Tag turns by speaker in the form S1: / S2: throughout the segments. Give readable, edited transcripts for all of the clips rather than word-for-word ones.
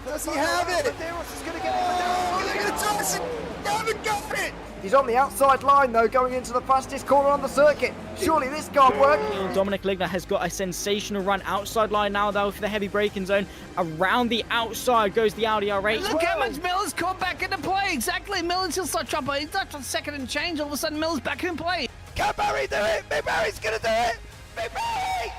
S1: Does he have it?
S2: Medeiros is going to get it.
S1: Haven't got it! He's on the outside line though, going into the fastest corner on the circuit. Surely this can't work.
S3: Dominic Ligner has got a sensational run outside line now though for the heavy braking zone. Around the outside goes the Audi R8.
S4: Look how much Miller's caught back into play. Exactly, Miller's still start trouble. He's not on second and change. All of a sudden, Miller's back in play.
S1: Can Barry do it? Big Barry's gonna do it! Big Barry!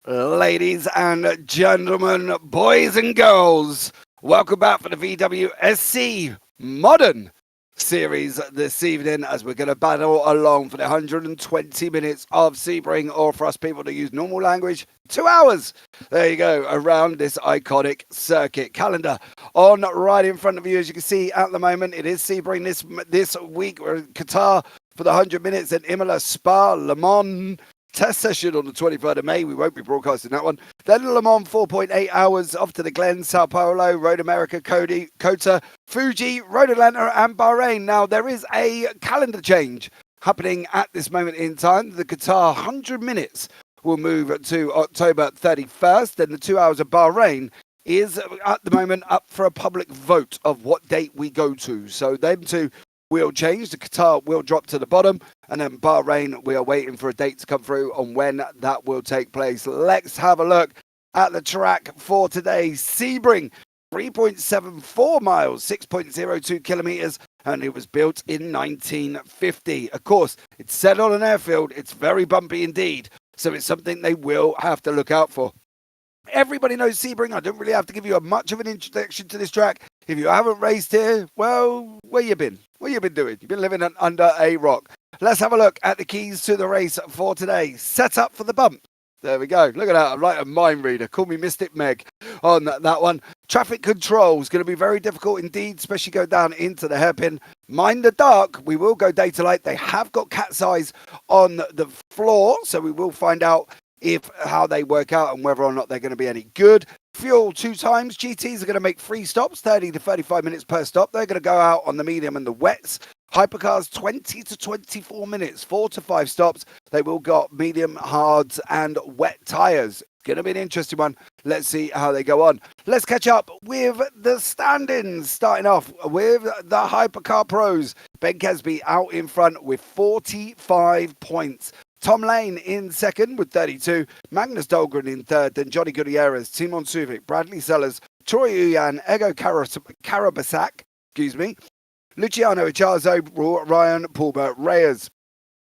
S1: Ladies and gentlemen, boys and girls, welcome back for the VWSC Modern Series this evening as we're going to battle along for the 120 minutes of Sebring, or for us people to use normal language, 2 hours. There you go, around this iconic circuit. Calendar on right in front of you. As you can see at the moment, it is Sebring this week. We're in Qatar for the 100 minutes, and Imola, Spa, Le Mans test session on the 23rd of May. We won't be broadcasting that one. Then Le Mans 4.8 hours off to the Glen, Sao Paulo, Road America, Kota, Fuji, Road Atlanta and Bahrain. Now there is a calendar change happening at this moment in time. The Qatar 100 minutes will move to October 31st. Then the 2 hours of Bahrain is at the moment up for a public vote of what date we go to. So them two will change. The Qatar will drop to the bottom, and then Bahrain, we are waiting for a date to come through on when that will take place. Let's have a look at the track for today. Sebring, 3.74 miles, 6.02 kilometers, and it was built in 1950. Of course, it's set on an airfield. It's very bumpy indeed, so it's something they will have to look out for. Everybody knows Sebring. I don't really have to give you much of an introduction to this track. If you haven't raced here, well, where you been? What you been doing? You've been living under a rock. Let's have a look at the keys to the race for today. Set up for the bump. There we go. Look at that. I'm like a mind reader. Call me Mystic Meg on that one. Traffic control is going to be very difficult indeed, especially go down into the hairpin. Mind the dark. We will go day to light. They have got cat's eyes on the floor, so we will find out how they work out and whether or not they're going to be any good. Fuel 2 times. GTs are going to make 3 stops, 30 to 35 minutes per stop. They're going to go out on the medium and the wets. Hypercars 20 to 24 minutes, 4 to 5 stops. They will got medium, hards and wet tyres. Going to be an interesting one. Let's see how they go on. Let's catch up with the standings. Starting off with the Hypercar Pros. Ben Kesby out in front with 45 points. Tom Lane in second with 32, Magnus Dahlgren in third, then Johnny Gutierrez, Timon Suvic, Bradley Sellers, Troy Uyan, Ego Karabasak, Luciano Ichazo, Ryan Paulbert Reyes.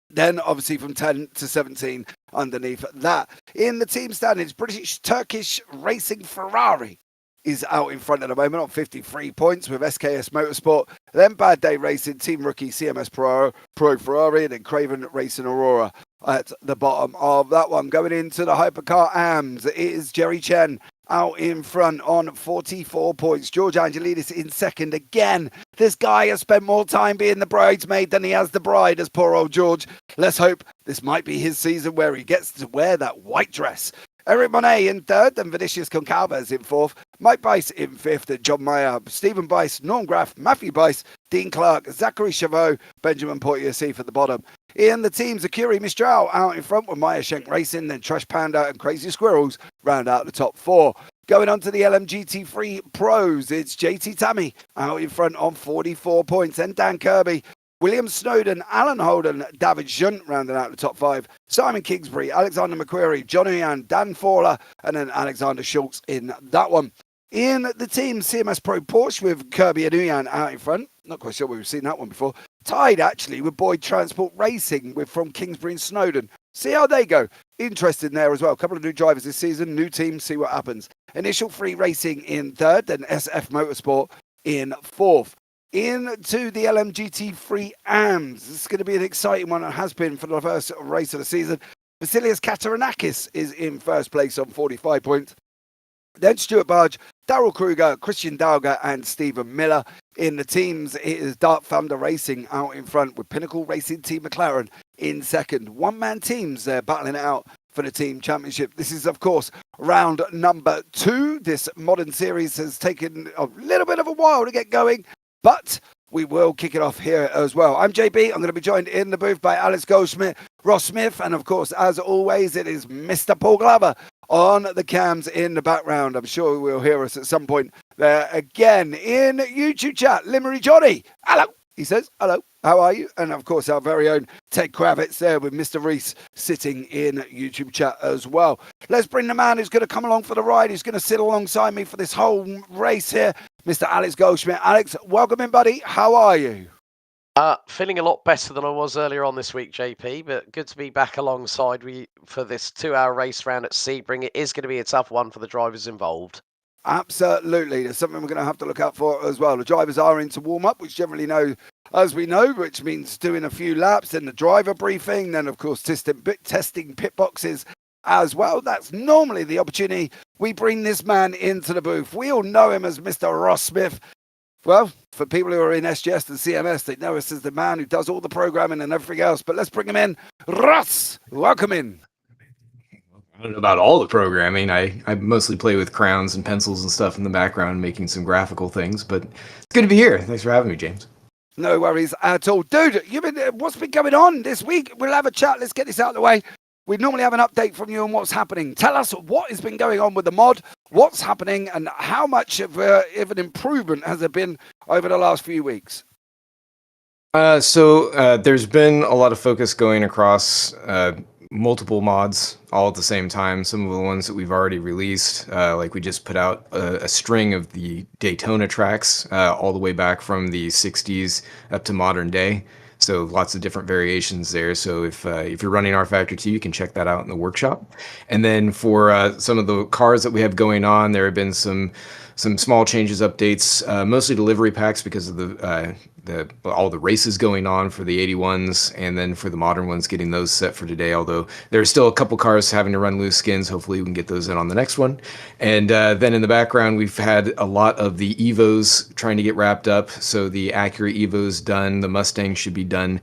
S1: Then obviously from 10 to 17 underneath that. In the team standings, British Turkish Racing Ferrari is out in front at the moment on 53 points with SKS Motorsport. Then Bad Day Racing, Team Rookie, CMS Pro Ferrari, and then Craven Racing Aurora at the bottom of that one. Going into the Hypercar AMS, it is Jerry Chen out in front on 44 points. George Angelidis in second again. This guy has spent more time being the bridesmaid than he has the bride, as poor old George. Let's hope this might be his season where he gets to wear that white dress. Eric Monet in third, and Vinicius Concalves in fourth, Mike Bice in fifth, and John Mayer, Stephen Bice, Norm Graff, Matthew Bice, Dean Clark, Zachary Chavot, Benjamin Portier at the bottom. In the teams, Akiri Mistral out in front with Maya Schenk Racing, then Trash Panda and Crazy Squirrels round out the top 4. Going on to the LMGT3 Pros, it's JT Tammy out in front on 44 points, and Dan Kirby William Snowden, Alan Holden, David Shunt rounding out the top 5. Simon Kingsbury, Alexander McQuarrie, John Uyan, Dan Fowler, and then Alexander Schultz in that one. In the team, CMS Pro Porsche with Kirby and Uyan out in front. Not quite sure we've seen that one before. Tied actually with Boyd Transport Racing with from Kingsbury and Snowden. See how they go. Interesting there as well. A couple of new drivers this season, new team, see what happens. Initial Free Racing in 3rd, then SF Motorsport in 4th. Into the LMGT3 AMS. This is going to be an exciting one and has been for the first race of the season. Vasilios Kataranakis is in 1st place on 45 points. Then Stuart Barge, Daryl Kruger, Christian Dalga, and Stephen Miller. In the teams, it is Dark Thunder Racing out in front with Pinnacle Racing Team McLaren in 2nd. One-man teams battling it out for the team championship. This is, of course, round number 2. This modern series has taken a little bit of a while to get going, but we will kick it off here as well. I'm JB. I'm going to be joined in the booth by Alex Goldschmidt, Ross Smith, and of course, as always, it is Mr. Paul Glover on the cams in the background. I'm sure we'll hear us at some point there again in YouTube chat. Limerick Johnny, hello. He says, hello, how are you? And of course, our very own Ted Kravitz there with Mr. Reese sitting in YouTube chat as well. Let's bring the man who's going to come along for the ride, who's going to sit alongside me for this whole race here, Mr. Alex Goldschmidt. Alex, welcome in, buddy. How are you?
S5: Feeling a lot better than I was earlier on this week, JP, but good to be back alongside you for this 2-hour race round at Sebring. It is going to be a tough one for the drivers involved.
S1: Absolutely. There's something we're going to have to look out for as well. The drivers are into warm-up, which generally know, as we know, which means doing a few laps, then the driver briefing, then, of course, testing pit boxes as well. That's normally the opportunity we bring this man into the booth. We all know him as Mr. Ross Smith. Well, for people who are in SGS and CMS, they know us as the man who does all the programming and everything else. But let's bring him in. Ross, welcome in.
S6: I don't know about all the programming. I mostly play with crowns and pencils and stuff in the background, making some graphical things. But it's good to be here. Thanks for having me, James.
S1: No worries at all. Dude, what's been going on this week? We'll have a chat. Let's get this out of the way. We normally have an update from you on what's happening. Tell us what has been going on with the mod, what's happening, and how much of an improvement has there been over the last few weeks?
S6: So there's been a lot of focus going across multiple mods all at the same time. Some of the ones that we've already released, like we just put out a string of the Daytona tracks all the way back from the 60s up to modern day. So lots of different variations there. So if you're running R Factor 2, you can check that out in the workshop. And then for some of the cars that we have going on, there have been some small changes, updates, mostly delivery packs because of all the races going on for the 81s, and then for the modern ones, getting those set for today. Although there's still a couple cars having to run loose skins. Hopefully we can get those in on the next one. And then in the background, we've had a lot of the Evos trying to get wrapped up. So the Acura Evo's done. The Mustang should be done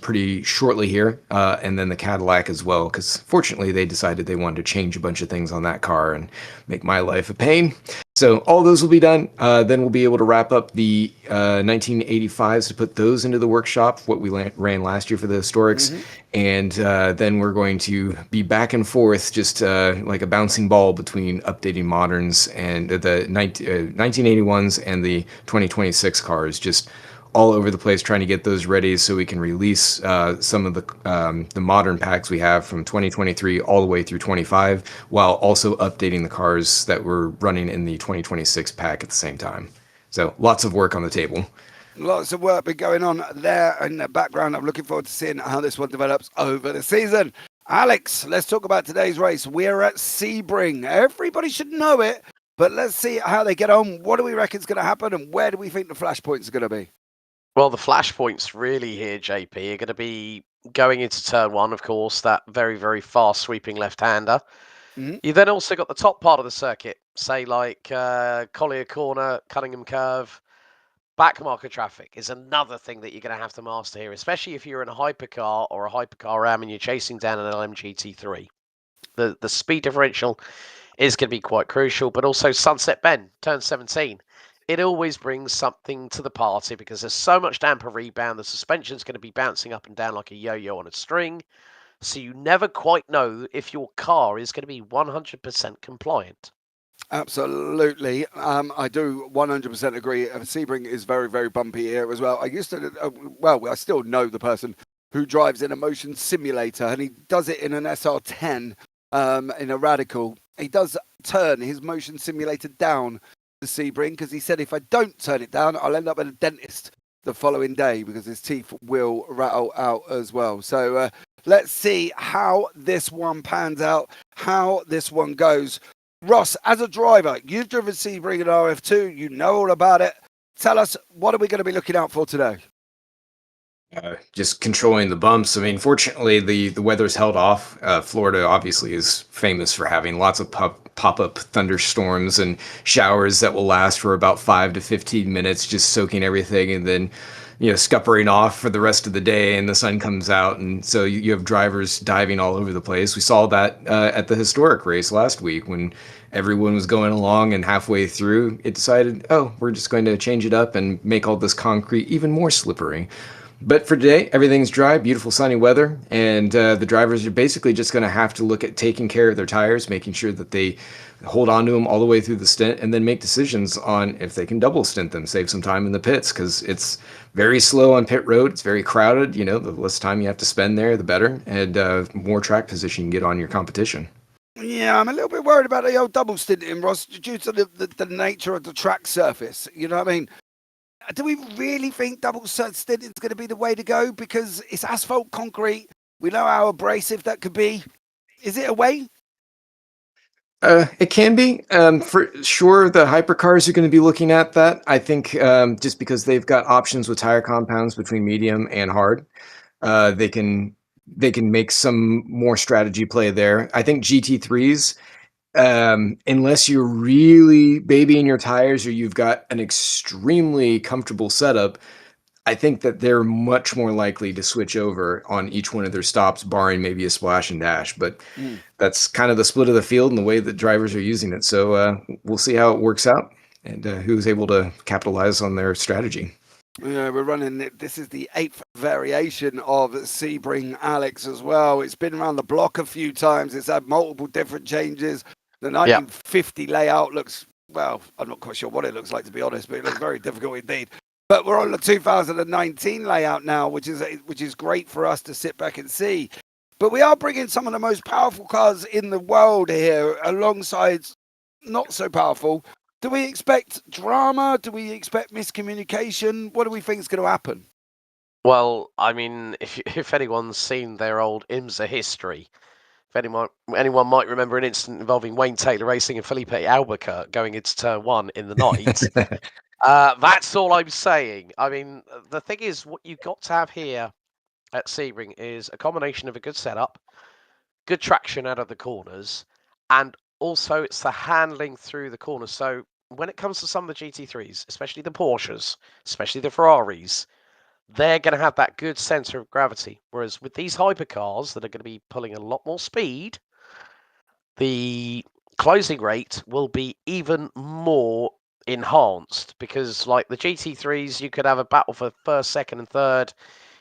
S6: pretty shortly here, and then the Cadillac as well, because fortunately they decided they wanted to change a bunch of things on that car and make my life a pain. So all those will be done. Then we'll be able to wrap up the 1985s to put those into the workshop, what we ran last year for the historics. Mm-hmm. And then we're going to be back and forth, just like a bouncing ball between updating moderns and the 1981s and the 2026 cars, just all over the place, trying to get those ready so we can release some of the modern packs we have from 2023 all the way through 25, while also updating the cars that we're running in the 2026 pack at the same time. So lots of work on the table.
S1: Lots of work been going on there in the background. I'm looking forward to seeing how this one develops over the season. Alex, let's talk about today's race. We're at Sebring. Everybody should know it, but let's see how they get on. What do we reckon is going to happen, and where do we think the flashpoints are going to be?
S5: Well, the flashpoints really here, JP, are going to be going into turn 1, of course, that very, very fast sweeping left-hander. Mm-hmm. You then also got the top part of the circuit, say like Collier Corner, Cunningham Curve. Backmarker traffic is another thing that you're going to have to master here, especially if you're in a hypercar or a hypercar RAM and you're chasing down an LMGT3. The speed differential is going to be quite crucial, but also Sunset Bend, turn 17. It always brings something to the party because there's so much damper rebound. The suspension's going to be bouncing up and down like a yo-yo on a string. So you never quite know if your car is going to be 100% compliant.
S1: Absolutely. I do 100% agree. Sebring is very, very bumpy here as well. I used to, I still know the person who drives in a motion simulator, and he does it in an SR10 in a Radical. He does turn his motion simulator down to Sebring because he said if I don't turn it down, I'll end up at a dentist the following day because his teeth will rattle out as well. So let's see how this one pans out, how this one goes. Ross, as a driver, you've driven Sebring and RF2, you know all about it. Tell us, what are we going to be looking out for today?
S6: Just controlling the bumps. I mean, fortunately, the weather's held off. Florida obviously is famous for having lots of pop-up thunderstorms and showers that will last for about 5 to 15 minutes, just soaking everything and then, scuppering off for the rest of the day, and the sun comes out. And so you have drivers diving all over the place. We saw that at the historic race last week when everyone was going along, and halfway through it decided, we're just going to change it up and make all this concrete even more slippery. But for today, everything's dry, beautiful sunny weather, and the drivers are basically just going to have to look at taking care of their tires, making sure that they hold on to them all the way through the stint, and then make decisions on if they can double stint them, save some time in the pits, because it's very slow on pit road. It's very crowded. The less time you have to spend there, the better, and more track position you can get on your competition.
S1: Yeah, I'm a little bit worried about the old double stinting, Ross, due to the nature of the track surface. You know what I mean? Do we really think double stint is going to be the way to go? Because it's asphalt concrete. We know how abrasive that could be. Is it a way?
S6: It can be. For sure, the hypercars are going to be looking at that. I think just because they've got options with tire compounds between medium and hard, they can make some more strategy play there. I think GT3s, unless you're really babying your tires or you've got an extremely comfortable setup, I think that they're much more likely to switch over on each one of their stops, barring maybe a splash and dash. But that's kind of the split of the field and the way that drivers are using it. So we'll see how it works out and who's able to capitalize on their strategy.
S1: Yeah, we're running, this is the 8th variation of Sebring Alex as well. It's been around the block a few times. It's had multiple different changes. The 1950 layout looks, well, I'm not quite sure what it looks like, to be honest, but it looks very difficult indeed. But we're on the 2019 layout now, which is great for us to sit back and see. But we are bringing some of the most powerful cars in the world here alongside not so powerful. Do we expect drama? Do we expect miscommunication? What do we think is going to happen?
S5: Well, I mean, if anyone's seen their old IMSA history, if anyone might remember an incident involving Wayne Taylor racing and Felipe Albuquerque going into turn 1 in the night. That's all I'm saying. I mean, the thing is, what you've got to have here at Sebring is a combination of a good setup, good traction out of the corners, and also it's the handling through the corners. So when it comes to some of the GT3s, especially the Porsches, especially the Ferraris, they're going to have that good center of gravity. Whereas with these hypercars that are going to be pulling a lot more speed, the closing rate will be even more enhanced, because like the GT3s, you could have a battle for first, second and third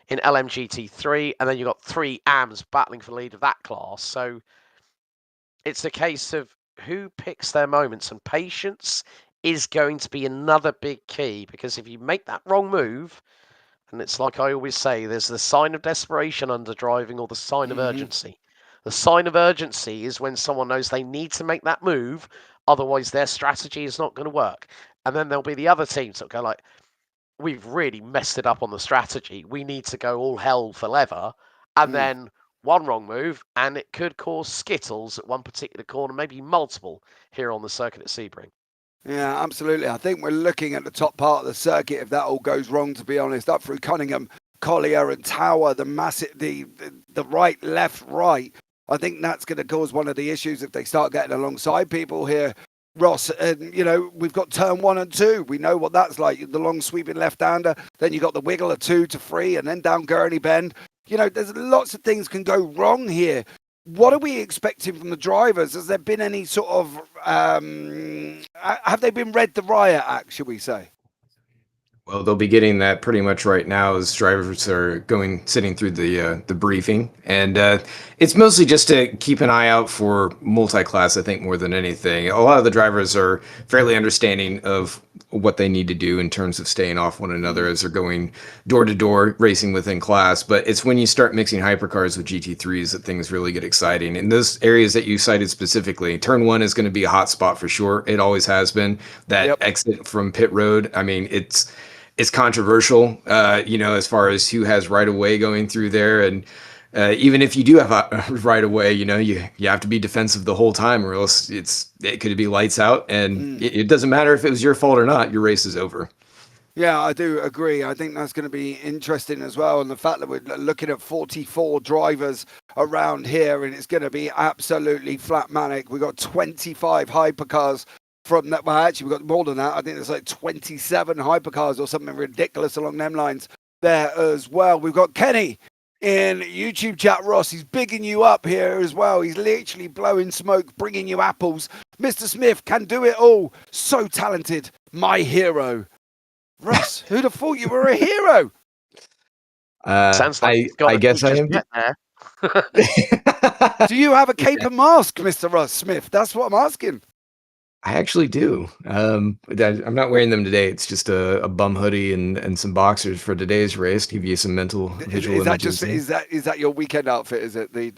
S5: in LMGT3, and then you've got 3 AMs battling for the lead of that class. So it's a case of who picks their moments, and patience is going to be another big key, because if you make that wrong move, and it's like I always say, there's the sign of desperation under driving or the sign of urgency. The sign of urgency is when someone knows they need to make that move, otherwise their strategy is not going to work. And then there'll be the other teams that go like, we've really messed it up on the strategy. We need to go all hell for leather. And then one wrong move, and it could cause skittles at one particular corner, maybe multiple here on the circuit at Sebring.
S1: Yeah, absolutely. I think we're looking at the top part of the circuit if that all goes wrong, to be honest, up through Cunningham, Collier and Tower, the massive, the right, left, right. I think that's going to cause one of the issues if they start getting alongside people here, Ross. And, we've got turn 1 and 2. We know what that's like, the long sweeping left-hander. Then you got the wiggle of 2 to 3 and then down Gurney Bend. There's lots of things can go wrong here. What are we expecting from the drivers? Has there been any sort of, have they been read the riot act, should we say?
S6: Well, they'll be getting that pretty much right now as drivers are sitting through the briefing, and it's mostly just to keep an eye out for multi-class. I think more than anything, a lot of the drivers are fairly understanding of what they need to do in terms of staying off one another as they're going door to door racing within class. But it's when you start mixing hypercars with GT3s that things really get exciting. In those areas that you cited specifically, turn one is going to be a hot spot for sure. It always has been. That exit from pit road. I mean, it's controversial, as far as who has right of way going through there. And even if you do have a right of way, you have to be defensive the whole time, or else it could be lights out. And it doesn't matter if it was your fault or not, your race is over.
S1: Yeah, I do agree. I think that's going to be interesting as well. And the fact that we're looking at 44 drivers around here, and it's going to be absolutely flat manic. We've got 25 hypercars from that. Well, actually, we've got more than that. I think there's like 27 hypercars or something ridiculous along them lines there as well. We've got Kenny in YouTube chat. Ross, he's bigging you up here as well. He's literally blowing smoke, bringing you apples. Mr. Smith can do it all. So talented. My hero. Ross, who'd have thought you were a hero?
S5: Sounds like
S6: I guess I am.
S1: Do you have a cape and mask, Mr. Ross Smith? That's what I'm asking.
S6: I actually do. I'm not wearing them today. It's just a bum hoodie and some boxers for today's race to give you some mental visual
S1: is that
S6: images.
S1: just is that your weekend outfit? Is it the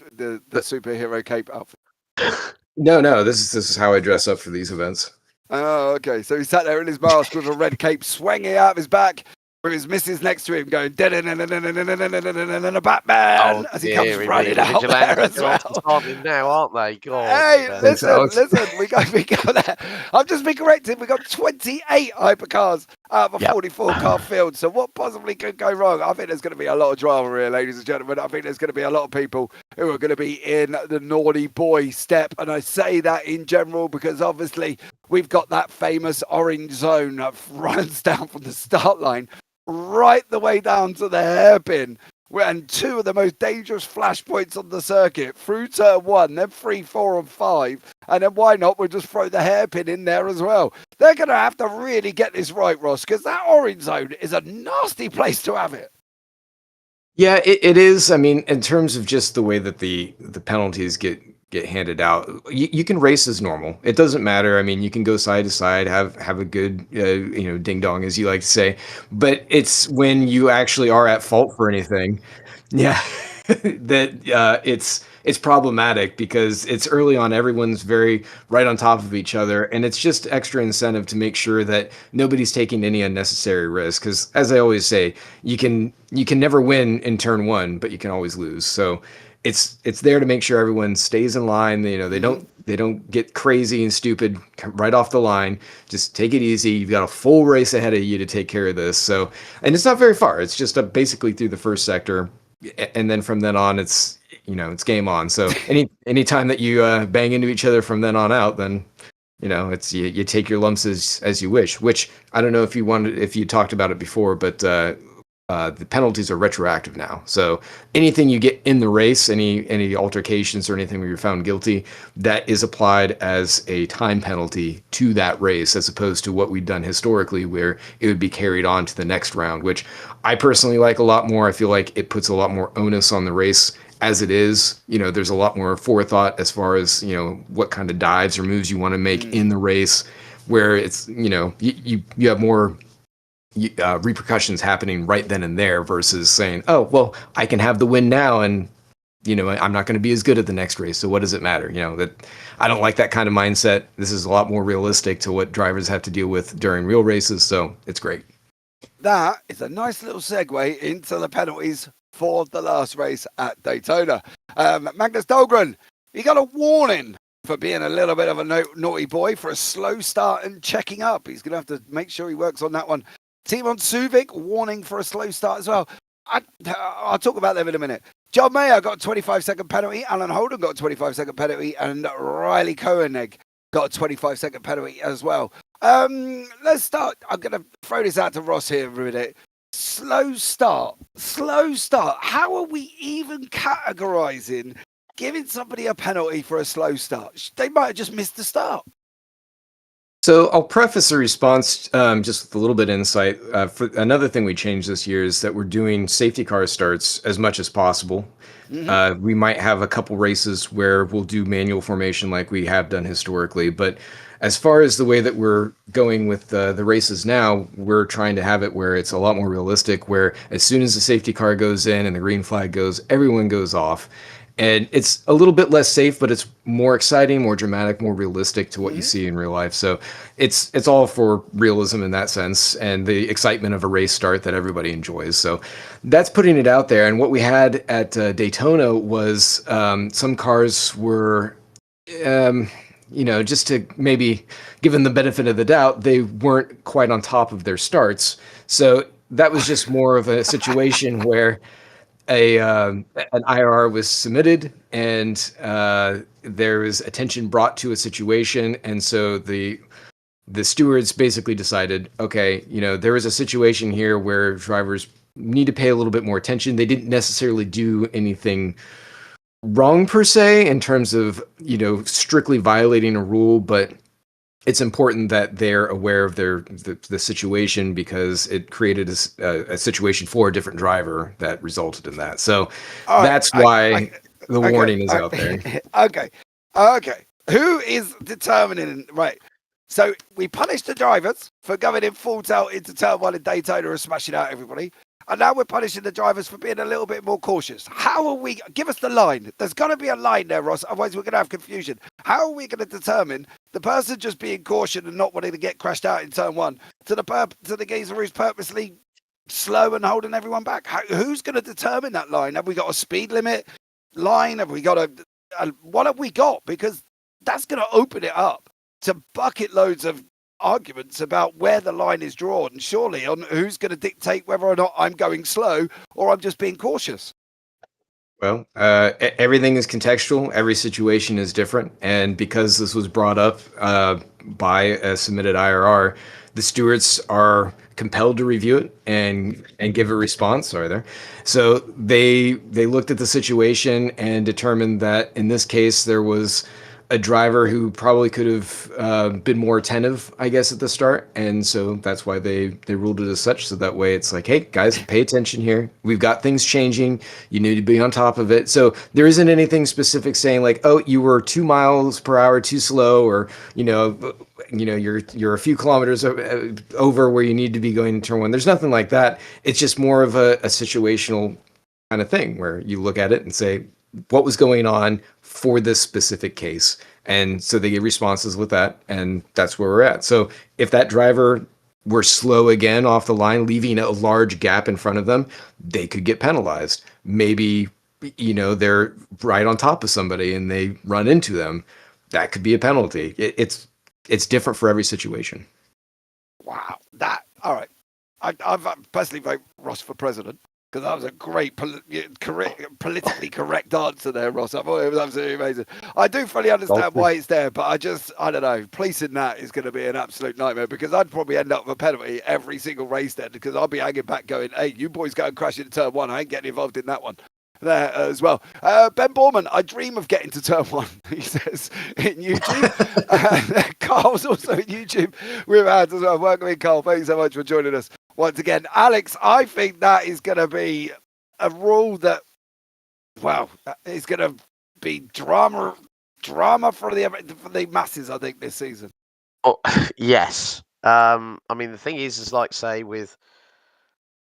S1: superhero cape outfit?
S6: No. This is how I dress up for these events.
S1: Oh, okay. So he sat there in his mask with a red cape swinging out of his back, with his missus next to him going a Batman as he comes running out there as well.
S5: Now, aren't they? God,
S1: hey, listen, we go there. I've just been corrected. We got 28 hypercars out of a 44 car field. So what possibly could go wrong? I think there's going to be a lot of drama here, ladies and gentlemen. I think there's going to be a lot of people who are going to be in the naughty boy step. And I say that in general because obviously we've got that famous orange zone that runs down from the start line right the way down to the hairpin, and two of the most dangerous flashpoints on the circuit through turn 1, then 3, 4, and 5, and then why not? We'll just throw the hairpin in there as well. They're going to have to really get this right, Ross, because that orange zone is a nasty place to have it.
S6: Yeah, it is. I mean, in terms of just the way that the penalties get handed out, you can race as normal. It doesn't matter. I mean, you can go side to side, have a good ding dong, as you like to say. But it's when you actually are at fault for anything, that it's problematic, because it's early on. Everyone's very right on top of each other, and it's just extra incentive to make sure that nobody's taking any unnecessary risk. Because as I always say, you can never win in turn 1, but you can always lose. So it's there to make sure everyone stays in line. They don't get crazy and stupid right off the line. Just take it easy. You've got a full race ahead of you to take care of this. So, and it's not very far. It's just basically through the first sector, and then from then on, it's game on. So any time that you bang into each other from then on out, then it's you take your lumps as you wish. Which I don't know if you talked about it before, but the penalties are retroactive now. So anything you get in the race, any altercations or anything where you're found guilty, that is applied as a time penalty to that race, as opposed to what we've done historically, where it would be carried on to the next round, which I personally like a lot more. I feel like it puts a lot more onus on the race as it is. There's a lot more forethought as far as, what kind of dives or moves you want to make in the race, where it's, you have more repercussions happening right then and there, versus saying, oh, well, I can have the win now, and I'm not going to be as good at the next race, so what does it matter? That I don't like that kind of mindset. This is a lot more realistic to what drivers have to deal with during real races, so it's great.
S1: That is a nice little segue into the penalties for the last race at Daytona. Magnus Dahlgren, you got a warning for being a little bit of a naughty boy for a slow start and checking up. He's going to have to make sure he works on that one. Timon Suvik, warning for a slow start as well. I'll talk about them in a minute. John Mayer got a 25-second penalty. Alan Holden got a 25-second penalty. And Riley Koenig got a 25-second penalty as well. Let's start. I'm going to throw this out to Ross here for a minute. Slow start. How are we even categorizing giving somebody a penalty for a slow start? They might have just missed the start.
S6: So I'll preface the response just with a little bit of insight. For another thing we changed this year is that we're doing safety car starts as much as possible. We might have a couple races where we'll do manual formation like we have done historically, but as far as the way that we're going with the races now, we're trying to have it where it's a lot more realistic, where as soon as the safety car goes in and the green flag goes, everyone goes off. And it's a little bit less safe, but it's more exciting, more dramatic, more realistic to what you see in real life. So it's all for realism in that sense and the excitement of a race start that everybody enjoys. So that's putting it out there. And what we had at Daytona was some cars were, just to maybe give them the benefit of the doubt, they weren't quite on top of their starts. So that was just more of a situation where an IRR was submitted and there was attention brought to a situation, and so the stewards basically decided, okay, there was a situation here where drivers need to pay a little bit more attention. They didn't necessarily do anything wrong per se in terms of strictly violating a rule, but it's important that they're aware of the situation because it created a situation for a different driver that resulted in that. So that's why the warning is out there.
S1: Okay. Who is determining? Right. So we punished the drivers for going in full tilt into turn one in Daytona and smashing out everybody. And now we're punishing the drivers for being a little bit more cautious. How are we? Give us the line. There's got to be a line there, Ross. Otherwise, we're going to have confusion. How are we going to determine the person just being cautious and not wanting to get crashed out in turn one to the geezer who's purposely slow and holding everyone back? Who's going to determine that line? Have we got a speed limit line? Have we got what have we got? Because that's going to open it up to bucket loads of arguments about where the line is drawn, surely, on who's going to dictate whether or not I'm going slow or I'm just being cautious.
S6: Well, everything is contextual. Every situation is different. And because this was brought up by a submitted IRR, the stewards are compelled to review it and give a response. Sorry there. So they looked at the situation and determined that in this case, there was a driver who probably could have been more attentive, I guess, at the start. And so that's why they ruled it as such. So that way it's like, hey, guys, pay attention here. We've got things changing. You need to be on top of it. So there isn't anything specific saying like, oh, you were 2 miles per hour too slow, or, you're a few kilometers over where you need to be going to turn one. There's nothing like that. It's just more of a situational kind of thing where you look at it and say, what was going on for this specific case? And so they get responses with that, and that's where we're at. So if that driver were slow again off the line, leaving a large gap in front of them, they could get penalized. Maybe, they're right on top of somebody and they run into them. That could be a penalty. It's different for every situation.
S1: Wow. All right. I've personally vote Ross for president, because that was a great politically correct answer there, Ross. I thought it was absolutely amazing. I do fully understand why it's there, but I don't know. Policing that is going to be an absolute nightmare, because I'd probably end up with a penalty every single race then, because I'll be hanging back going, hey, you boys go and crash into turn one. I ain't getting involved in that one. There as well. Ben Borman, I dream of getting to turn one, he says in YouTube. Carl's also in YouTube with ads as well. Welcome in, Carl. Thanks so much for joining us once again. Alex, I think that is going to be a rule that, is going to be drama for the masses, I think, this season.
S5: Oh, yes. The thing is like, say, with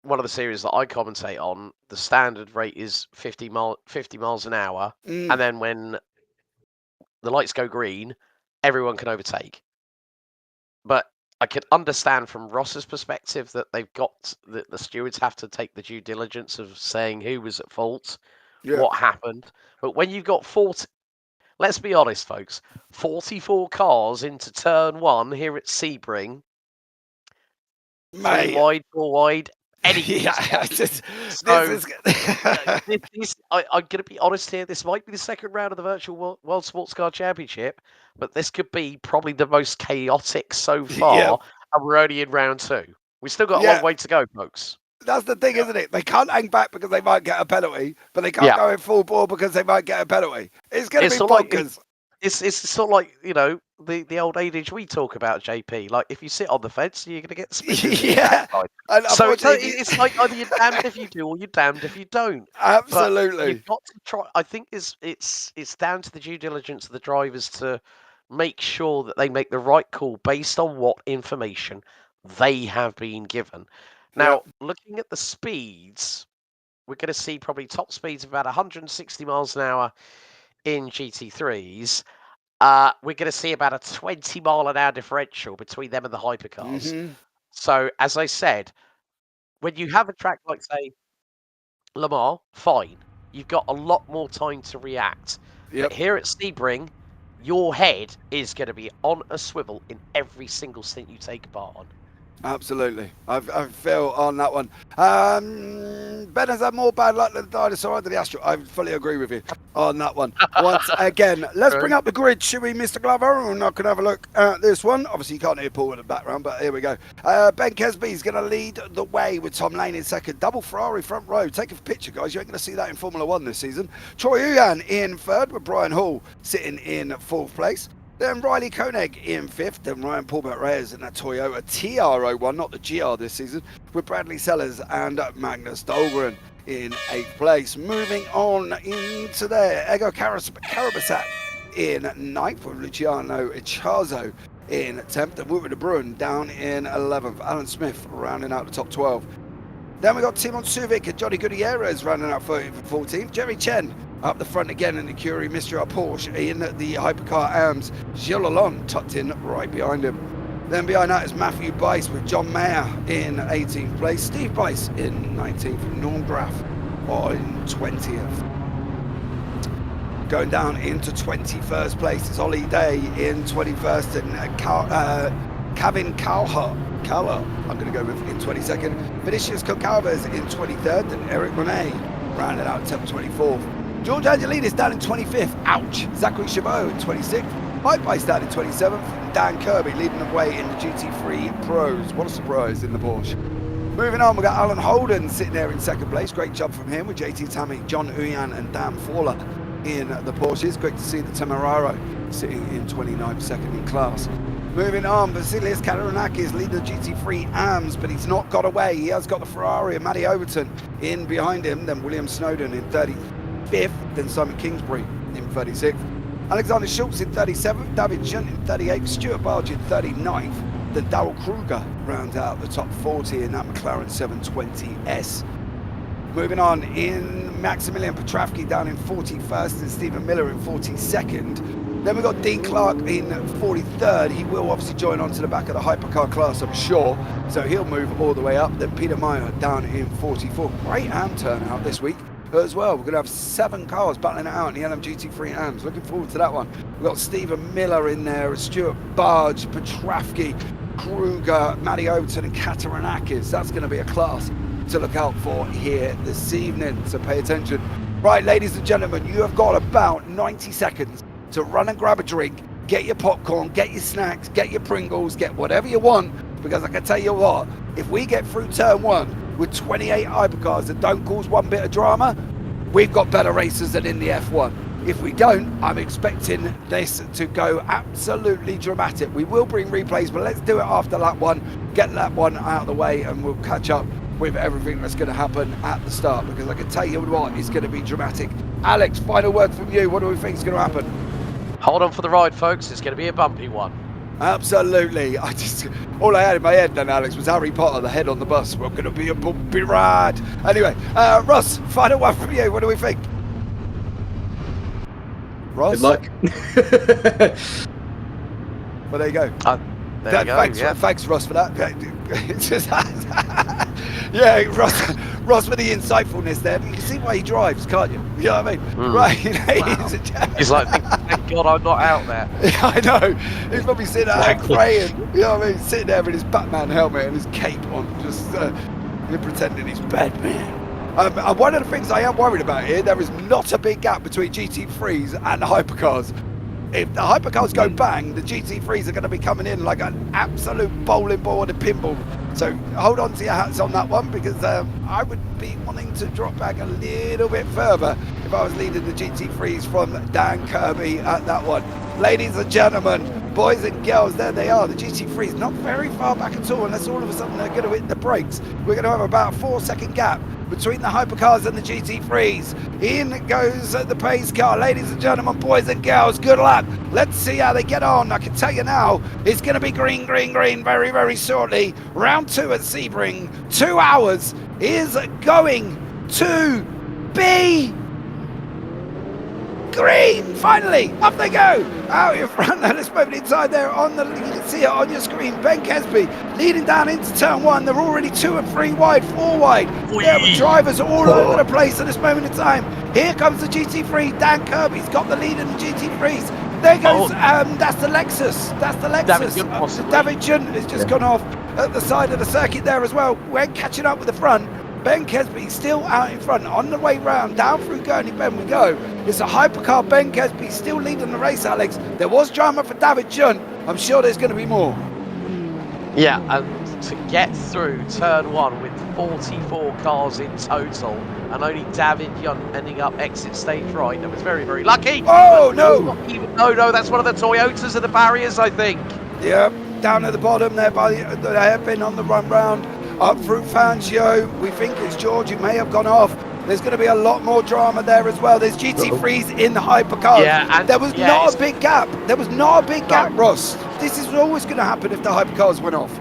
S5: one of the series that I commentate on, the standard rate is 50 miles an hour, and then when the lights go green, everyone can overtake. But I can understand from Ross's perspective that they've got the stewards have to take the due diligence of saying who was at fault, what happened. But when you've got 40, let's be honest, folks, 44 cars into turn one here at Sebring,
S1: Mate.
S5: four wide. I'm going to be honest here. This might be the second round of the Virtual World Sportscar Championship, but this could be probably the most chaotic so far, and we're only in round two. We've still got a long way to go, folks.
S1: That's the thing, isn't it? They can't hang back because they might get a penalty, but they can't go in full ball because they might get a penalty. It's going to be bonkers.
S5: It's sort of like, the old adage we talk about, JP. Like, if you sit on the fence, you're going to get splinters.
S1: Yeah. And
S5: So
S1: unfortunately-
S5: it's like either you're damned if you do or you're damned if you don't. But
S1: Absolutely.
S5: you've got to try. I think it's down to the due diligence of the drivers to make sure that they make the right call based on what information they have been given. Now, looking at the speeds, we're going to see probably top speeds of about 160 miles an hour in GT3s. We're going to see about a 20 mile an hour differential between them and the hypercars.
S1: Mhm.
S5: So, as I said, when you have a track like, say, Le Mans, fine. You've got a lot more time to react.
S1: Yep.
S5: But here at Sebring, your head is going to be on a swivel in every single stint you take part on.
S1: Absolutely. I feel on that one. Ben has had more bad luck than the dinosaur under the Astro. I fully agree with you on that one. Once again, let's bring up the grid, should we, Mr. Glover? We're not going to have a look at this one. Obviously, you can't hear Paul in the background, but here we go. Ben Kesby is going to lead the way with Tom Lane in second. Double Ferrari front row. Take a picture, guys. You ain't going to see that in Formula 1 this season. Troy Uyan in third, with Brian Hall sitting in fourth place. Then Riley Koenig in fifth, then Ryan Paulbert Reyes in that Toyota TR01, not the GR this season, with Bradley Sellers and Magnus Dahlgren in eighth place. Moving on into there, Ego Karabasat in ninth, with Luciano Ichazo in 10th, and Woodward de Bruin down in 11th. Alan Smith rounding out the top 12. Then we got Timon Suvic and Johnny Gutierrez rounding out 13th and 14th. Jerry Chen up the front again in the Curie Mystery Porsche in the Hypercar AMS. Gilles Lalonde tucked in right behind him. Then behind that is Matthew Bice with John Mayer in 18th place. Steve Bice in 19th and Norm Graff on 20th. Going down into 21st place is Ollie Day in 21st and Kevin Calhart. I'm going to go with in 22nd. Vinicius Concalves in 23rd and Eric Monet rounding out 24th. George Angelidis down in 25th. Ouch. Zachary Chabot in 26th. Mike Bice down in 27th. And Dan Kirby leading the way in the GT3 Pros. What a surprise in the Porsche. Moving on, we've got Alan Holden sitting there in second place. Great job from him with JT Tammy, John Uyan and Dan Fowler in the Porsches. Great to see the Temeraro sitting in 29th, second in class. Moving on, Vasilios Kataranakis leading the GT3 AMS, but he's not got away. He has got the Ferrari and Matty Overton in behind him. Then William Snowden in 35th, then Simon Kingsbury in 36th. Alexander Schultz in 37th, David Shunt in 38th, Stuart Barge in 39th, then Darrell Kruger rounds out the top 40 in that McLaren 720S. Moving on, in Maximilian Petravki down in 41st and Stephen Miller in 42nd. Then we've got Dean Clark in 43rd. He will obviously join on to the back of the hypercar class, I'm sure. So he'll move all the way up. Then Peter Meyer down in 44th. Great AM turnout this week as well. We're going to have 7 cars battling it out in the LMGT3 AMs. Looking forward to that one. We've got Stephen Miller in there, Stuart Barge, Petravki, Kruger, Matty Overton and Kataranakis. That's going to be a class to look out for here this evening. So pay attention. Right, ladies and gentlemen, you have got about 90 seconds to run and grab a drink, get your popcorn, get your snacks, get your Pringles, get whatever you want, because I can tell you what, if we get through turn 1 with 28 hypercars that don't cause one bit of drama, we've got better racers than in the F1. If we don't, I'm expecting this to go absolutely dramatic. We will bring replays, but let's do it after lap 1, get lap 1 out of the way, and we'll catch up with everything that's going to happen at the start, because I can tell you what, it's going to be dramatic. Alex, final word from you. What do we think is going to happen?
S5: Hold on for the ride, folks. It's going to be a bumpy one.
S1: Absolutely. All I had in my head then, Alex, was Harry Potter, the head on the bus. We're going to be a bumpy ride. Anyway, Ross, final one from you. What do we think? Ross?
S6: Good luck.
S1: Well, there you go.
S5: There you go.
S1: Thanks, Ross, for that. Yeah, Ross with the insightfulness there. But you can see why he drives, can't you? You know what I mean? Right.
S5: He's like, thank God I'm not out there.
S1: Yeah, I know. He's probably sitting there praying. You know what I mean? Sitting there with his Batman helmet and his cape on, just pretending he's Batman. And one of the things I am worried about here, there is not a big gap between GT3s and the hypercars. If the hypercars go bang, the GT3s are going to be coming in like an absolute bowling ball and a pinball. So hold on to your hats on that one, because I would be wanting to drop back a little bit further if I was leading the GT3s from Dan Kirby at that one. Ladies and gentlemen, boys and girls, there they are. The GT3 is not very far back at all, unless all of a sudden they're going to hit the brakes. We're going to have about a 4-second gap between the hypercars and the GT3s. In goes the pace car. Ladies and gentlemen, boys and girls, good luck. Let's see how they get on. I can tell you now, it's going to be green very, very shortly. Round 2 at Sebring. 2 hours is going to be green. Finally, up they go. Out in front at this moment in time there on the, you can see it on your screen, Ben Kesby leading down into turn 1. They're already 2 and 3 wide, 4 wide. There are drivers all over the place at this moment in time. Here comes the GT3. Dan Kirby's got the lead in the GT3s. There goes, that's the Lexus. That's the Lexus. David Junt has just gone off at the side of the circuit there as well. We're catching up with the front. Ben Kesby still out in front, on the way round, down through Gurney Bend we go. It's a hypercar. Ben Kesby still leading the race, Alex. There was drama for David Junt. I'm sure there's going to be more.
S5: Yeah, and to get through turn 1 with 44 cars in total, and only David Junt ending up exit stage right, that was very, very lucky.
S1: Oh, no!
S5: No, that's one of the Toyotas of the barriers, I think.
S1: Yeah, down at the bottom there by the hairpin on the run round. Up through Fangio, we think it's George who may have gone off. There's going to be a lot more drama there as well. There's GT3s in the hypercars. Yeah, there was not a big gap. There was not a big gap, Ross. This is always going to happen if the hypercars went off.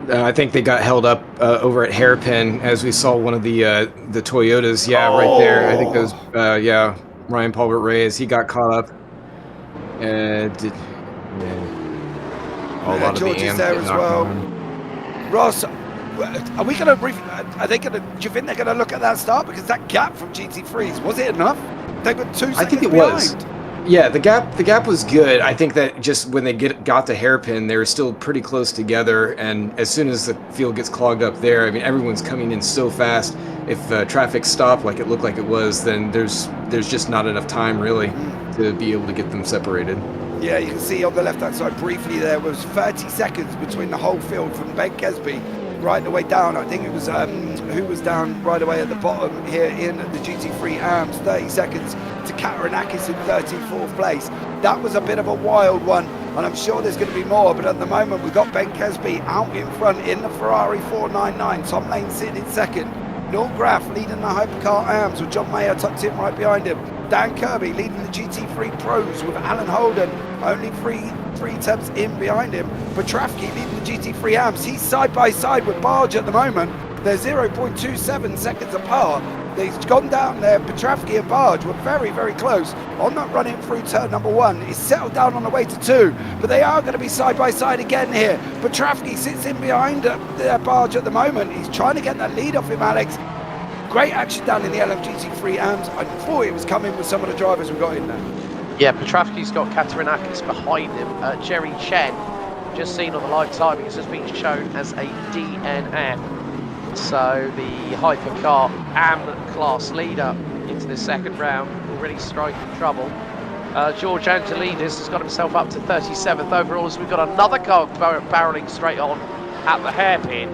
S6: I think they got held up over at hairpin as we saw one of the Toyotas. Yeah, right there. I think that was Ryan Paulbert Reyes. He got caught up. A lot of
S1: George
S6: the
S1: is there as well. Ross, are we going to? Are they going to? Do you think they're going to look at that start, because that gap from GT3s, was it enough? They got 2 seconds
S6: I think it
S1: behind.
S6: was. Yeah, the gap was good. I think that just when they got to hairpin, they were still pretty close together, and as soon as the field gets clogged up there, I mean, everyone's coming in so fast. If traffic stopped like it looked like it was, then there's just not enough time really to be able to get them separated.
S1: Yeah, you can see on the left-hand side briefly there was 30 seconds between the whole field from Ben Kesby right the way down. I think it was who was down right away at the bottom here in the GT3 AMS. 30 seconds to Katarinakis in 34th place. That was a bit of a wild one, and I'm sure there's going to be more, but at the moment we've got Ben Kesby out in front in the Ferrari 499. Tom Lane sitting in second. Noel Graff leading the hypercar AMS with John Mayer tucked in right behind him. Dan Kirby leading the GT3 Pros with Alan Holden only three tenths in behind him. Petrafsky leading the GT3 AMS. He's side by side with Barge at the moment. They're 0.27 seconds apart. They've gone down there. Petrafsky and Barge were very, very close on that running through turn number 1. It's settled down on the way to 2, but they are going to be side by side again here. Petrafsky sits in behind Barge at the moment. He's trying to get that lead off him, Alex. Great action down in the LMGT3 AMS. I thought it was coming with some of the drivers we got in there.
S5: Yeah, Petrafsky's got Katarinakis behind him. Jerry Chen, just seen on the live timings, has been shown as a DNF. So the hypercar AM class leader into the second round, already striking trouble. George Angelidis has got himself up to 37th overall, so we've got another car barreling straight on at the hairpin.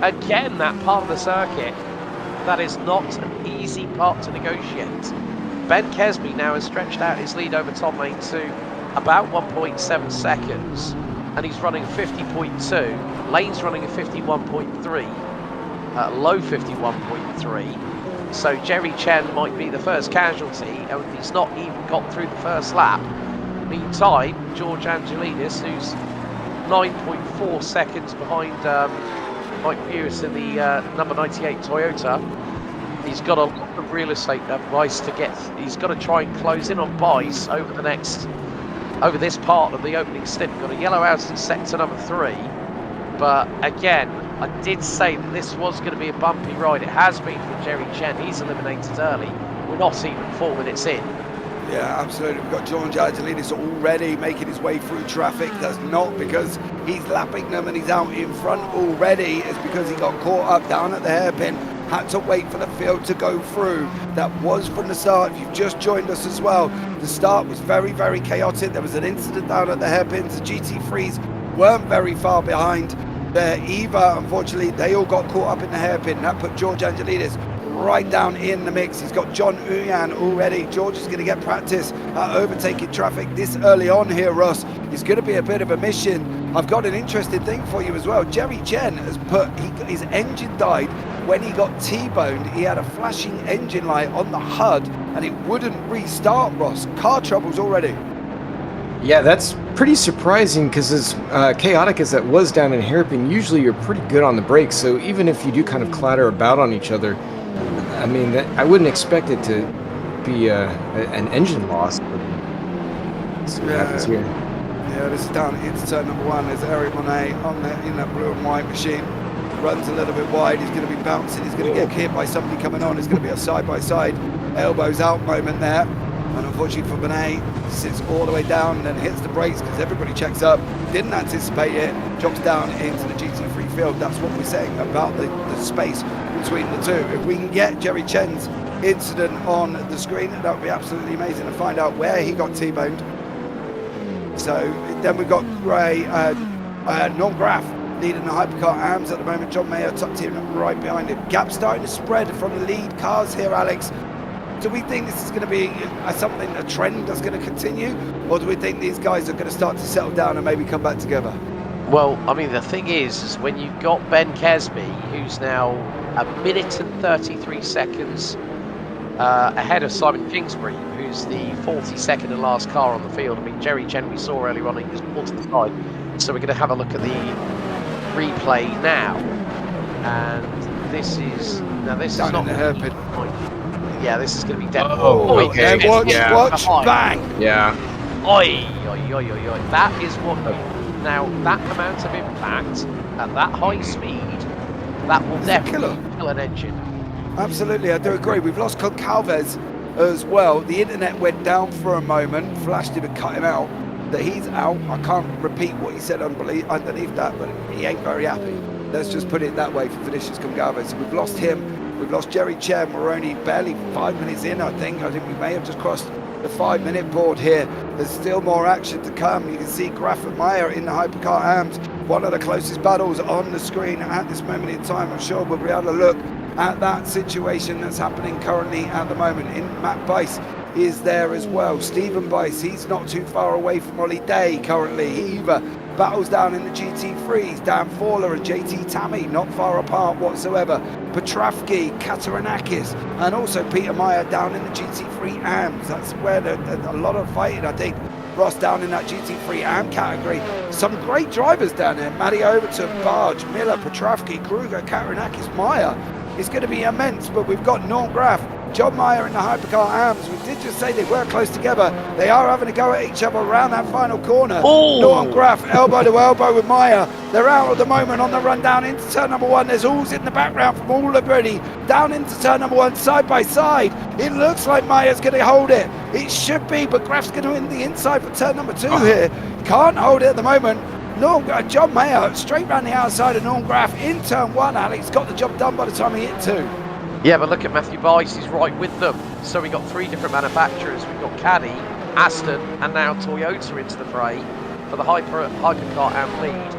S5: Again, that part of the circuit, that is not an easy part to negotiate. Ben Kesby now has stretched out his lead over Tom Lane to about 1.7 seconds, and he's running 50.2. Lane's running a 51.3, low 51.3. So Jerry Chen might be the first casualty, and he's not even got through the first lap. Meantime, George Angelidis, who's 9.4 seconds behind Mike Bewis in the number 98 Toyota, he's got a lot of real estate Rice to get. He's got to try and close in on Bice over this part of the opening stint. Got a yellow out in sector number 3, but again, I did say that this was going to be a bumpy ride. It has been for Jerry Chen. He's eliminated early. We're not even 4 minutes in.
S1: Yeah, absolutely. We've got George Angelidis already making his way through traffic. That's not because he's lapping them and he's out in front already. It's because he got caught up down at the hairpin. Had to wait for the field to go through. That was from the start. If you've just joined us as well, the start was very, very chaotic. There was an incident down at the hairpins. The GT3s weren't very far behind there either. Unfortunately, they all got caught up in the hairpin. That put George Angelidis right down in the mix. He's got John Uyan already. George is going to get practice at overtaking traffic this early on here, Ross. It's going to be a bit of a mission. I've got an interesting thing for you as well. Jerry Chen has his engine died when he got T-boned. He had a flashing engine light on the HUD and it wouldn't restart, Ross. Car troubles already.
S6: Yeah, that's pretty surprising because as chaotic as that was down in Hairpin, usually you're pretty good on the brakes. So even if you do kind of clatter about on each other, I mean, I wouldn't expect it to be an engine loss. Let's see what happens here.
S1: Yeah, this is down into turn number 1. There's Eric Monet in that blue and white machine. Runs a little bit wide. He's going to be bouncing. He's going to get hit by somebody coming on. It's going to be a side-by-side elbows out moment there. And unfortunately for Monet, sits all the way down and then hits the brakes because everybody checks up. Didn't anticipate it. Drops down into the GT3 field. That's what we're saying about the space between the two. If we can get Jerry Chen's incident on the screen, that would be absolutely amazing to find out where he got T-boned. So then we've got Ray, Norm Graff leading the Hypercar AMS at the moment. John Mayer tucked in right behind him. Gap starting to spread from the lead cars here, Alex. Do we think this is going to be a trend that's going to continue? Or do we think these guys are going to start to settle down and maybe come back together?
S5: Well, I mean, the thing is when you've got Ben Kesby, who's now 1 minute and 33 seconds ahead of Simon Kingsbury, who's the 42nd and last car on the field. I mean, Jerry Chen we saw earlier on, he just pulled to the side. So we're going to have a look at the replay now. And this is not
S1: the hairpin.
S5: Yeah, this is going to be dead.
S6: Okay.
S1: Watch, bang!
S6: Yeah.
S5: Oi. That is what. Now, that amount of impact at that high speed, that will definitely kill an engine.
S1: Absolutely, I do agree. We've lost Concalves as well. The internet went down for a moment, flashed him and cut him out. That he's out. I can't repeat what he said underneath that, but he ain't very happy. Let's just put it that way for Vinicius Concalves. So we've lost him. We've lost Jerry Chen. We're only barely 5 minutes in, I think. I think we may have just crossed the 5-minute board here. There's still more action to come. You can see Graff and Meyer in the Hypercar AMS. One of the closest battles on the screen at this moment in time. I'm sure we'll be able to look at that situation that's happening currently at the moment. In Matt Bice is there as well. Stephen Bice, he's not too far away from Ollie Day currently. He either battles down in the GT3s. Dan Fawler and JT Tammy not far apart whatsoever. Petrafsky, Katarinakis, and also Peter Meyer down in the GT3 AMS. That's where a lot of fighting, I think. Ross down in that GT3 AM category. Some great drivers down there. Matty Overton, Barge, Miller, Petrafsky, Kruger, Katarinakis, Meyer. It's going to be immense, but we've got Norm Graff, John Meyer in the Hypercar AMS. We did just say they were close together. They are having a go at each other around that final corner.
S5: Oh.
S1: Norm Graff, elbow to elbow with Meyer. They're out at the moment on the run down into turn number 1. There's alls in the background from all already. Down into turn number 1, side by side. It looks like Meyer's going to hold it. It should be, but Graff's going to win the inside for turn number 2 here. Can't hold it at the moment. John Mayer straight round the outside of Norm Graff in turn 1. Alex got the job done by the time he hit 2.
S5: Yeah, but look at Matthew Bice, he's right with them. So we got 3 different manufacturers. We've got Caddy, Aston, and now Toyota into the fray for the Hypercar AM lead.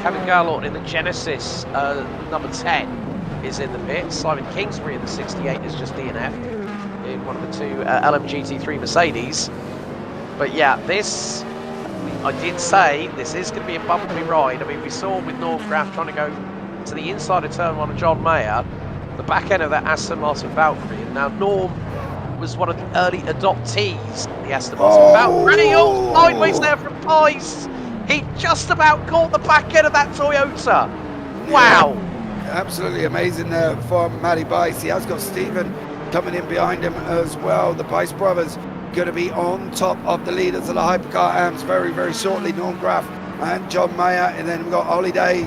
S5: Kevin Garlord in the Genesis, number 10, is in the pits. Simon Kingsbury in the 68 is just DNF in one of the 2 LMGT3 Mercedes. But yeah, I did say this is going to be a bumpy ride. I mean, we saw with Norm Graff trying to go to the inside of turn 1 of John Mayer, the back end of that Aston Martin Valkyrie. And now Norm was one of the early adoptees, the Aston Martin Valkyrie. Oh, sideways there from Bice. He just about caught the back end of that Toyota. Wow.
S1: Yeah, absolutely amazing there from Matty Bice. He has got Stephen coming in behind him as well. The Bice brothers going to be on top of the leaders of the Hypercar AMS very, very shortly. Norm Graff and John Mayer, and then we've got Ollie Day.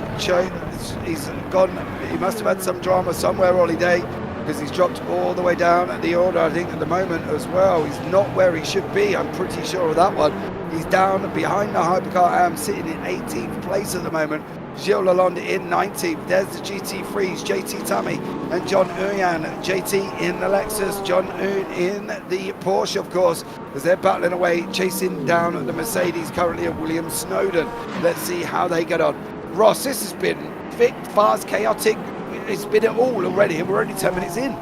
S1: He's gone. He must have had some drama somewhere, Ollie Day, because he's dropped all the way down at the order, I think, at the moment as well. He's not where he should be. I'm pretty sure of that one. He's down behind the Hypercar AM, sitting in 18th place at the moment. Gilles Lalonde in 19th. There's the GT3s, JT Tammy and John Uyan. JT in the Lexus, John Un in the Porsche, of course, as they're battling away, chasing down the Mercedes currently of William Snowden. Let's see how they get on. Ross, this has been thick, fast, chaotic. It's been it all already, and we're only 10 minutes in.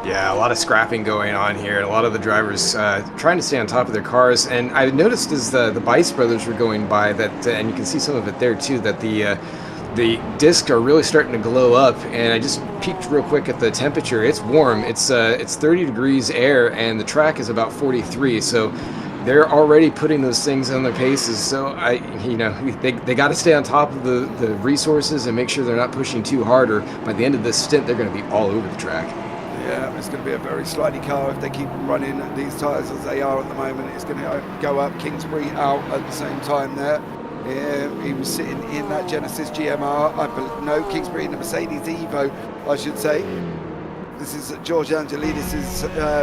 S6: Yeah, a lot of scrapping going on here, and a lot of the drivers trying to stay on top of their cars. And I noticed as the Bice brothers were going by that, and you can see some of it there too, that the discs are really starting to glow up. And I just peeked real quick at the temperature. It's warm. It's 30 degrees air, and the track is about 43. So they're already putting those things on their paces. So they got to stay on top of the resources and make sure they're not pushing too hard, or by the end of this stint, they're going to be all over the track.
S1: Yeah, it's going to be a very slidey car if they keep running these tyres as they are at the moment. It's going to go up. Kingsbury out at the same time there. Yeah, he was sitting in that Genesis GMR. Kingsbury in the Mercedes Evo, I should say. This is George Angelidis'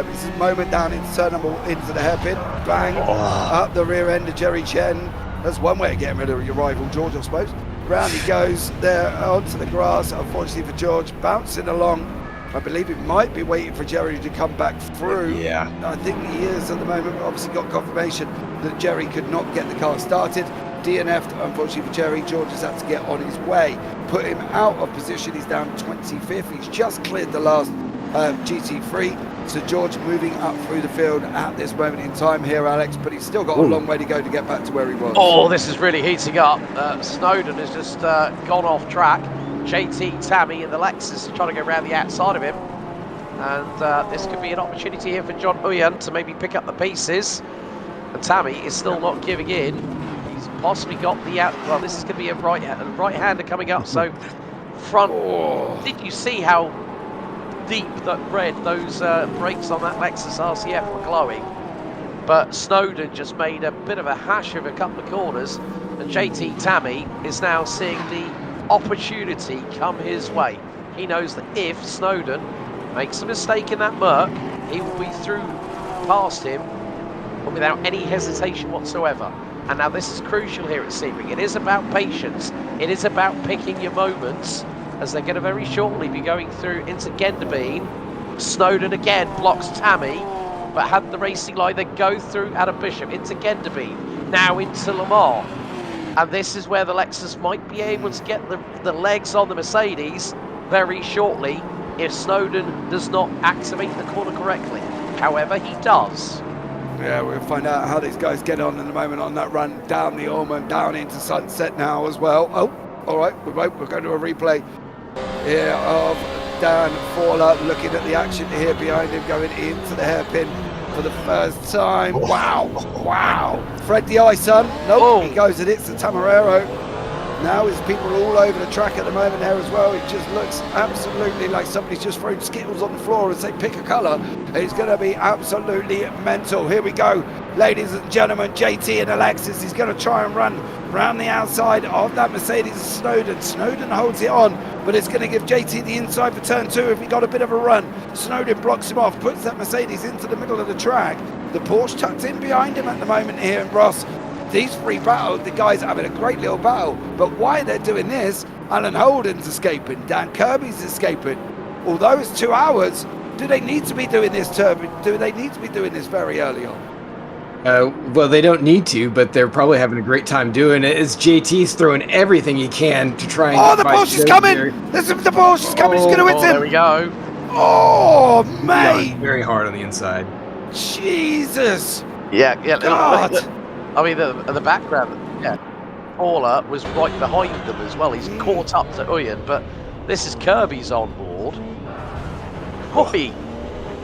S1: his moment down into turn number into the hairpin. Bang! Up the rear end of Jerry Chen. That's one way of getting rid of your rival, George, I suppose. Round he goes there onto the grass. Unfortunately for George, bouncing along. I believe he might be waiting for Jerry to come back through.
S6: Yeah.
S1: I think he is at the moment. Obviously got confirmation that Jerry could not get the car started. DNF'd, unfortunately for Jerry. George has had to get on his way. Put him out of position. He's down 25th. He's just cleared the last GT3. So George moving up through the field at this moment in time here, Alex. But he's still got a long way to go to get back to where he was.
S5: Oh, this is really heating up. Snowden has just gone off track. JT, Tammy and the Lexus are trying to go around the outside of him. And this could be an opportunity here for John Uyan to maybe pick up the pieces. And Tammy is still not giving in. He's possibly got the out. Well, this is going to be a right-hander coming up. So front. Did you see how deep that red those brakes on that Lexus RCF were glowing? But Snowden just made a bit of a hash of a couple of corners. And JT Tammy is now seeing the opportunity come his way. He knows that if Snowden makes a mistake in that Merc, he will be through past him without any hesitation whatsoever. And now this is crucial here at Sebring. It is about patience. It is about picking your moments, as they're going to very shortly be going through into Genderbean. Snowden again blocks Tammy, but had the racing line then go through Adam Bishop into Genderbean, now into Lamar. And this is where the Lexus might be able to get the legs on the Mercedes very shortly if Snowden does not activate the corner correctly. However, he does.
S1: Yeah, we'll find out how these guys get on in a moment on that run down the Ormond, down into Sunset now as well. Oh, all right, we're going to a replay here of Dan Fowler looking at the action here behind him, going into the hairpin for the first time. Wow. Fred the Eye Son. Nope, he goes and hits the Tamarero. Now there's people all over the track at the moment there as well. It just looks absolutely like somebody's just thrown Skittles on the floor and say pick a colour. It's going to be absolutely mental. Here we go, ladies and gentlemen. JT and Alexis is going to try and run round the outside of that Mercedes. Snowden holds it on, but it's going to give JT the inside for turn 2 if he got a bit of a run. Snowden blocks him off, puts that Mercedes into the middle of the track. The Porsche tucked in behind him at the moment here, and Ross. These three battles, the guys are having a great little battle. But why they're doing this, Alan Holden's escaping, Dan Kirby's escaping. Although it's 2 hours, do they need to be doing this, do they need to be doing this very early on?
S6: Well, they don't need to, but they're probably having a great time doing it. As JT's throwing everything he can to try and...
S1: Oh, the Porsche is coming! Listen, the Porsche is coming, he's going to hit him!
S5: There we go.
S1: Oh, mate!
S6: Very hard on the inside.
S1: Jesus!
S5: Yeah.
S1: God!
S5: I mean, the background, Paula was right behind them as well. He's caught up to Uyan, but this is Kirby's on board.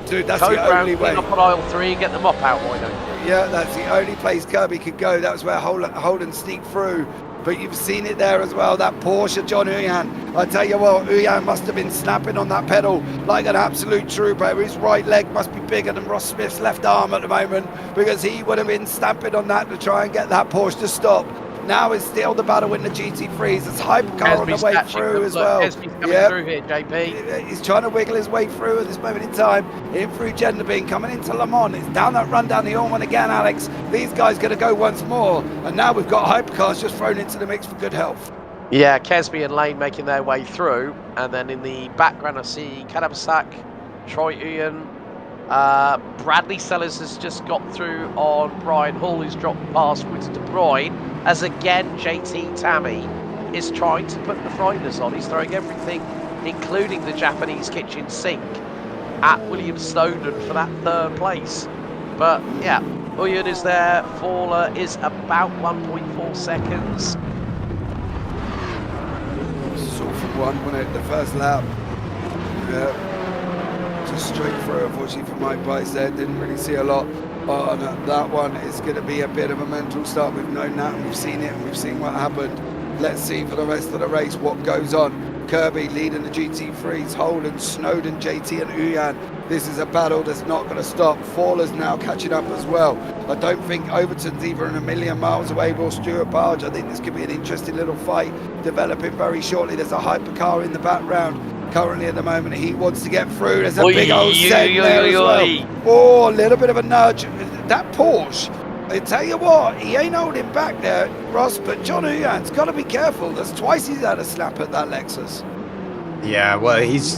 S1: Dude, that's the only way.
S5: Up on aisle 3 and get the mop out, why don't you?
S1: Yeah, that's the only place Kirby could go. That was where Holden sneaked through. But you've seen it there as well, that Porsche, John Uyan. I tell you what, Uyan must have been snapping on that pedal like an absolute trooper. His right leg must be bigger than Ross Smith's left arm at the moment, because he would have been stamping on that to try and get that Porsche to stop. Now it's still the battle in the GT3s. It's Hypercar on the way through as well.
S5: Through here, JP.
S1: He's trying to wiggle his way through at this moment in time. In through Genderbean, coming into Le Mans. It's down that run down the Ormond again, Alex. These guys going to go once more. And now we've got Hypercars just thrown into the mix for good health.
S5: Yeah, Kesby and Lane making their way through. And then in the background, I see Kadamsak, Troy Uyan. Bradley Sellers has just got through on Brian Hall, who's dropped past Witter De Bruyne, as again JT Tammy is trying to put the frighteners on. He's throwing everything, including the Japanese kitchen sink, at William Snowden for that 3rd place. But yeah, Uyen is there, Fowler is about 1.4 seconds.
S1: Sort from one, wasn't it? The first lap. Yeah. Just straight through, unfortunately for Mike Bice there. Didn't really see a lot on that one. It's going to be a bit of a mental start. We've known that and we've seen it and we've seen what happened. Let's see for the rest of the race what goes on. Kirby leading the GT3s, Holden, Snowden, JT and Uyan. This is a battle that's not going to stop. Fowler's now catching up as well. I don't think Overton's even a million miles away, or Stuart Barge. I think this could be an interesting little fight developing very shortly. There's a hypercar in the background currently at the moment. He wants to get through. There's a big old set there as well. Oh, a little bit of a nudge. That Porsche, I tell you what, he ain't holding back there, Ross, but John Uyan's got to be careful. That's twice he's had a snap at that Lexus.
S6: Yeah, well, he's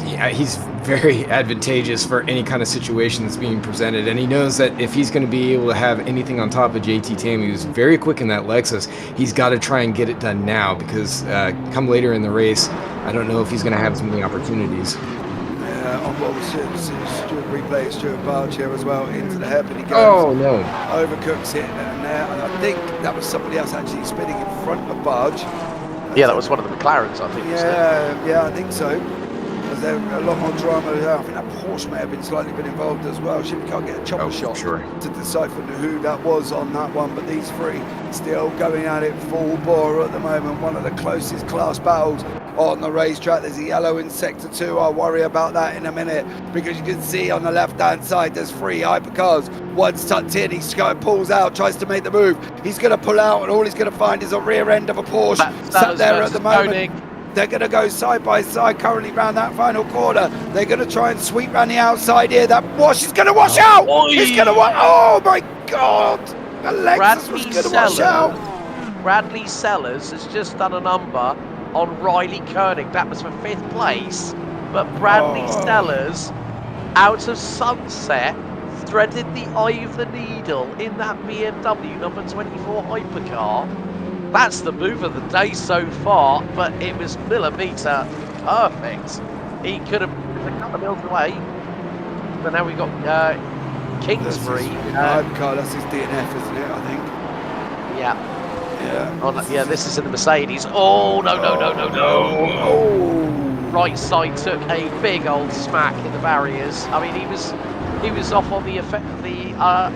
S6: very advantageous for any kind of situation that's being presented, and he knows that if he's going to be able to have anything on top of JT Tam, who's very quick in that Lexus, he's got to try and get it done now, because come later in the race, I don't know if he's going to have as many opportunities.
S1: Yeah, on board with Stuart replay, Stuart Barge here as well, into the hairpin he goes.
S6: Oh, no.
S1: Overcooks it and there, and I think that was somebody else actually spinning in front of Barge.
S5: Yeah, that was one of the McLarens, I think.
S1: Yeah, I think so. Because there's a lot more drama there. I think that Porsche may have been slightly involved as well. She can't get a chopper shot to decipher who that was on that one. But these three still going at it full bore at the moment. One of the closest class battles on the racetrack. There's a yellow in sector 2. I'll worry about that in a minute, because you can see on the left hand side there's 3 hypercars. One's tucked in, he pulls out, tries to make the move. He's going to pull out, and all he's going to find is a rear end of a Porsche sat there at the moment. They're going to go side by side currently round that final corner. They're going to try and sweep round the outside here. That wash is going to wash out. He's going to wash. Oh my God. The Lexus was going to wash out.
S5: Bradley Sellers has just done a number on Riley Koenig. That was for 5th place. But Bradley Sellers, out of Sunset, threaded the eye of the needle in that BMW number 24 hypercar. That's the move of the day so far, but it was millimetre perfect. He could have been a couple of mils away. But now we've got Kingsbury.
S1: Hypercar, that's his DNF, isn't it, I think?
S5: Yeah.
S1: Yeah.
S5: Yeah, this is in the Mercedes. Oh, no.
S1: Oh.
S5: Right side took a big old smack in the barriers. I mean, he was off on the effect of the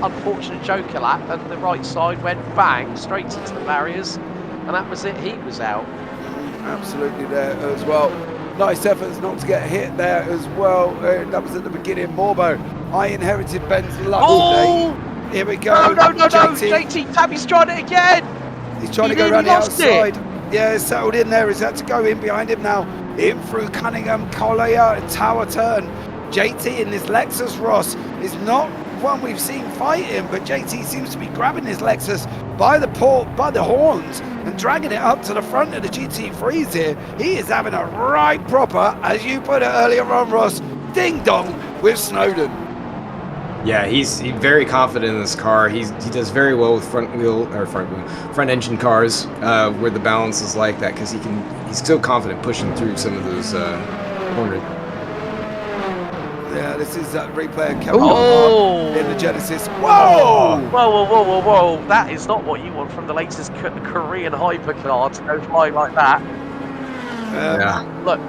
S5: unfortunate Joker lap, and the right side went bang straight into the barriers, and that was it. He was out.
S1: Absolutely there as well. Nice efforts not to get hit there as well. That was at the beginning. Morbo, I inherited Ben's luck today. Here we go.
S5: No. JT Tabby's trying it again.
S1: He's trying to go around the outside. Yeah, he's settled in there. He's had to go in behind him now. In through Cunningham, Collier, tower turn. JT in this Lexus, Ross, is not one we've seen fighting, but JT seems to be grabbing his Lexus by the horns and dragging it up to the front of the GT3s here. He is having a right proper, as you put it earlier on, Ross, ding-dong with Snowden.
S6: Yeah, he's very confident in this car. He does very well with front engine cars where the balance is like that, because he's so confident pushing through some of those corners.
S1: Yeah, this is that replay of Kevin in the Genesis.
S5: Whoa! That is not what you want from the latest Korean hypercar to go flying like that. Look,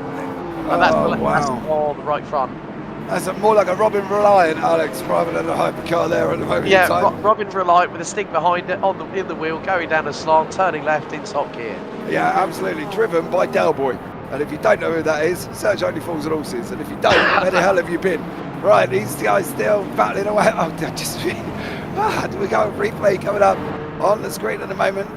S5: that's the right front.
S1: That's more like a Robin Reliant, Alex, rather than a hypercar there at the moment.
S5: Yeah, Robin Reliant with a stick behind it in the wheel, going down a slant, turning left in top gear.
S1: Yeah, absolutely. Driven by Del Boy. And if you don't know who that is, search Only Fools and Horses. And if you don't, where the hell have you been? Right, these guys still battling away. Oh, we got a replay coming up on the screen at the moment.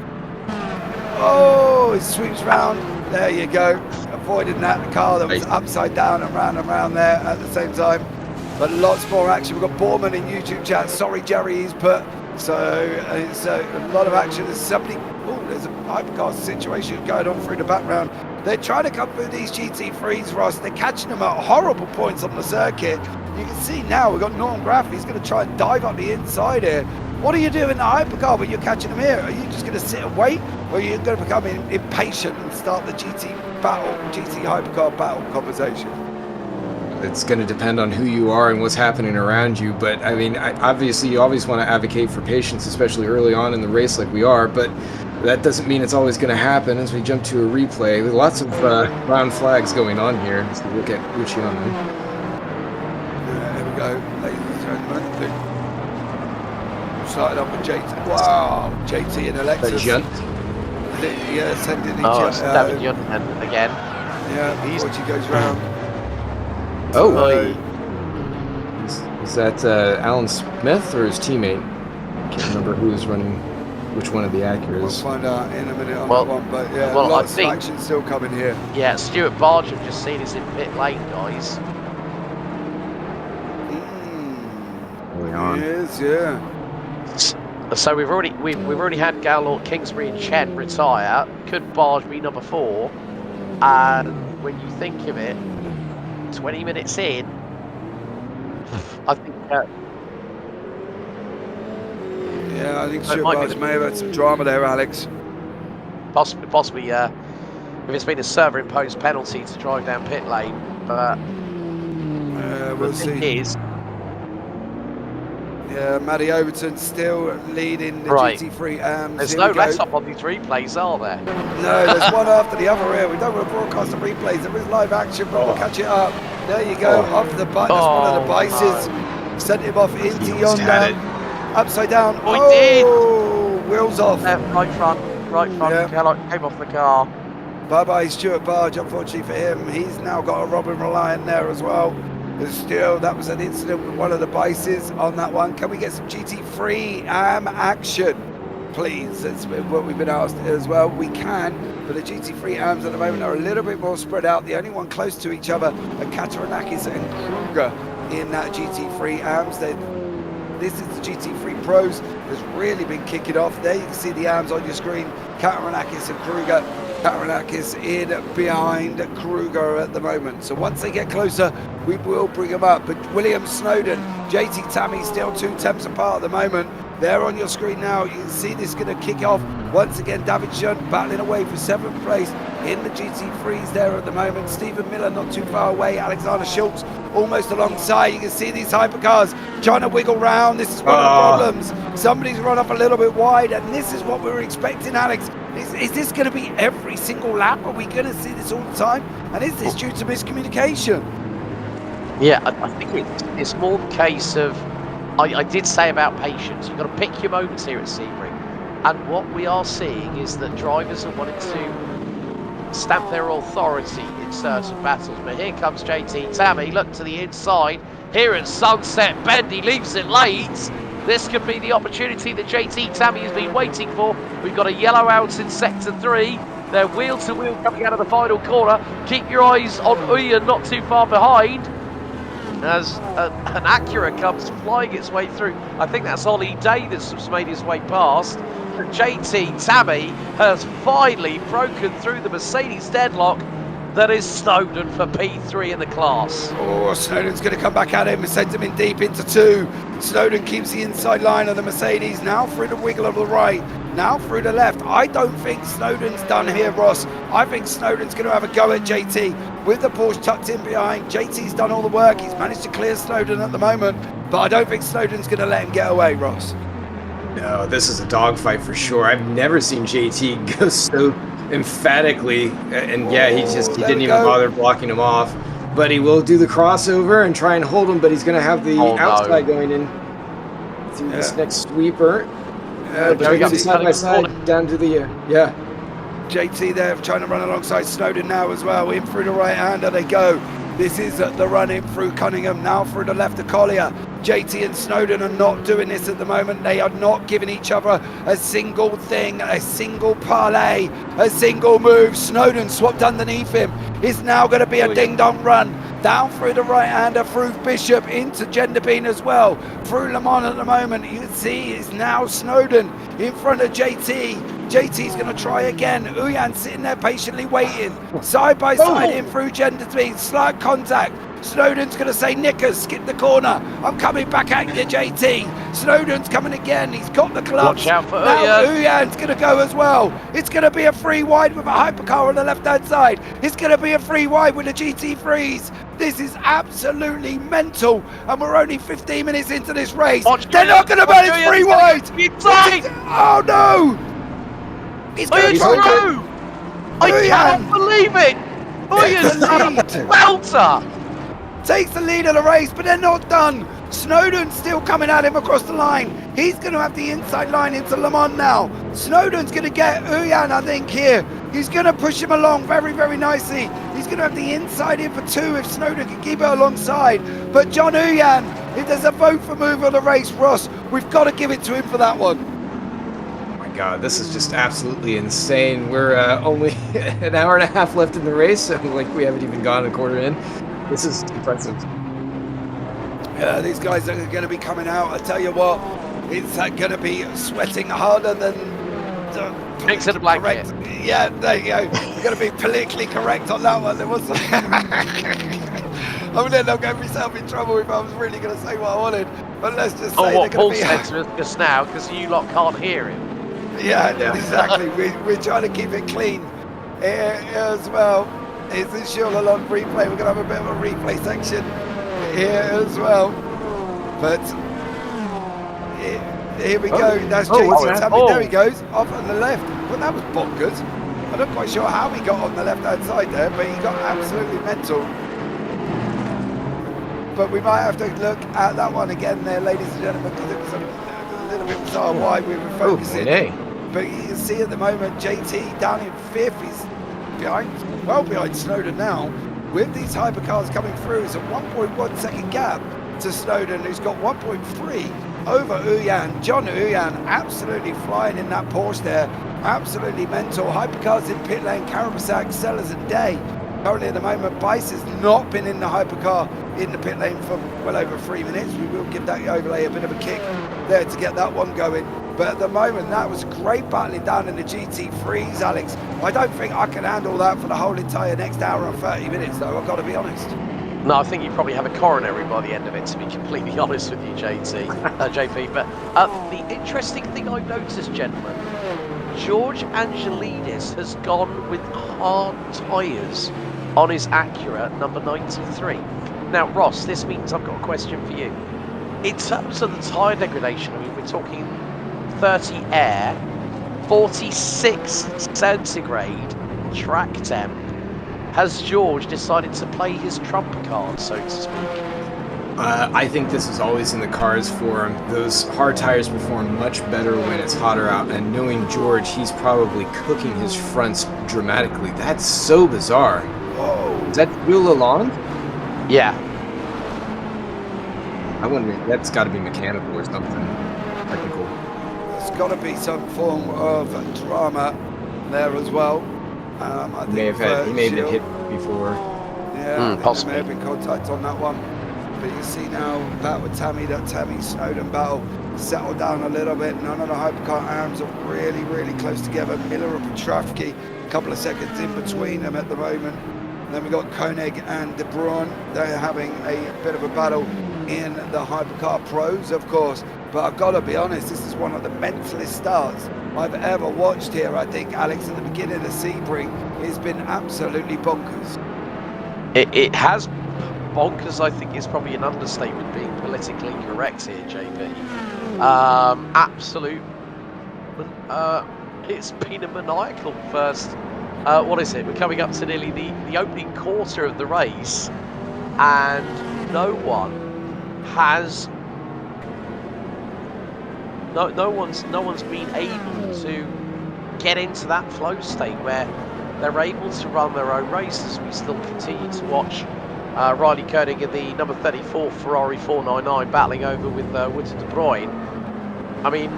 S1: Oh, it sweeps round. There you go. Avoiding that car that was upside down and round there at the same time. But lots more action. We've got Borman in YouTube chat. Sorry, Jerry, he's put. So it's a lot of action. There's there's a hypercar situation going on through the background. They're trying to come through these GT3s, Ross. They're catching them at horrible points on the circuit. You can see now we've got Norm Graff. He's going to try and dive up the inside here. What are you doing in the hypercar when you're catching them here? Are you just going to sit and wait? Or are you going to become impatient and start the GT hypercar battle conversation?
S6: It's going to depend on who you are and what's happening around you. But I mean, obviously, you always want to advocate for patience, especially early on in the race, like we are. But that doesn't mean it's always going to happen. As we jump to a replay, there's lots of brown flags going on here. Let's look at Luciano.
S1: Here we go, ladies and gentlemen. Started off with JT. Wow, JT and Alexis. Yeah, sending each other.
S5: Oh, it's David Youngman again.
S1: Yeah, before she goes round.
S6: Oh, is that Alan Smith or his teammate? I can't remember who was running, which one of the Acuras.
S1: We'll find out in a minute on
S5: Well,
S1: that one, but yeah,
S5: well,
S1: lots
S5: I think-
S1: of action still coming here.
S5: Yeah, Stuart Barge have just seen us in pit lane, guys.
S6: Early on.
S1: Yes, yeah.
S5: So we've already had Gallort, Kingsbury, and Chen retire. Could Barge be number 4? And when you think of it, 20 minutes in, I think.
S1: Yeah, I think
S5: That
S1: Stuart
S5: might be
S1: Barge
S5: the-
S1: may have had some drama there, Alex.
S5: Possibly, if it's been a server-imposed penalty to drive down pit lane, but
S1: We'll
S5: the thing
S1: see.
S5: is,
S1: Yeah, Matty Overton still leading the
S5: Right.
S1: GT3.
S5: there's
S1: Here
S5: no
S1: we go.
S5: let-up on these replays, are there?
S1: No, there's one after the other here. We don't want to broadcast the replays. There is live action, but we'll catch it up. There you go, off the bike. That's one of the bices. Sent him off into
S6: almost had
S1: yonder. Upside down.
S5: Oh, he did.
S1: Wheels off.
S5: Right front,
S1: Yeah.
S5: came off the car.
S1: Bye-bye, Stuart Barge. Unfortunately for him, he's now got a Robin Reliant there as well. But still, that was an incident with one of the bices on that one. Can we get some GT3 action, please? That's what we've been asked as well. We can, but the GT3 AMs at the moment are a little bit more spread out. The only one close to each other are Kataranakis and Kruger in that GT3 AMs. This is the GT3 Pros that's really been kicking off. There you can see the AMs on your screen. Kataranakis and Kruger. Kataranakis in behind Kruger at the moment. So once they get closer, we will bring them up. But William Snowden, JT Tammy still 2 tenths apart at the moment. They're on your screen now. You can see this is going to kick off. Once again, David Shunt battling away for 7th place in the GT3s there at the moment. Stephen Miller not too far away. Alexander Schultz almost alongside. You can see these hypercars trying to wiggle round. This is one of the problems. Somebody's run up a little bit wide, and this is what we were expecting, Alex. Is this going to be every single lap? Are we going to see this all the time? And is this due to miscommunication?
S5: Yeah, I think it's more the case of, I did say about patience. You've got to pick your moments here at Sebring. And what we are seeing is that drivers are wanting to stamp their authority in certain battles. But here comes JT Tammy, look to the inside. Here at Sunset Bend, he leaves it late. This could be the opportunity that JT Tammy has been waiting for. We've got a yellow out in sector 3. They're wheel to wheel coming out of the final corner. Keep your eyes on Uyan, not too far behind, as an Acura comes flying its way through. I think that's Ollie Day that's just made his way past. But JT Tammy has finally broken through the Mercedes deadlock that is Snowden for P3 in the class.
S1: Oh, Snowden's going to come back at him and sends him in deep into 2. Snowden keeps the inside line of the Mercedes, now through the wiggle of the right, now through the left. I don't think Snowden's done here, Ross. I think Snowden's going to have a go at JT with the Porsche tucked in behind. JT's done all the work. He's managed to clear Snowden at the moment, but I don't think Snowden's going to let him get away, Ross.
S6: No, this is a dogfight for sure. I've never seen JT go so emphatically, and yeah, he didn't even bother blocking him off. But he will do the crossover and try and hold him, but he's going to have the outside going in through this next sweeper. Side by side down to the
S1: JT there trying to run alongside Snowden now as well. In through the right-hander they go. This is the run in through Cunningham, now through the left of Collier. JT and Snowden are not doing this at the moment. They are not giving each other a single thing, a single parlay, a single move. Snowden swapped underneath him. It's now going to be a ding-dong run. Down through the right-hander, through Bishop, into Genderbean as well. Through Le Mans at the moment, you can see it's now Snowden in front of JT. JT's going to try again. Uyan sitting there patiently waiting. Side by side in through Genderbean. Slight contact. Snowden's going to say, Nickers, skip the corner. I'm coming back at you, JT. Snowden's coming again. He's got the clubs.
S5: Watch out for
S1: now
S5: Uyan.
S1: Uyan's going to go as well. It's going to be a free wide with a hypercar on the left-hand side. It's going to be a free wide with the GT3s. This is absolutely mental, and we're only 15 minutes into this race.
S5: Watch
S1: They're not going to burn it 3 wide. Oh no! He's going to
S5: He's
S1: try
S5: through! I cannot believe it! Welter!
S1: Takes the lead of the race, but they're not done. Snowden's still coming at him across the line. He's going to have the inside line into Le Mans now. Snowden's going to get Uyan, I think, here. He's going to push him along very, very nicely. He's going to have the inside in for 2 if Snowden can keep it alongside. But John Uyan, if there's a vote for mover of the race, Ross, we've got to give it to him for that one.
S6: God, this is just absolutely insane. We're only an hour and a half left in the race, so like we haven't even gone a quarter in. This is impressive.
S1: Yeah, these guys are going to be coming out. I tell you what, it's going to be sweating harder than
S5: Mix it a blanket.
S1: Yeah, there you go. You're going to be politically correct on that one. There was. I would end up getting myself in trouble if I was really going to say what I wanted. But let's just say
S5: what
S1: they're
S5: Paul
S1: going to be.
S5: said to us just now, because you lot can't hear him.
S1: Yeah, exactly. We're trying to keep it clean here as well. It's a Shullalon replay. We're going to have a bit of a replay section here as well. But here we go. That's Jason Tammy. There he goes, off on the left. Well, that was bonkers. I'm not quite sure how he got on the left-hand side there, but he got absolutely mental. But we might have to look at that one again there, ladies and gentlemen, because it was a little bit bizarre why we were focusing. But you can see at the moment, JT down in 5th. He's well behind Snowden now. With these hypercars coming through, it's a 1.1 second gap to Snowden, who's got 1.3 over Uyan. John Uyan absolutely flying in that Porsche there. Absolutely mental. Hypercars in pit lane, Karabasak, Sellers and Day. Currently at the moment, Bice has not been in the hypercar in the pit lane for well over 3 minutes. We will give that overlay a bit of a kick there to get that one going. But at the moment, that was great battling down in the GT3s, Alex. I don't think I can handle that for the whole entire next hour and 30 minutes, though, I've got to be honest.
S5: No, I think you probably have a coronary by the end of it, to be completely honest with you, JP. But the interesting thing I've noticed, gentlemen, George Angelidis has gone with hard tyres on his Acura number 93. Now, Ross, this means I've got a question for you. In terms of the tyre degradation, I mean, we're talking 30 air, 46 centigrade track temp. Has George decided to play his trump card, so to speak?
S6: I think this is always in the cards for him. Those hard tires perform much better when it's hotter out, and knowing George, he's probably cooking his fronts dramatically. That's so bizarre.
S1: Whoa.
S6: Is that real Lalonde?
S5: Yeah.
S6: I wonder if that's got to be mechanical or something technical.
S1: There's got to be some form of drama there as well. I think
S6: he may have been hit before.
S1: Yeah,
S5: possibly.
S1: there may have been contact on that one. But you can see now that with Tammy, that Tammy Snowden battle settled down a little bit. None of the hypercar arms are really, really close together. Miller and Petrovsky, a couple of seconds in between them at the moment. And then we got Koenig and De Bruyn. They're having a bit of a battle in the hypercar pros, of course. But I've got to be honest, this is one of the mentalist starts I've ever watched here. I think, Alex, at the beginning of Sebring, it's been absolutely bonkers.
S5: It has bonkers, I think, is probably an understatement, being politically correct here, JP. Absolute. It's been a maniacal first. What is it? We're coming up to nearly the opening quarter of the race, and no one has. No one's been able to get into that flow state where they're able to run their own races. We still continue to watch Riley Koenig in the number 34 Ferrari 499 battling over with Woods De Bruyn. I mean,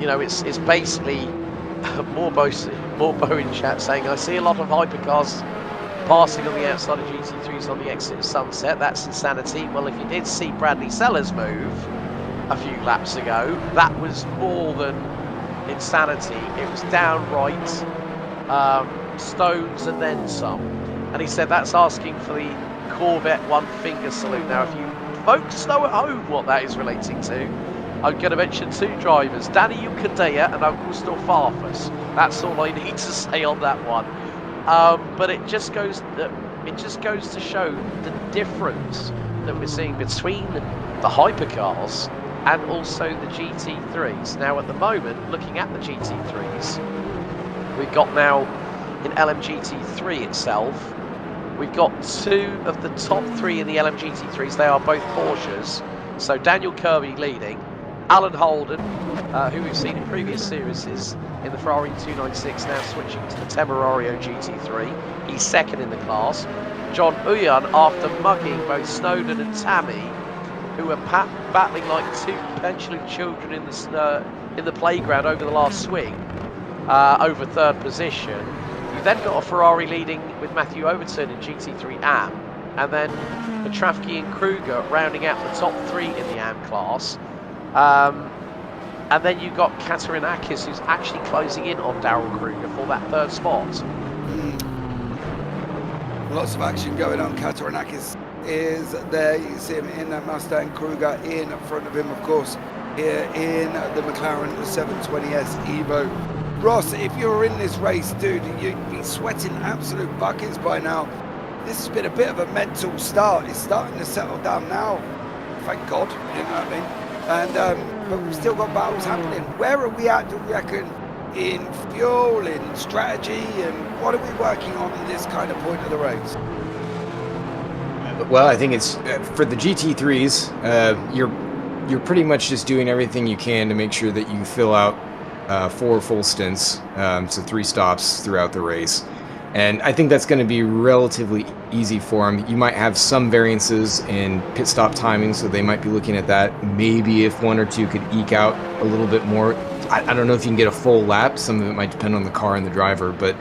S5: you know, it's basically more Bo in chat saying, I see a lot of hypercars passing on the outside of GT3s on the exit of Sunset. That's insanity. Well, if you did see Bradley Sellers move a few laps ago, that was more than insanity. It was downright stones and then some. And he said that's asking for the Corvette one finger salute. Now, if you folks know at home what that is relating to, I'm going to mention 2 drivers, Danny Ukadea and Augusto Farfus. That's all I need to say on that one. But it just goes, it just goes to show the difference that we're seeing between the hypercars and also the GT3s. Now at the moment, looking at the GT3s, we've got now in LMGT3 itself, we've got 2 of the top 3 in the LMGT3s. They are both Porsches. So Daniel Kirby leading, Alan Holden, who we've seen in previous series in the Ferrari 296, now switching to the Temerario GT3. He's second in the class. John Uyan, after mugging both Snowden and Tammy, who were battling like 2 petulant children in the playground over the last swing, over 3rd position. You've then got a Ferrari leading with Matthew Overton in GT3 AM, and then Petrafsky and Kruger rounding out the top 3 in the AM class. And then you've got Katarinakis, who's actually closing in on Daryl Kruger for that 3rd spot.
S1: Lots of action going on. Katarinakis is there. You see him in that Mustang. Kruger in front of him, of course, here in the McLaren 720S Evo. Ross, if you're in this race, dude, you'd be sweating absolute buckets by now. This has been a bit of a mental start. It's starting to settle down now. Thank God, you know what I mean? And but we've still got battles happening. Where are we at, do you reckon, in fuel, in strategy, and what are we working on in this kind of point of the race?
S6: Well, I think it's for the GT3s. You're pretty much just doing everything you can to make sure that you fill out 4 full stints, so 3 stops throughout the race. And I think that's going to be relatively easy for them. You might have some variances in pit stop timing, so they might be looking at that. Maybe if 1 or 2 could eke out a little bit more. I don't know if you can get a full lap. Some of it might depend on the car and the driver. But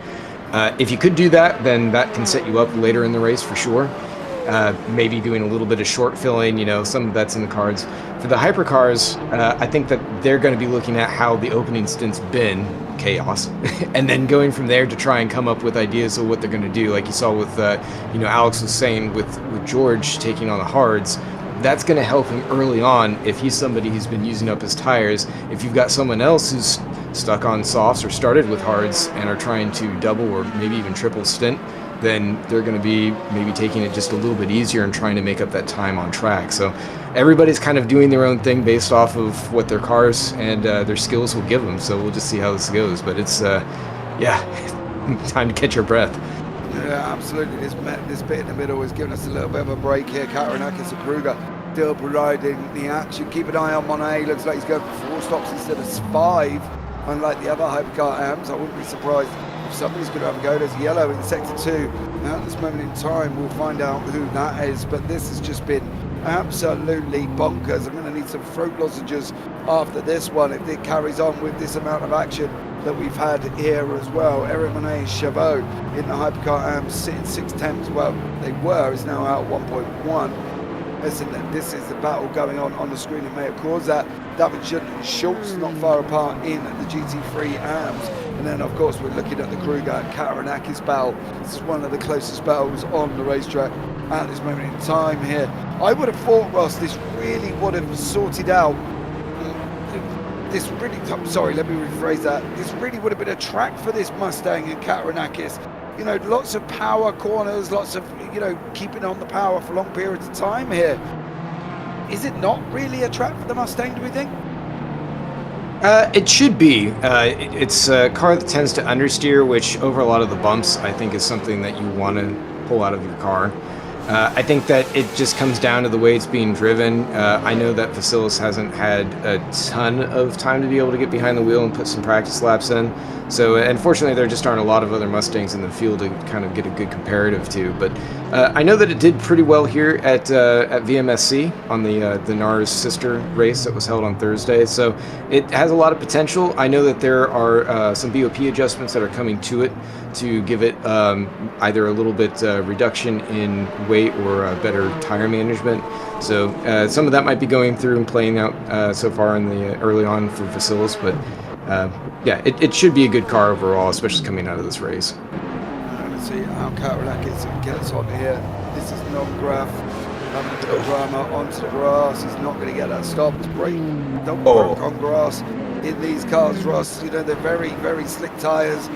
S6: if you could do that, then that can set you up later in the race for sure. Maybe doing a little bit of short filling, some of that's in the cards. For the hypercars, I think that they're going to be looking at how the opening stint's been, chaos, and then going from there to try and come up with ideas of what they're going to do. Like you saw with, Alex was saying with George taking on the hards, that's going to help him early on if he's somebody who's been using up his tires. If you've got someone else who's stuck on softs or started with hards and are trying to double or maybe even triple stint, then they're going to be maybe taking it just a little bit easier and trying to make up that time on track. So everybody's kind of doing their own thing based off of what their cars and their skills will give them. So we'll just see how this goes. But it's, time to catch your breath.
S1: Yeah, absolutely. This bit in the middle is giving us a little bit of a break here. Katarinakis and Kruger still providing the action. Keep an eye on Monet. Looks like he's going for 4 stops instead of 5. Unlike the other hypercar AMs, I wouldn't be surprised if somebody's going to have a go. There's yellow in sector 2. Now at this moment in time, we'll find out who that is. But this has just been absolutely bonkers. I'm going to need some throat lozenges after this one if it carries on with this amount of action that we've had here as well. Eric Monet and Chabot in the hypercar AMs sitting 6/10. Well, they were. Is now out 1.1. Listen, this is the battle going on the screen. It may have caused that. David Schultz not far apart in the GT3 AMs. And then, of course, we're looking at the Kruger Katarinakis battle. This is one of the closest battles on the racetrack at this moment in time here. I would have thought, Ross, this really would have sorted out. This really, let me rephrase that. This really would have been a track for this Mustang and Katarinakis. Lots of power corners, lots of, keeping on the power for long periods of time here. Is it not really a track for the Mustang, do we think?
S6: It should be. It's a car that tends to understeer, which over a lot of the bumps, I think is something that you want to pull out of your car. I think that it just comes down to the way it's being driven. I know that Vasilis hasn't had a ton of time to be able to get behind the wheel and put some practice laps in. So unfortunately, there just aren't a lot of other Mustangs in the field to kind of get a good comparative to. But I know that it did pretty well here at VMSC on the NARS sister race that was held on Thursday. So it has a lot of potential. I know that there are some BOP adjustments that are coming to it to give it either a little bit reduction in weight or better tire management. So some of that might be going through and playing out so far in the early on for Vasilis, but it should be a good car overall, especially coming out of this race.
S1: Let's see how Katarinakis gets on here. This is non-graph. Having a bit of drama onto the grass. He's not going to get that stop. It's brake. Don't work on grass in these cars, Ross. They're very, very slick tyres.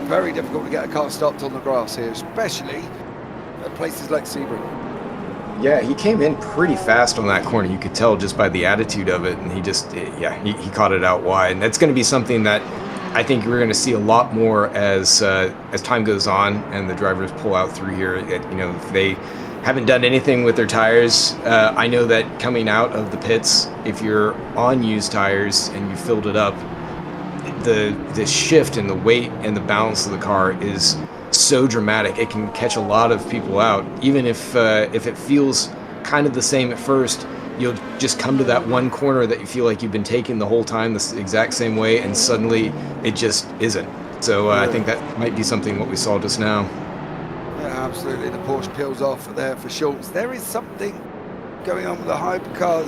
S1: Very difficult to get a car stopped on the grass here, especially places like Sebring.
S6: Yeah, he came in pretty fast on that corner. You could tell just by the attitude of it, and he just, he caught it out wide. And that's going to be something that I think we're going to see a lot more as time goes on and the drivers pull out through here. If they haven't done anything with their tires, I know that coming out of the pits, if you're on used tires and you filled it up, the shift in the weight and the balance of the car is so dramatic. It can catch a lot of people out. Even if it feels kind of the same at first, you'll just come to that one corner that you feel like you've been taking the whole time the exact same way, and suddenly it just isn't. So I think that might be something what we saw just now.
S1: Yeah, absolutely. The Porsche peels off there for Schultz. There is something going on with the Hypercar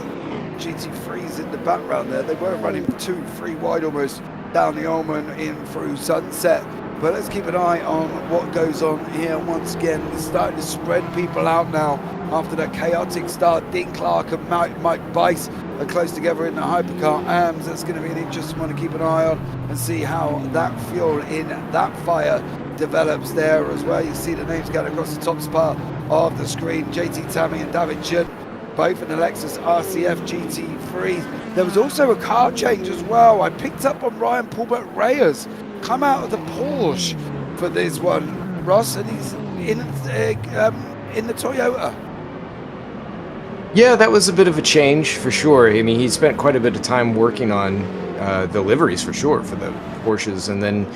S1: GT3s in the background there. They were running 2-3 wide almost down the Ullman in through Sunset. But let's keep an eye on what goes on here. Once again, it's starting to spread people out now after that chaotic start. Dean Clark and Mike Bice are close together in the Hypercar AMS. That's going to be an interesting one to keep an eye on and see how that fuel in that fire develops there as well. You see the names going across the top part of the screen. JT Tammy and David Jun, both in the Lexus RCF GT3. There was also a car change as well. I picked up on Ryan Paulbert Reyes come out of the Porsche for this one, Ross, and he's in the Toyota.
S6: Yeah, that was a bit of a change for sure. I mean, he spent quite a bit of time working on the liveries for sure for the Porsches, and then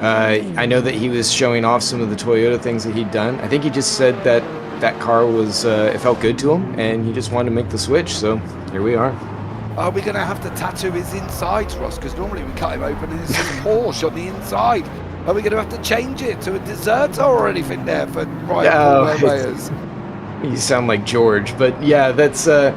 S6: I know that he was showing off some of the Toyota things that he'd done. I think he just said that that car was it felt good to him, and he just wanted to make the switch. So here we are.
S1: Are we going to have to tattoo his insides, Ross? Because normally we cut him open and it's his Porsche on the inside. Are we going to have to change it to a deserter or anything there for Ryan Reyes?
S6: You sound like George, but yeah, that's. I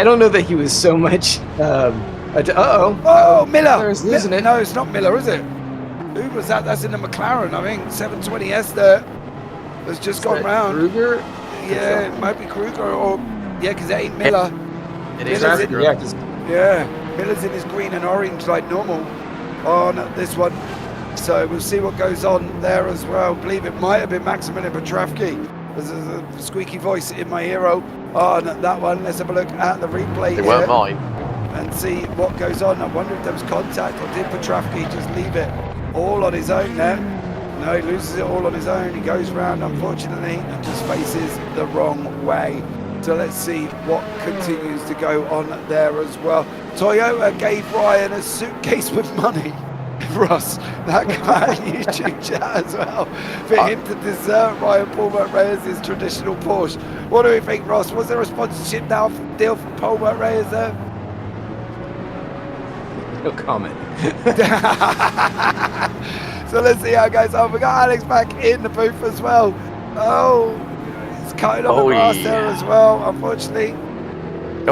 S6: don't know that he was so much.
S1: Oh, Miller!
S6: Isn't it?
S1: No, it's not Miller, is it? Who was that? That's in the McLaren, I think. 720S there has just gone round.
S6: Kruger?
S1: Yeah, it might be Kruger or because that ain't Miller.
S5: It is
S1: Miller's
S5: Kruger.
S1: Miller's in his green and orange like normal on this one. So we'll see what goes on there as well. I believe it might have been Maximilian Petrovsky. There's a squeaky voice in my ear on that one. Let's have a look at the replay
S5: They weren't mine.
S1: and see what goes on. I wonder if there was contact or did Petrovsky just leave it all on his own there? No, he loses it all on his own. He goes round, unfortunately, and just faces the wrong way. So let's see what continues to go on there as well. Toyota gave Ryan a suitcase with money. Ross, that guy on YouTube chat as well, for him to desert Ryan Paulbert Reyes' traditional Porsche. What do we think, Ross? Was there a sponsorship deal from Paulbert Reyes there?
S6: No comment.
S1: So let's see how it goes on. We got Alex back in the booth as well. Oh, he's cutting on the grass there as well, unfortunately.
S5: I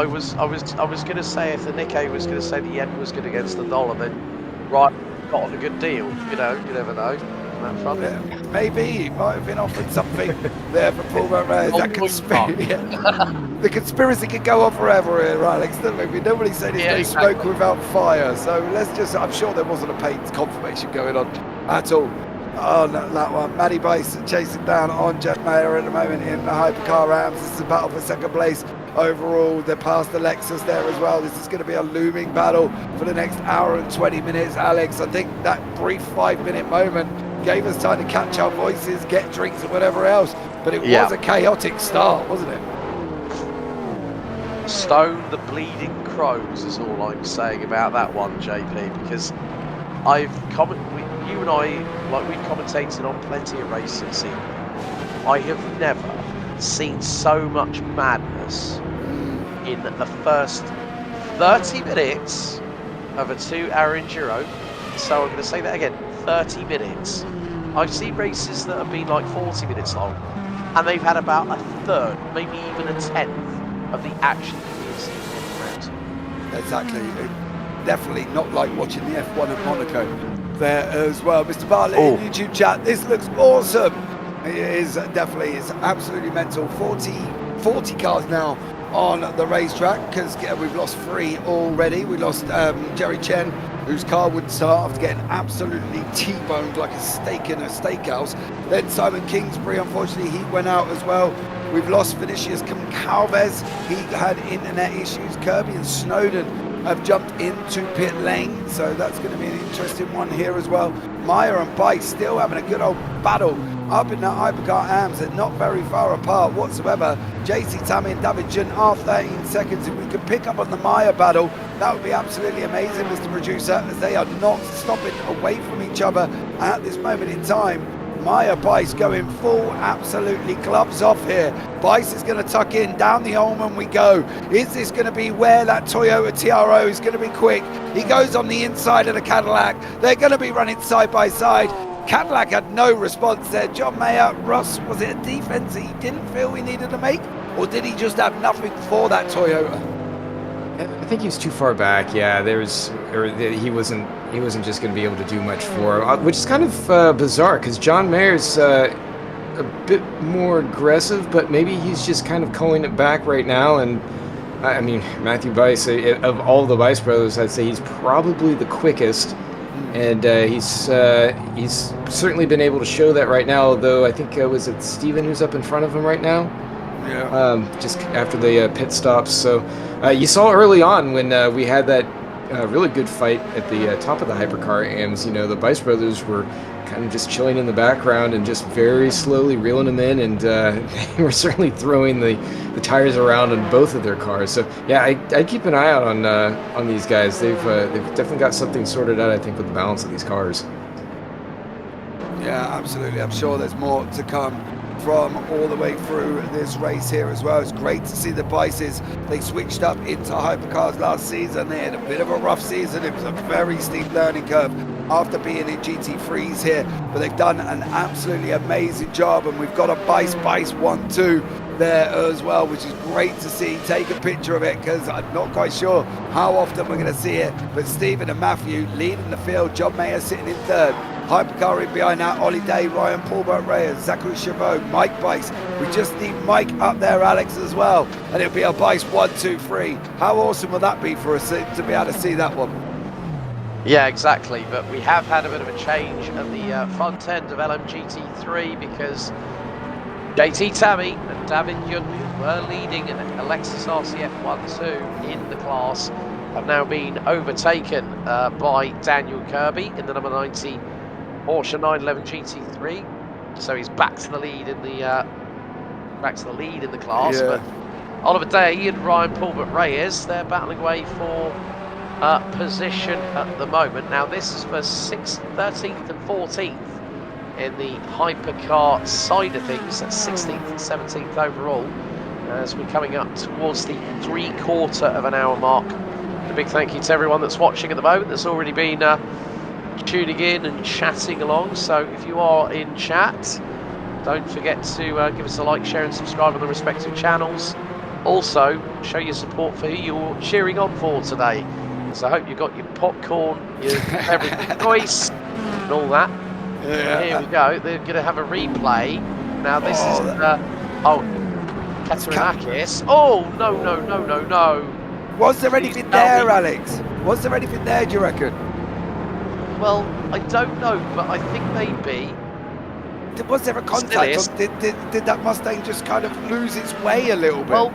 S5: was going to say if the Nikkei was going to say the yen was good against the dollar, then right, got on a good deal. You never know. On that front.
S1: Yeah, maybe he might have been offered something there for Paulbert Reyes. The conspiracy could go on forever here, Alex, doesn't we? We normally say there's no smoke without fire, so I'm sure there wasn't a paid confirmation going on at all. On that one, Matty Bice chasing down on Jeff Mayer at the moment in the Hypercar AMS. This is a battle for second place overall. They're past the Lexus there as well. This is going to be a looming battle for the next hour and 20 minutes, Alex. I think that brief 5-minute moment gave us time to catch our voices, get drinks and whatever else. But it was a chaotic start, wasn't it?
S5: Stone the bleeding crows is all I'm saying about that one, JP, because you and I, like we commentated on plenty of races here. I have never seen so much madness in the first 30 minutes of a 2-hour enduro. So I'm going to say that again, 30 minutes. I've seen races that have been like 40 minutes long, and they've had about a third, maybe even a tenth of the action that we've seen in round.
S1: Exactly. Definitely not like watching the F1 at Monaco there as well. Mr. Bartlett in YouTube chat, this looks awesome. It is definitely, it's absolutely mental. 40 cars now on the racetrack because we've lost 3 already. We lost Jerry Chen whose car would start after getting absolutely T-boned like a steak in a steakhouse. Then Simon Kingsbury, unfortunately, he went out as well. We've lost Vinicius Calves. He had internet issues. Kirby and Snowden have jumped into pit lane, so that's going to be an interesting one here as well. Meyer and Bike still having a good old battle up in that Hypercar AMS. They're not very far apart whatsoever. JC Tammy and David Jun are 13 seconds. If we could pick up on the Meyer battle, that would be absolutely amazing, Mr. Producer, as they are not stopping away from each other at this moment in time. Meyer Bice going full absolutely gloves off here. Bice is going to tuck in, down the Ullman we go. Is this going to be where that Toyota TRO is going to be quick? He goes on the inside of the Cadillac. They're going to be running side by side. Cadillac had no response there. John Mayer, Ross, was it a defense that he didn't feel he needed to make? Or did he just have nothing for that Toyota?
S6: I think he was too far back. Yeah, he wasn't just going to be able to do much for, which is kind of bizarre because John Mayer's a bit more aggressive, but maybe he's just kind of calling it back right now. And I mean, Matthew Bice, of all the Bice brothers, I'd say he's probably the quickest, and he's certainly been able to show that right now. Although I think was it Steven who's up in front of him right now? Yeah. Just after the pit stops. So you saw early on when we had that really good fight at the top of the Hypercar AMS, you know, the Bice brothers were kind of just chilling in the background and just very slowly reeling them in, and they were certainly throwing the tires around on both of their cars. So yeah, I'd keep an eye out on these guys. They've definitely got something sorted out, I think, with the balance of these cars.
S1: Yeah, absolutely. I'm sure there's more to come from all the way through this race here as well. It's great to see the Bices. They switched up into Hypercars last season. They had a bit of a rough season. It was a very steep learning curve after being in GT3s here, but they've done an absolutely amazing job, and we've got a Bice 1-2 there as well, which is great to see. Take a picture of it because I'm not quite sure how often we're going to see it, but Stephen and Matthew leading the field. John Mayer sitting in third. Hypercar in behind that, Ollie Day, Ryan Paulbert Reyes, Zachary Chavot, Mike Bice. We just need Mike up there, Alex, as well. And it'll be a Bice 1-2-3. How awesome will that be for us to be able to see that one?
S5: Yeah, exactly. But we have had a bit of a change at the front end of LMGT3 because JT Tammy and David Yun, who were leading an Lexus RCF 1-2 in the class, have now been overtaken by Daniel Kirby in the number 90 Porsche 911 GT3, so he's back to the lead in the class.
S1: Yeah.
S5: But Oliver Day and Ryan Paulbert Reyes, they're battling away for position at the moment. Now this is for 13th and 14th in the Hypercar side of things. That's 16th and 17th overall. As we're coming up towards the 3/4 of an hour mark. A big thank you to everyone that's watching at the moment. That's already been tuning in and chatting along. So if you are in chat, don't forget to give us a like, share and subscribe on the respective channels. Also, show your support for who you're cheering on for today. So I hope you've got your popcorn, your favorite voice and all that. Yeah. Here we go. They're going to have a replay. Now this is Katrinakis. Oh, no.
S1: Was there anything there, Alex? Was there anything there, do you reckon?
S5: Well, I don't know, but I think maybe.
S1: Was there a contact? Or did that Mustang just kind of lose its way a little bit?
S5: Well,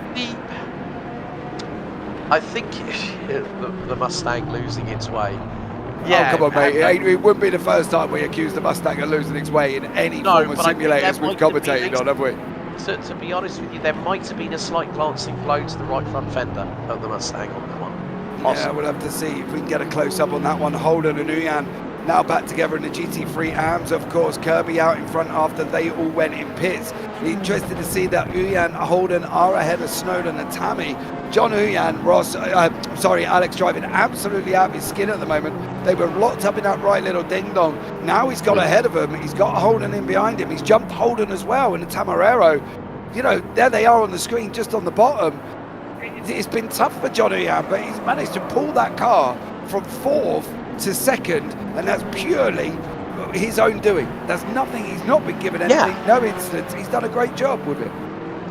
S5: I think the Mustang losing its way. Yeah,
S1: oh, come on, mate. It wouldn't be the first time we accused the Mustang of losing its way in any form of simulators we've commentated on, have we?
S5: To be honest with you, there might have been a slight glancing blow to the right front fender of the Mustang on that one.
S1: Yeah, we'll have to see if we can get a close-up on that one. Holden and Uyan now back together in the GT3 AMS. Of course, Kirby out in front after they all went in pits. Interested to see that Uyan, Holden are ahead of Snowden and Tammy. John Uyan, Alex driving absolutely out of his skin at the moment. They were locked up in that right little ding-dong. Now he's got ahead of him. He's got Holden in behind him. He's jumped Holden as well in the Tamarero. You know, there they are on the screen just on the bottom. It's been tough for John Uyan, but he's managed to pull that car from 4th to 2nd, and that's purely his own doing. That's nothing, he's not been given anything, no incidents. He's done a great job with it.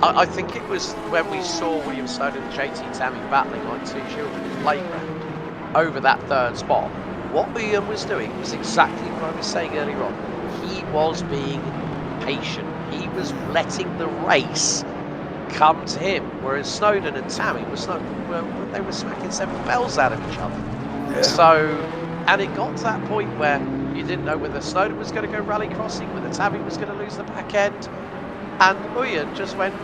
S5: I think it was when we saw William Snowden and JT Tammy battling like two children in the playground over that 3rd spot. what Ian was doing was exactly what I was saying earlier on. He was being patient. He was letting the race come to him, whereas Snowden and Tammy were smacking seven bells out of each other.
S1: Yeah.
S5: So, and it got to that point where you didn't know whether Snowden was going to go rally crossing, whether Tammy was going to lose the back end, and Ian just went,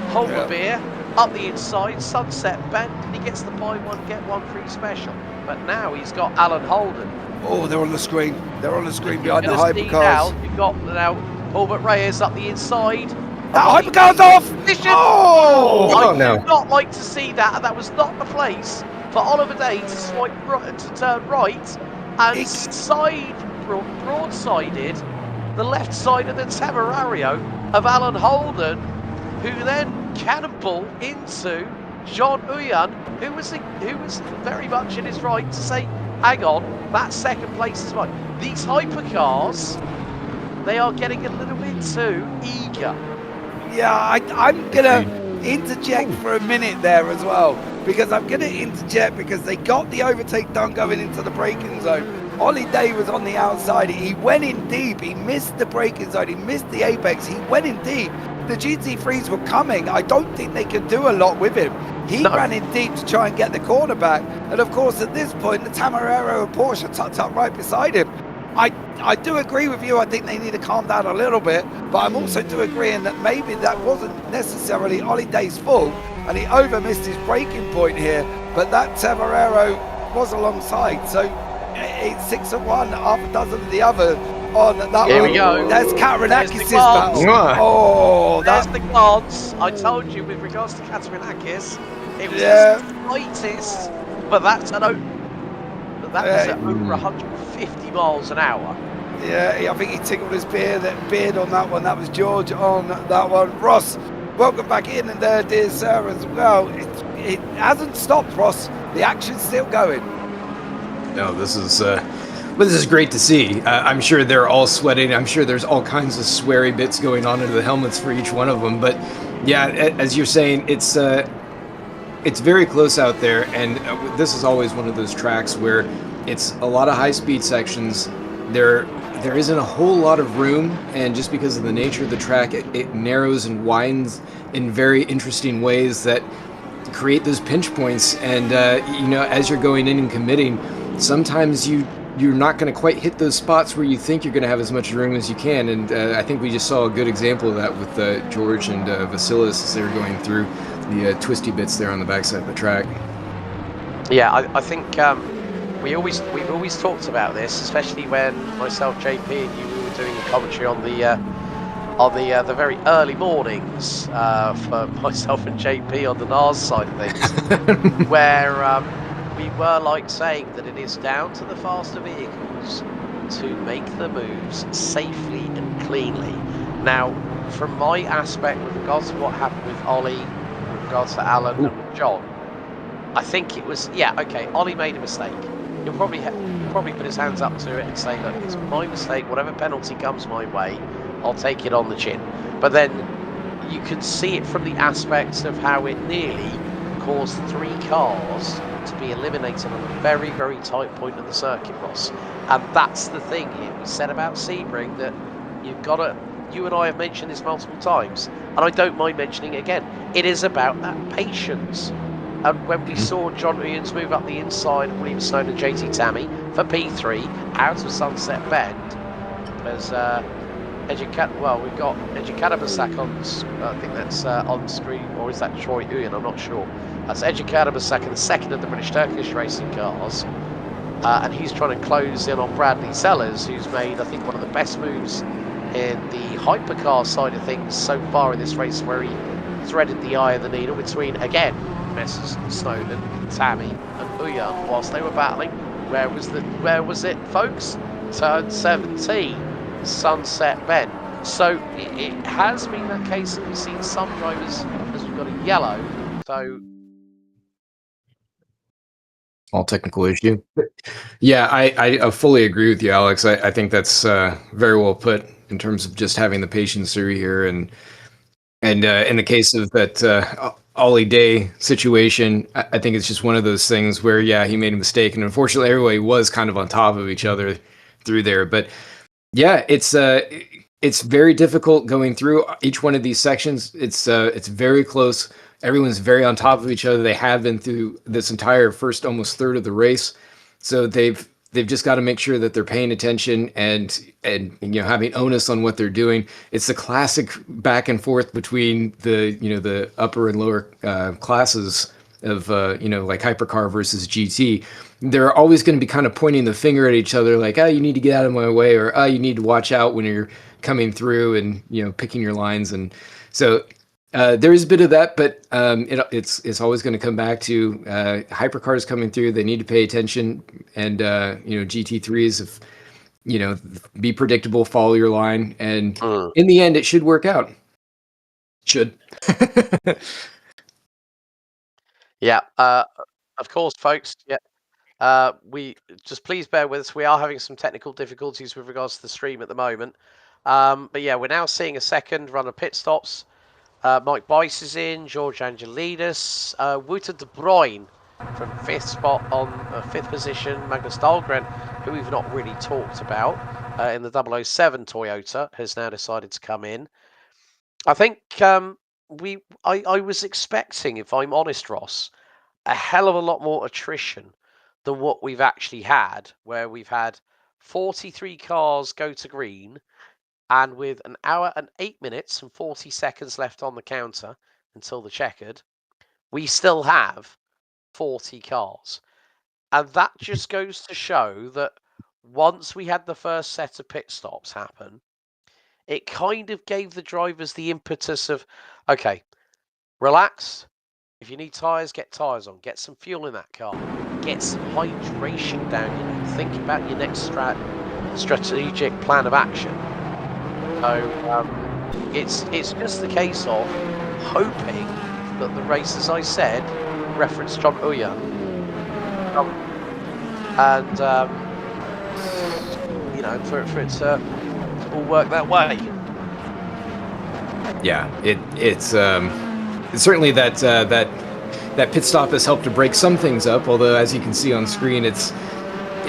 S5: hold the beer, up the inside, sunset bend, and he gets the buy one, get one free special. But now he's got Alan Holden.
S1: Oh, they're on the screen. They're on the screen behind the
S5: Now,
S1: hypercars.
S5: you've got now Albert Reyes up the inside.
S1: That hypercar's off!
S5: Oh! I
S6: no.
S5: do not like to see that, and that was not the place for Oliver Day to swipe right, to turn right and broadsided the left side of the Temerario of Alan Holden, who then cannonball into John Uyan, who was very much in his right to say, hang on, that second place is mine. These hypercars, they are getting a little bit too eager.
S1: Yeah, I'm going to interject for a minute there as well, because I'm going to interject because they got the overtake done going into the braking zone. Ollie Day was on the outside. He went in deep. He missed the braking zone. He missed the apex. He went in deep. The GT3s were coming. I don't think they could do a lot with him. He ran in deep to try and get the corner back. And of course, at this point, the Tamarero and Porsche tucked up right beside him. I do agree with you. I think they need to calm down a little bit, but I'm also do agreeing that maybe that wasn't necessarily Ollie Day's fault, and he over missed his braking point here, but that Tamarero was alongside. So it's 6-1, half a dozen of the other on that
S5: Here
S1: one.
S5: we go.
S1: There's
S5: There's the
S1: Karanakis'
S5: glance.
S1: battle. Oh,
S5: There's
S1: that,
S5: the glance. I told you with regards to Karanakis, it was
S1: Yeah.
S5: the slightest, but that's at over 150 miles an hour.
S1: yeah, I think he tickled his beard on that one. That was George on that one. Ross, welcome back in there, dear sir, as well. It hasn't stopped, Ross. The action's still going.
S6: No, this is great to see. I'm sure they're all sweating. I'm sure there's all kinds of sweary bits going on into the helmets for each one of them. But yeah, as you're saying, it's very close out there, and this is always one of those tracks where it's a lot of high-speed sections. There isn't a whole lot of room, and just because of the nature of the track, it narrows and widens in very interesting ways that create those pinch points. And as you're going in and committing, sometimes you're not going to quite hit those spots where you think you're going to have as much room as you can. And I think we just saw a good example of that with George and Vasilis as they were going through the twisty bits there on the backside of the track.
S5: Yeah, I think we've always talked about this, especially when myself, JP, and you were doing a commentary on the very early mornings for myself and JP on the NARS side of things, where we were like saying that it is down to the faster vehicles to make the moves safely and cleanly. Now, from my aspect with regards to what happened with Ollie, with regards to Alan and with John, I think it was, Ollie made a mistake. He'll probably put his hands up to it and say, look, it's my mistake, whatever penalty comes my way, I'll take it on the chin. But then you can see it from the aspects of how it nearly caused 3 cars to be eliminated on a very, very tight point of the circuit, Ross. And that's the thing here. We said about Sebring that you and I have mentioned this multiple times, and I don't mind mentioning it again. It is about that patience. And when we saw John Williams move up the inside of William Snowden and JT Tammy for P3 out of Sunset Bend, as we've got Educadabasak on, I think that's on screen, or is that Troy Uyan? I'm not sure. That's Educadabasak, the second of the British Turkish racing cars, and he's trying to close in on Bradley Sellers, who's made, I think, one of the best moves in the hypercar side of things so far in this race, where he threaded the eye of the needle between, again, Messrs Snowden, Tammy and Uyan whilst they were battling. Where was it, folks? Turn 17, Sunset Bend. So it has been that case that we've seen some drivers, as we've got a yellow, so
S6: All technical issue. Yeah, I fully agree with you, Alex. I think that's very well put in terms of just having the patience through here. And And in the case of that Ollie Day situation, I think it's just one of those things where, yeah, he made a mistake, and unfortunately, everybody was kind of on top of each other through there. But yeah, it's very difficult going through each one of these sections. It's very close. Everyone's very on top of each other. They have been through this entire first almost third of the race, so they've just got to make sure that they're paying attention and having onus on what they're doing. It's the classic back and forth between the upper and lower classes of like hypercar versus GT. They're always going to be kind of pointing the finger at each other, like, you need to get out of my way, or you need to watch out when you're coming through, and picking your lines. And so there is a bit of that, but it's always going to come back to hypercars coming through. They need to pay attention, and GT3s, be predictable, follow your line, and in the end, it should work out. Should.
S5: Yeah, of course, folks. Yeah, we just please bear with us. We are having some technical difficulties with regards to the stream at the moment. But yeah, we're now seeing a second run of pit stops. Mike Bice is in, George Angelidis, Wouter De Bruyne from fifth spot on fifth position, Magnus Dahlgren, who we've not really talked about in the 007 Toyota, has now decided to come in. I think I was expecting, if I'm honest, Ross, a hell of a lot more attrition than what we've actually had, where we've had 43 cars go to green, and with 1 hour and 8 minutes and 40 seconds left on the counter until the checkered, we still have 40 cars. And that just goes to show that once we had the first set of pit stops happen, it kind of gave the drivers the impetus of, okay, relax. If you need tyres, get tyres on. Get some fuel in that car. Get some hydration down. Think about your next strategic plan of action. So it's just the case of hoping that the race, as I said, referenced John Uya, and for it to all work that way.
S6: Yeah, it's certainly that pit stop has helped to break some things up. Although, as you can see on screen, it's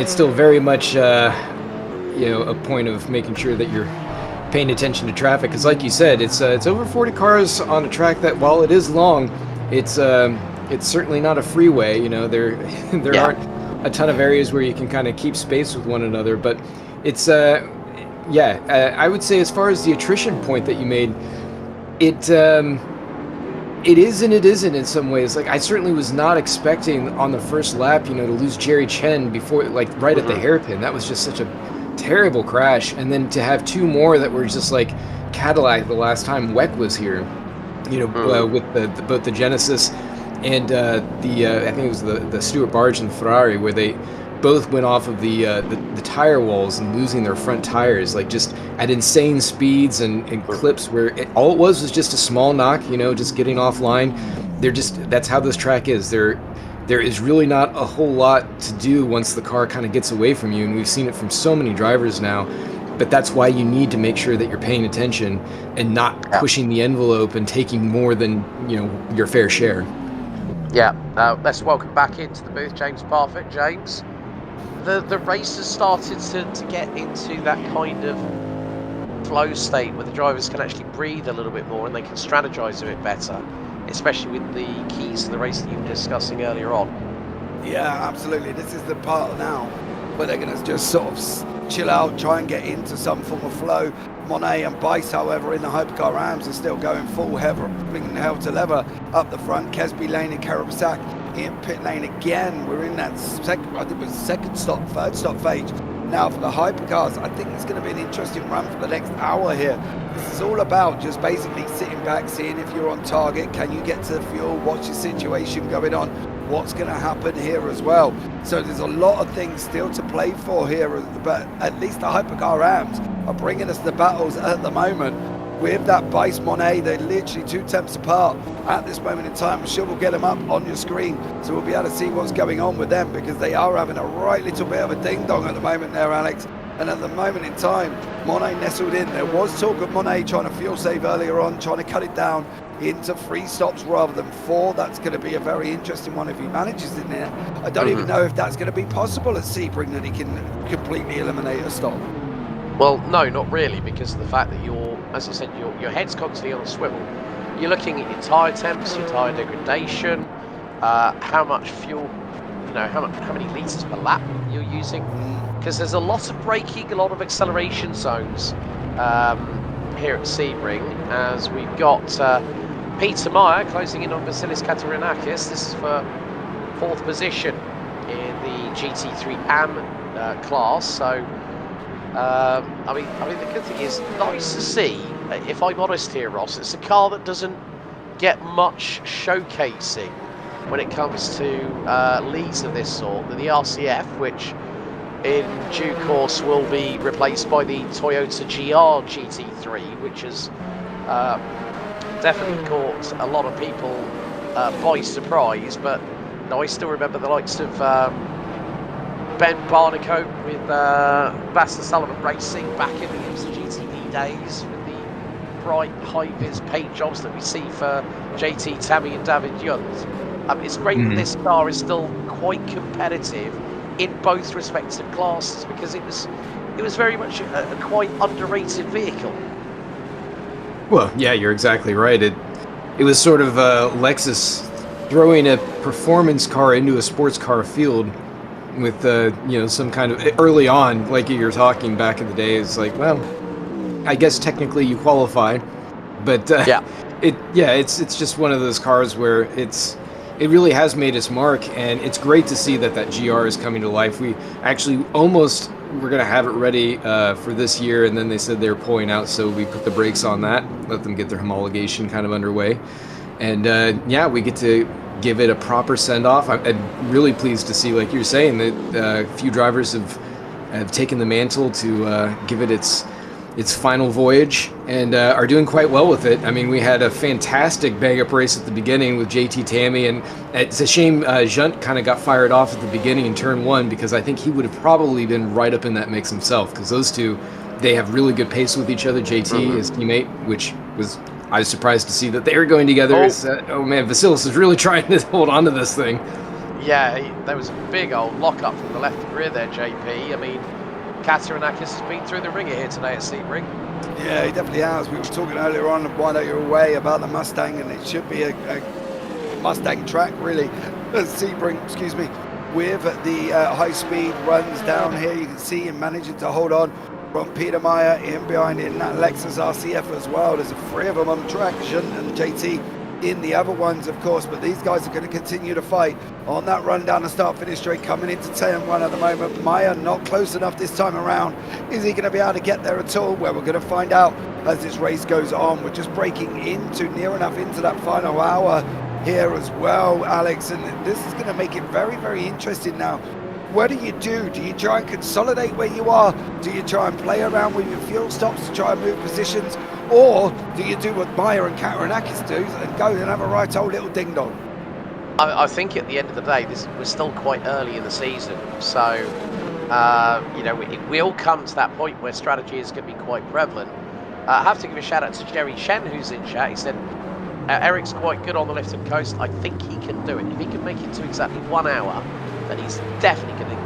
S6: still very much a point of making sure that you're paying attention to traffic, because like you said, it's over 40 cars on a track that, while it is long, it's certainly not a freeway. There aren't a ton of areas where you can kind of keep space with one another, but it's I would say, as far as the attrition point that you made, it is and it isn't in some ways. Like, I certainly was not expecting on the first lap, to lose Jerry Chen before, like, right at the hairpin. That was just such a terrible crash. And then to have two more that were just like Cadillac the last time WEC was here, with both the Genesis and I think it was the Stuart Barge and Ferrari, where they both went off of the tire walls and losing their front tires, like, just at insane speeds and clips, where all it was just a small knock, just getting offline. That's how this track is. There is really not a whole lot to do once the car kind of gets away from you, and we've seen it from so many drivers now. But that's why you need to make sure that you're paying attention and not pushing the envelope and taking more than your fair share.
S5: Yeah. Let's welcome back into the booth James Parfitt. James, the race has started to get into that kind of flow state where the drivers can actually breathe a little bit more and they can strategize a bit better, especially with the keys to the race that you were discussing earlier on.
S1: Yeah, absolutely. This is the part now where they're going to just sort of chill out, try and get into some form of flow. Monet and Bice, however, in the Hypercar Rams are still going full hell to leather up the front. Kesby Lane and Karabasak in pit lane again. We're in that third stop phase now for the Hypercars. I think it's going to be an interesting run for the next hour here. This is all about just basically sitting back, seeing if you're on target. Can you get to the fuel? What's your situation going on? What's going to happen here as well? So there's a lot of things still to play for here, but at least the Hypercar Rams are bringing us the battles at the moment. With that Bice Monet, they're literally 2 tenths apart at this moment in time. I'm sure we'll get them up on your screen, so we'll be able to see what's going on with them, because they are having a right little bit of a ding-dong at the moment there, Alex. And at the moment in time, Monet nestled in. There was talk of Monet trying to fuel save earlier on, trying to cut it down into 3 stops rather than 4. That's going to be a very interesting one if he manages in there. I don't even know if that's going to be possible at Sebring, that he can completely eliminate a stop.
S5: Well, no, not really, because of the fact that as I said, your head's constantly on a swivel. You're looking at your tyre temps, your tyre degradation, how much fuel, how many litres per lap you're using. Because there's a lot of braking, a lot of acceleration zones here at Sebring, as we've got Peter Meyer closing in on Vasilis Katerinakis. This is for 4th position in the GT3 AM class. So, I mean, the good thing is, nice to see. If I'm honest here, Ross, it's a car that doesn't get much showcasing when it comes to leads of this sort. The RCF, which in due course will be replaced by the Toyota GR GT3, which has definitely caught a lot of people by surprise. But I still remember the likes of Ben Barnicoat with Basta Sullivan Racing back in the IMSA GTD days, with the bright high-vis paint jobs that we see for JT Tammy and David Yunt. It's great that this car is still quite competitive in both respective classes, because it was very much a quite underrated vehicle.
S6: Well, yeah, you're exactly right. It was sort of Lexus throwing a performance car into a sports car field with some kind of, early on, like you were talking back in the day, it's like, well, I guess technically you qualify, but it's just one of those cars where it really has made its mark, and it's great to see that GR is coming to life. We actually almost were going to have it ready for this year, and then they said they were pulling out, so we put the brakes on that, let them get their homologation kind of underway. And we get to give it a proper send-off. I'm really pleased to see, like you're saying, that a few drivers have taken the mantle to give it its final voyage, and are doing quite well with it. I mean, we had a fantastic bang-up race at the beginning with JT Tammy, and it's a shame Junt kind of got fired off at the beginning in turn 1, because I think he would have probably been right up in that mix himself, because those two, they have really good pace with each other. JT, his teammate, which I was surprised to see that they were going together. Oh man, Vasilis is really trying to hold on to this thing.
S5: Yeah, there was a big old lock-up from the left rear there, JP. I mean, Katerinakis has been through the ringer here today at Sebring.
S1: Yeah, he definitely has. We were talking earlier on while you were away about the Mustang, and it should be a Mustang track, really. Sebring, excuse me, with the high-speed runs down here. You can see him managing to hold on from Peter Meyer in behind in that Lexus RCF as well. There's 3 of them on the track, Junt and JT in the other ones, of course, but these guys are going to continue to fight on that run down the start-finish straight, coming into turn 1 at the moment. Meyer not close enough this time around. Is he going to be able to get there at all? Well, we're going to find out as this race goes on. We're just breaking near enough into that final hour here as well, Alex, and this is going to make it very, very interesting now. What do you do? Do you try and consolidate where you are? Do you try and play around with your fuel stops to try and move positions? Or do you do what Meyer and Katerinakis do and go and have a right old little ding-dong?
S5: I think at the end of the day, we're still quite early in the season. So, it will come to that point where strategy is going to be quite prevalent. I have to give a shout out to Jerry Shen, who's in chat. He said, Eric's quite good on the left-hand coast. I think he can do it. If he can make it to exactly 1 hour, then he's definitely going to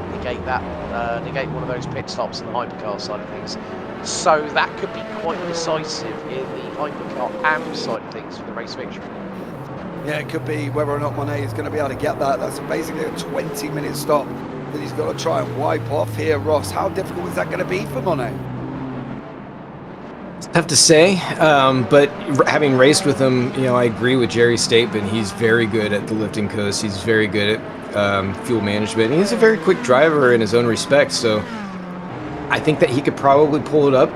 S5: negate one of those pit stops in the hypercar side of things. So that could be quite decisive in the hypercar AM side of things for the race victory.
S1: Yeah, it could be whether or not Monet is going to be able to get that. That's basically a 20-minute stop that he's got to try and wipe off here, Ross. How difficult is that going to be for Monet?
S6: It's tough to say, but having raced with him, I agree with Jerry's statement. He's very good at the lifting coast. He's very good at fuel management. He's a very quick driver in his own respect, so I think that he could probably pull it up.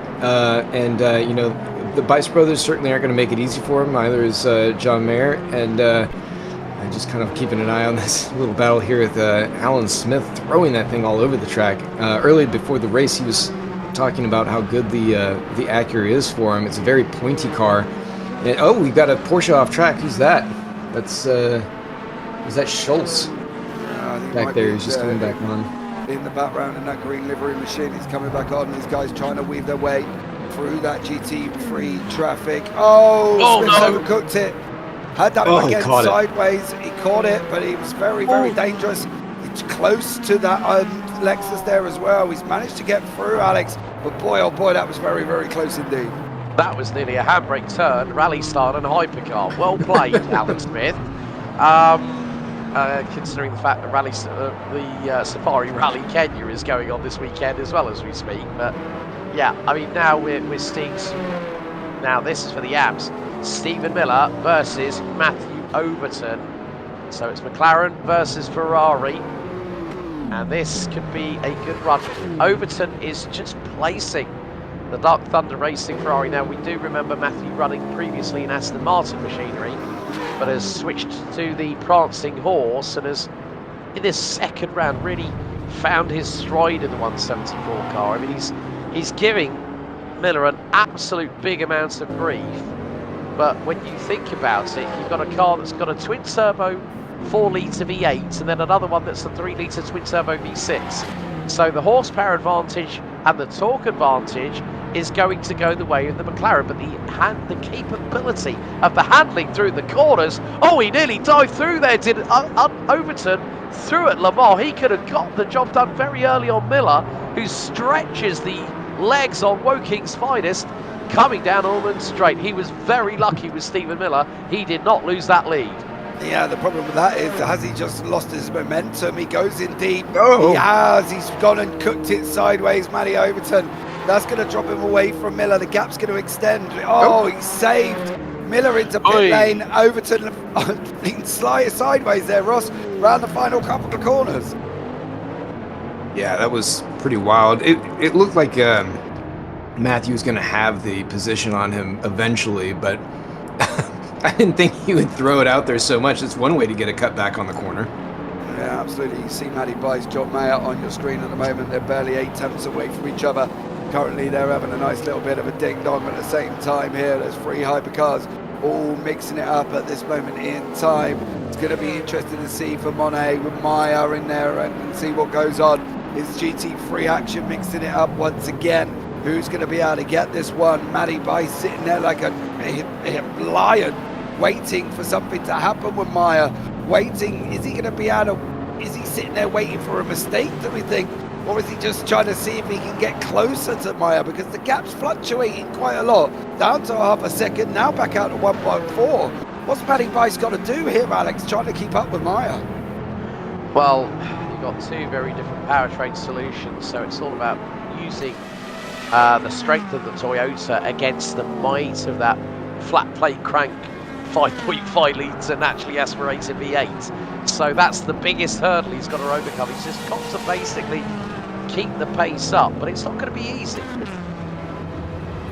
S6: The Bice brothers certainly aren't going to make it easy for him. Either is John Mayer, and I'm just kind of keeping an eye on this little battle here with Alan Smith throwing that thing all over the track. Early before the race, he was talking about how good the Acura is for him. It's a very pointy car. And, we've got a Porsche off track. Who's that? Is that Schultz? Back there, he's just coming back on.
S1: in the background in that green livery machine. He's coming back on. These guys trying to weave their way through that GT3 traffic. Oh, Smith's overcooked it. Had that one again sideways. He caught it, but he was very, very dangerous. He's close to that Lexus there as well. He's managed to get through, Alex. But boy, oh boy, that was very, very close indeed.
S5: That was nearly a handbrake turn, rally start and hypercar. Well played, Alan Smith. Considering the fact that the Safari Rally Kenya is going on this weekend as well as we speak. But yeah, I mean, now we're Steve's. Now this is for the abs. Stephen Miller versus Matthew Overton. So it's McLaren versus Ferrari. And this could be a good run. Overton is just placing the Dark Thunder Racing Ferrari. Now, we do remember Matthew running previously in Aston Martin machinery, but has switched to the Prancing Horse and has, in this second round, really found his stride in the 174 car. I mean, he's giving Miller an absolute big amount of grief, but when you think about it, you've got a car that's got a twin-turbo 4-litre V8 and then another one that's a 3-litre twin-turbo V6. So the horsepower advantage and the torque advantage is going to go the way of the McLaren, but the capability of the handling through the corners. Oh, he nearly dived through there, did Overton through at Lamar. He could have got the job done very early on Miller, who stretches the legs on Woking's finest, coming down Allman Straight. He was very lucky with Stephen Miller. He did not lose that lead.
S1: Yeah, the problem with that is, has he just lost his momentum? He goes in deep. He has. He's gone and cooked it sideways, Matty Overton. That's going to drop him away from Miller. The gap's going to extend. He saved Miller into pit lane. Overton being sideways there, Ross, around the final couple of corners.
S6: Yeah, that was pretty wild. It looked like Matthew was going to have the position on him eventually, but I didn't think he would throw it out there so much. It's one way to get a cut back on the corner.
S1: Yeah, absolutely. You see Matty Bice, John Mayer on your screen at the moment. They're barely 8 tenths away from each other. Currently, they're having a nice little bit of a ding-dong at the same time here. There's 3 hypercars all mixing it up at this moment in time. It's going to be interesting to see for Monet with Meyer in there and see what goes on. Is GT3 action mixing it up once again? Who's going to be able to get this one? Matty Bice sitting there like a lion, waiting for something to happen with Meyer. Waiting, is he going to be able to, is he sitting there waiting for a mistake, do we think? Or is he just trying to see if he can get closer to Meyer? Because the gap's fluctuating quite a lot. Down to half a second, now back out to 1.4. What's Matty Bice got to do here, Alex, trying to keep up with Meyer?
S5: Well, you've got 2 very different powertrain solutions, so it's all about using the strength of the Toyota against the might of that flat plate crank 5.5 litre naturally aspirated V8. So that's the biggest hurdle he's got to overcome. He's just got to basically keep the pace up, but it's not going to be easy.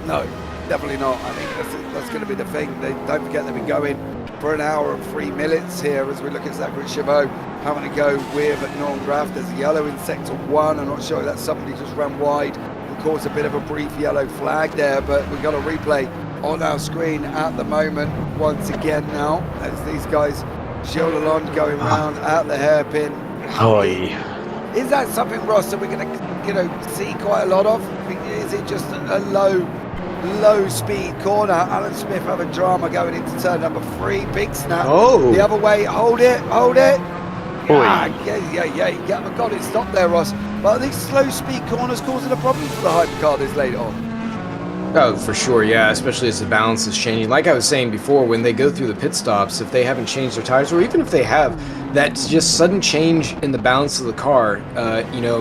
S1: No, definitely not. I think that's going to be the thing. Don't forget they've been going for an hour and 3 minutes here as we look at Zachary Chabot having to go with Norm Graff. There's a yellow in sector 1. I'm not sure if that's somebody just ran wide and caused a bit of a brief yellow flag there, but we've got a replay on our screen at the moment once again now as these guys shield along going round at the hairpin. Is that something, Ross, that we're going to see quite a lot of? Is it just a low speed corner? Alan Smith having drama going into turn number 3. Big snap. The other way. Hold it. Yeah, got it stopped there, Ross. But are these slow speed corners causing a problem for the hypercar this late on?
S6: Oh, for sure, yeah, especially as the balance is changing. Like I was saying before, when they go through the pit stops, if they haven't changed their tires, or even if they have, that just sudden change in the balance of the car,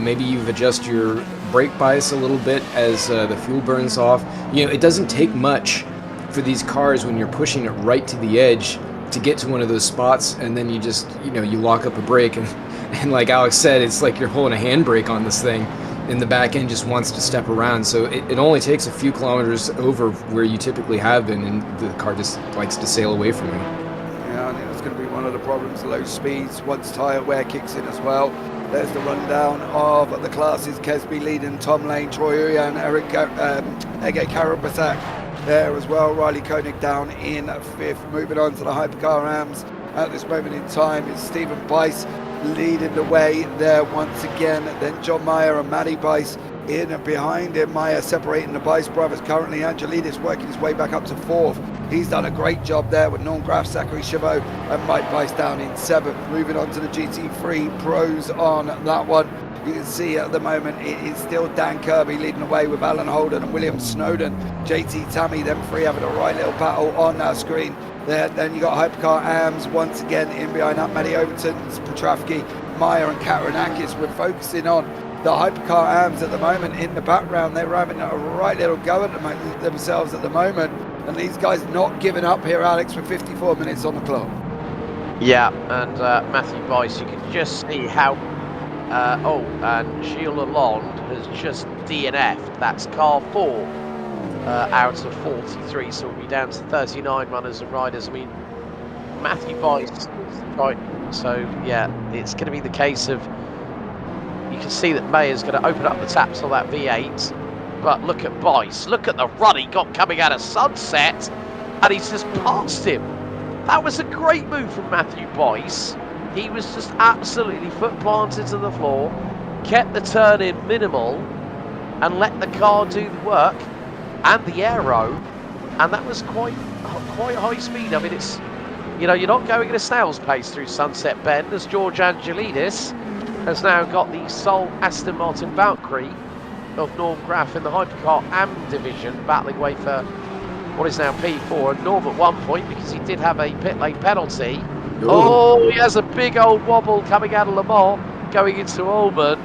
S6: maybe you've adjusted your brake bias a little bit as the fuel burns off. It doesn't take much for these cars when you're pushing it right to the edge to get to one of those spots, and then you just, you lock up a brake, and like Alex said, it's like you're holding a handbrake on this thing. And the back end just wants to step around, so it only takes a few kilometers over where you typically have been, and the car just likes to sail away from you.
S1: Yeah, I think that's going to be one of the problems, low speeds, once tyre wear kicks in as well. There's the rundown of the classes. Kesby leading, Tom Lane, Troy Uyan, Ege Karabasak there as well. Riley Koenig down in 5th. Moving on to the Hypercar AMS at this moment in time is Stephen Bice leading the way there once again. Then John Meyer and Matty Bice in and behind him. Meyer separating the Bice brothers currently. Angelidis working his way back up to 4th. He's done a great job there with Norm Graf, Zachary Chabot and Mike Bice down in 7th. Moving on to the GT3 pros on that one. You can see at the moment it is still Dan Kirby leading the way with Alan Holden and William Snowden. JT Tammy, them three having a right little battle on our screen. There, then you got Hypercar AMS once again in behind that. Matty Overton, Petrafsky, Meyer and Katarinakis. We're focusing on the Hypercar AMS at the moment in the background. They're having a right little go at themselves at the moment. And these guys not giving up here, Alex, with 54 minutes on the clock.
S5: Yeah, and Matthew Bice, you can just see how... and Gilles Lalonde has just DNF'd. That's car 4 out of 43, so we'll be down to 39 runners and riders. I mean, Matthew Bice, right? So, yeah, it's going to be the case of... You can see that Mayer's going to open up the taps on that V8. But look at Bice, look at the run he got coming out of Sunset, and he's just passed him. That was a great move from Matthew Bice. He was just absolutely foot planted to the floor, kept the turn in minimal, and let the car do the work, and the aero, and that was quite high speed. I mean, it's, you know, you're not going at a snail's pace through Sunset Bend, as George Angelidis has now got the sole Aston Martin Valkyrie of Norm Graf in the Hypercar AM division, battling away for what is now P4, and Norm at one point, because he did have a pit lane penalty. Ooh. Oh, he has a big old wobble coming out of Le Mans, going into Ulman,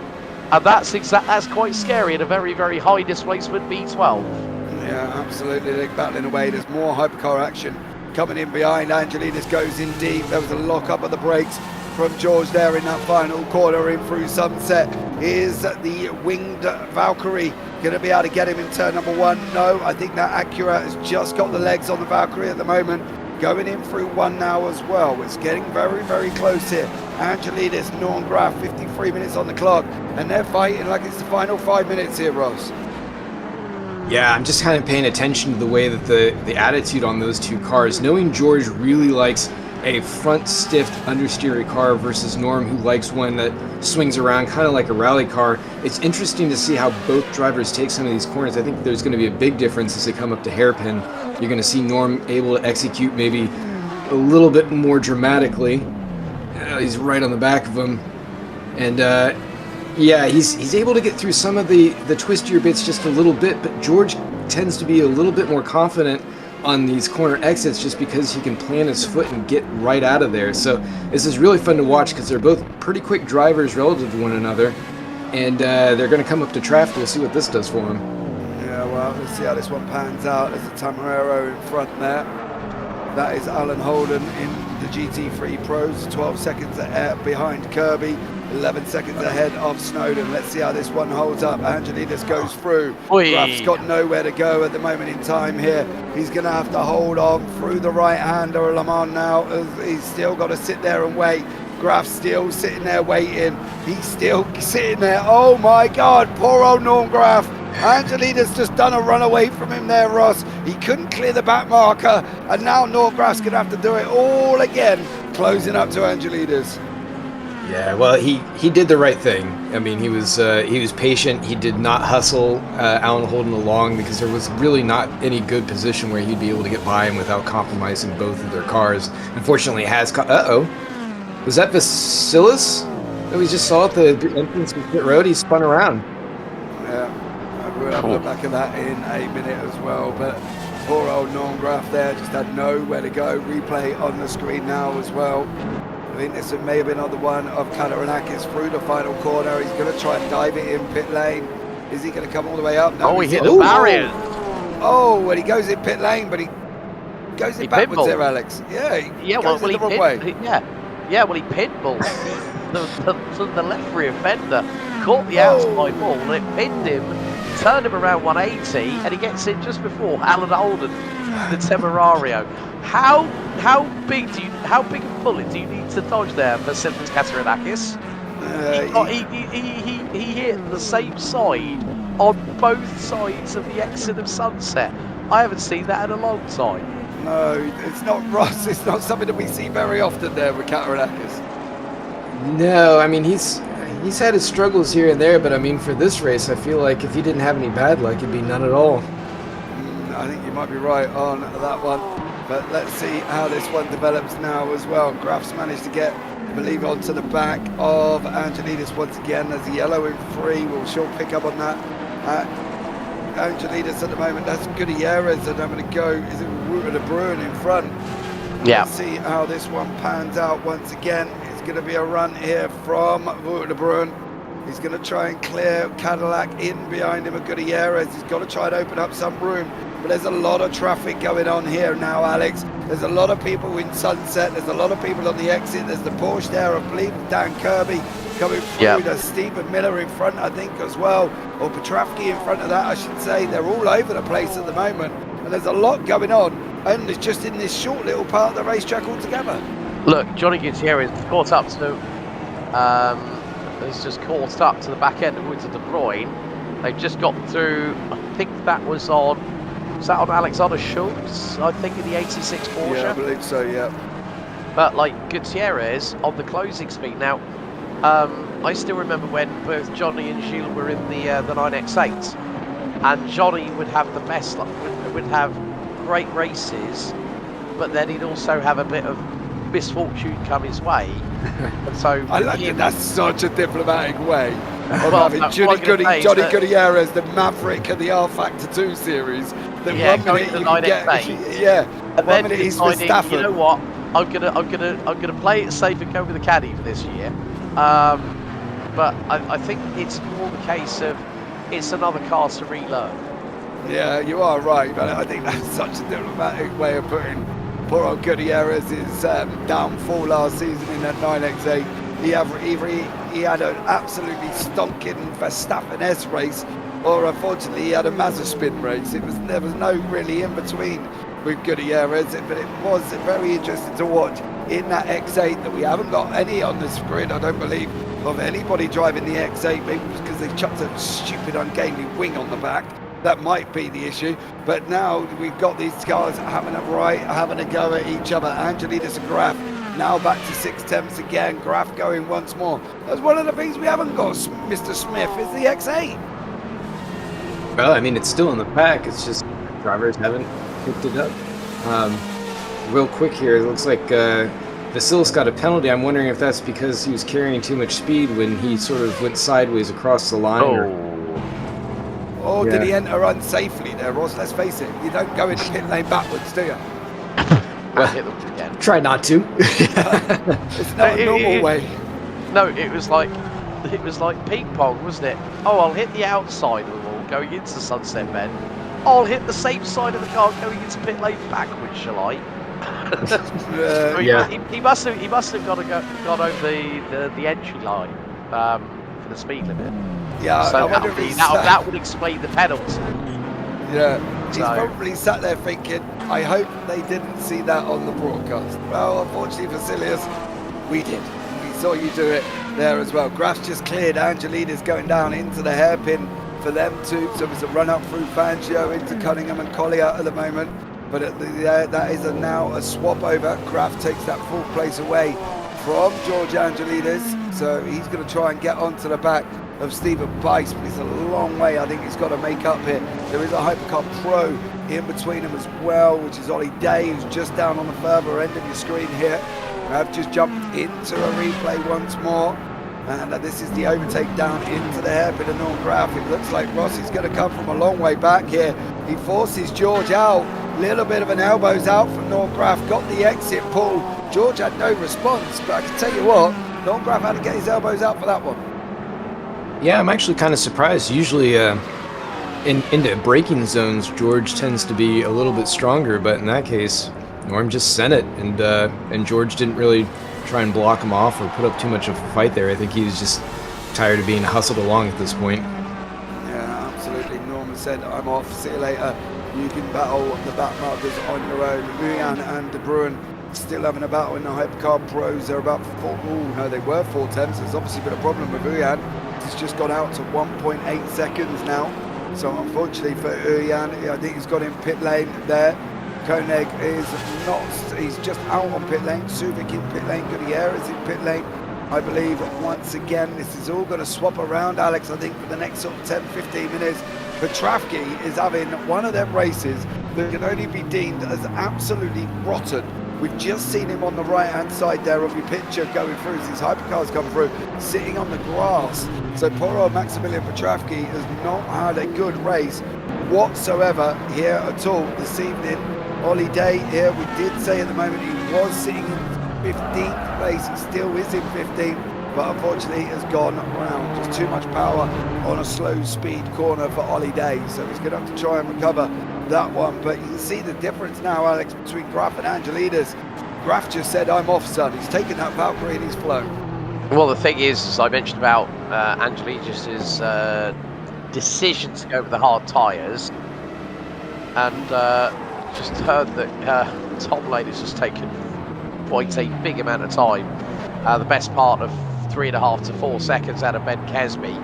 S5: and that's quite scary in a very, very high displacement B12.
S1: Yeah, absolutely. They're battling away. There's more Hypercar action coming in behind. Angelidis goes in deep. There was a lock up of the brakes from George there in that final corner in through Sunset. Is the winged Valkyrie going to be able to get him in turn number 1? No, I think that Acura has just got the legs on the Valkyrie at the moment. Going in through 1 now as well. It's getting very, very close here. Angelidis, Norm Graf, 53 minutes on the clock, and they're fighting like it's the final 5 minutes here, Ross.
S6: Yeah, I'm just kind of paying attention to the way that the attitude on those two cars, knowing George really likes a front stiff understeery car versus Norm, who likes one that swings around kind of like a rally car. It's interesting to see how both drivers take some of these corners. I think there's going to be a big difference as they come up to hairpin. You're going to see Norm able to execute maybe a little bit more dramatically. He's right on the back of him, and yeah, he's able to get through some of the twistier bits just a little bit, but George tends to be a little bit more confident on these corner exits just because he can plant his foot and get right out of there. So this is really fun to watch because they're both pretty quick drivers relative to one another, and they're going to come up to traffic. We'll see what this does for them.
S1: Yeah, well, let's see how this one pans out. There's a Tamarero in front there. That is Alan Holden in the GT3 Pros, 12 seconds ahead behind Kirby, 11 seconds ahead of Snowden. Let's see how this one holds up. Angelidis goes through. Graf's got nowhere to go at the moment in time here. He's going to have to hold on through the right-hander of Le Mans now. He's still got to sit there and wait. Graf's still sitting there waiting. He's still sitting there. Oh my God, poor old Norm Graf. Angelidis just done a run away from him there, Ross. He couldn't clear the back marker, and now Norm Graf's going to have to do it all again, closing up to Angelidis.
S6: Yeah, well, he did the right thing. I mean, he was patient. He did not hustle Alan Holden along because there was really not any good position where he'd be able to get by him without compromising both of their cars. Unfortunately, was that Vasilis that we just saw at the entrance to pit road? He spun around.
S1: Yeah. We'll have a look back at that in a minute as well, but poor old Norm Graf there just had nowhere to go. Replay on the screen now as well. I think this may have been on the one of Katarinakis through the final corner. He's going to try and dive it in pit lane. Is he going to come all the way up? No,
S5: he hit the barrier.
S1: Oh, and he goes in pit lane, but he goes in backwards there, Alex. Yeah, he goes in the wrong way.
S5: Well, he pinballed the left rear fender, caught the outside ball, and it pinned him, turned him around 180, and he gets in just before Alan Holden, the Temerario. How big a bullet do you need to dodge there for Sebring Katarinakis? He hit the same side on both sides of the exit of Sunset. I haven't seen that in a long time.
S1: No, it's not, Ross. It's not something that we see very often there with Katarinakis.
S6: No, I mean he's had his struggles here and there, but I mean for this race, I feel like if he didn't have any bad luck, it'd be none at all.
S1: I think you might be right on that one, but let's see how this one develops now as well. Graf's managed to get, I believe, onto the back of Angelidis once again. There's a yellow in 3. We'll sure pick up on that. Angelidis at the moment, that's Gutierrez, and I'm going to go, is it Route of the Bruin in front?
S5: Yeah.
S1: Let's see how this one pans out once again. It's going to be a run here from Route of the Bruin. He's going to try and clear Cadillac in behind him at Gutierrez. He's got to try and open up some room. But there's a lot of traffic going on here now, Alex. There's a lot of people in Sunset. There's a lot of people on the exit. There's the Porsche there, I believe, Dan Kirby coming through.
S5: Yep.
S1: There's Stephen Miller in front, I think, as well. Or Petrovsky in front of that, I should say. They're all over the place at the moment. And there's a lot going on. And it's just in this short little part of the racetrack altogether.
S5: Look, Johnny Gutierrez caught up to, has just caught up to the back end of Woods of De Bruyne. They've just got through, I think that was on Alexander Schultz, I think, in the 86 Porsche?
S1: Yeah, I believe so, yeah.
S5: But like Gutierrez on the closing speed. Now, I still remember when both Johnny and Gilles were in the 9X8, and Johnny would have the best, would have great races, but then he'd also have a bit of misfortune come his way. And so
S1: I like that. That's such a diplomatic way of
S5: Well,
S1: having
S5: what
S1: Johnny
S5: I'm gonna say is that-
S1: Gutierrez, the Maverick of the R Factor 2 series. The
S5: Yeah,
S1: 1
S5: going
S1: minute
S5: to the
S1: you can get,
S5: 9X8.
S1: yeah,
S5: And
S1: 1
S5: then
S1: minute he's
S5: deciding,
S1: Verstappen.
S5: you know what? I'm gonna play it safe and go with the caddy for this year. But I think it's more the case of it's another car to relearn.
S1: Yeah, you are right, but I think that's such a diplomatic way of putting poor old Gutierrez's downfall last season in that 9X8. He had an absolutely stonking Verstappen S race, or unfortunately he had a Mazepin race. There was no really in between with Gutierrez, but it was very interesting to watch in that X8 that we haven't got any on this grid, I don't believe, of anybody driving the X8, maybe because they chucked a stupid ungainly wing on the back. That might be the issue, but now we've got these cars having a go at each other. Angelidis and Graf now back to 6/10 again. Graf going once more. That's one of the things we haven't got, Mr. Smith, is the X8.
S6: Well, I mean, it's still in the pack. It's just drivers haven't picked it up. Real quick here, it looks like Vasilis got a penalty. I'm wondering if that's because he was carrying too much speed when he sort of went sideways across the line.
S1: Or
S6: Yeah.
S1: did he enter unsafely there, Ross? Let's face it, you don't go into pit lane backwards, do you?
S5: Well, hit them again.
S6: Try not to.
S1: It's not a normal way.
S5: No, it was like ping pong, wasn't it? Oh, I'll hit the outside of the wall going into Sunset Bend. I'll hit the same side of the car going into pit lane backwards, shall I?
S6: Yeah.
S5: He must have got over the entry line for the speed limit.
S1: Yeah,
S5: So
S1: I wonder if he's
S5: that would explain the penalty.
S1: Yeah, he's
S5: So-
S1: probably sat there thinking, I hope they didn't see that on the broadcast. Well, unfortunately, Vasilius, we did. We saw you do it there as well. Graf's just cleared. Angelidis going down into the hairpin for them too. So it's a run up through Fangio into Cunningham and Collier at the moment. But that is now a swap over. Graf takes that full place away from George Angelidis. So he's going to try and get onto the back of Stephen Bice, but it's a long way I think he's got to make up here. There is a Hypercar Pro in between them as well, which is Ollie Day, who's just down on the further end of your screen here. I've just jumped into a replay once more, and this is the overtake down into the hairpin of Norm Graf. It looks like Rossi's going to come from a long way back here. He forces George out, little bit of an elbows out from Norm Graf, got the exit pull. George had no response, but I can tell you what, Norm Graf had to get his elbows out for that one.
S6: Yeah, I'm actually kind of surprised. Usually into braking zones, George tends to be a little bit stronger, but in that case, Norm just sent it, and George didn't really try and block him off or put up too much of a fight there. I think he was just tired of being hustled along at this point.
S1: Yeah, absolutely. Norman said, I'm off, see you later. You can battle the back markers on your own. Uyan and De Bruin still having a battle in the Hypercar Pros. They're about they were 4/10s. There's obviously been a problem with Uyan. He's just gone out to 1.8 seconds now. So unfortunately for Uyan, I think he's got in pit lane there. Koenig is not, he's just out on pit lane. Subic in pit lane, Gutierrez in pit lane. I believe once again this is all going to swap around, Alex. I think for the next sort of 10-15 minutes, Petravsky is having one of them races that can only be deemed as absolutely rotten. We've just seen him on the right-hand side there of your picture going through as these hypercars come through, sitting on the grass. So poor old Maximilian Petravsky has not had a good race whatsoever here at all this evening. Ollie Day here, we did say at the moment he was sitting in 15th place, he still is in 15th, but unfortunately has gone round. Just too much power on a slow speed corner for Ollie Day, so he's going to have to try and recover that one. But you can see the difference now, Alex, between Graf and Angelides. Graf just said, I'm off, son. He's taken that Valkyrie and he's flown.
S5: Well, the thing is, as I mentioned about Angelides' decision to go with the hard tyres, and just heard that Tom Lane has just taken quite a big amount of time, the best part of 3.5 to 4 seconds out of Ben Kesby.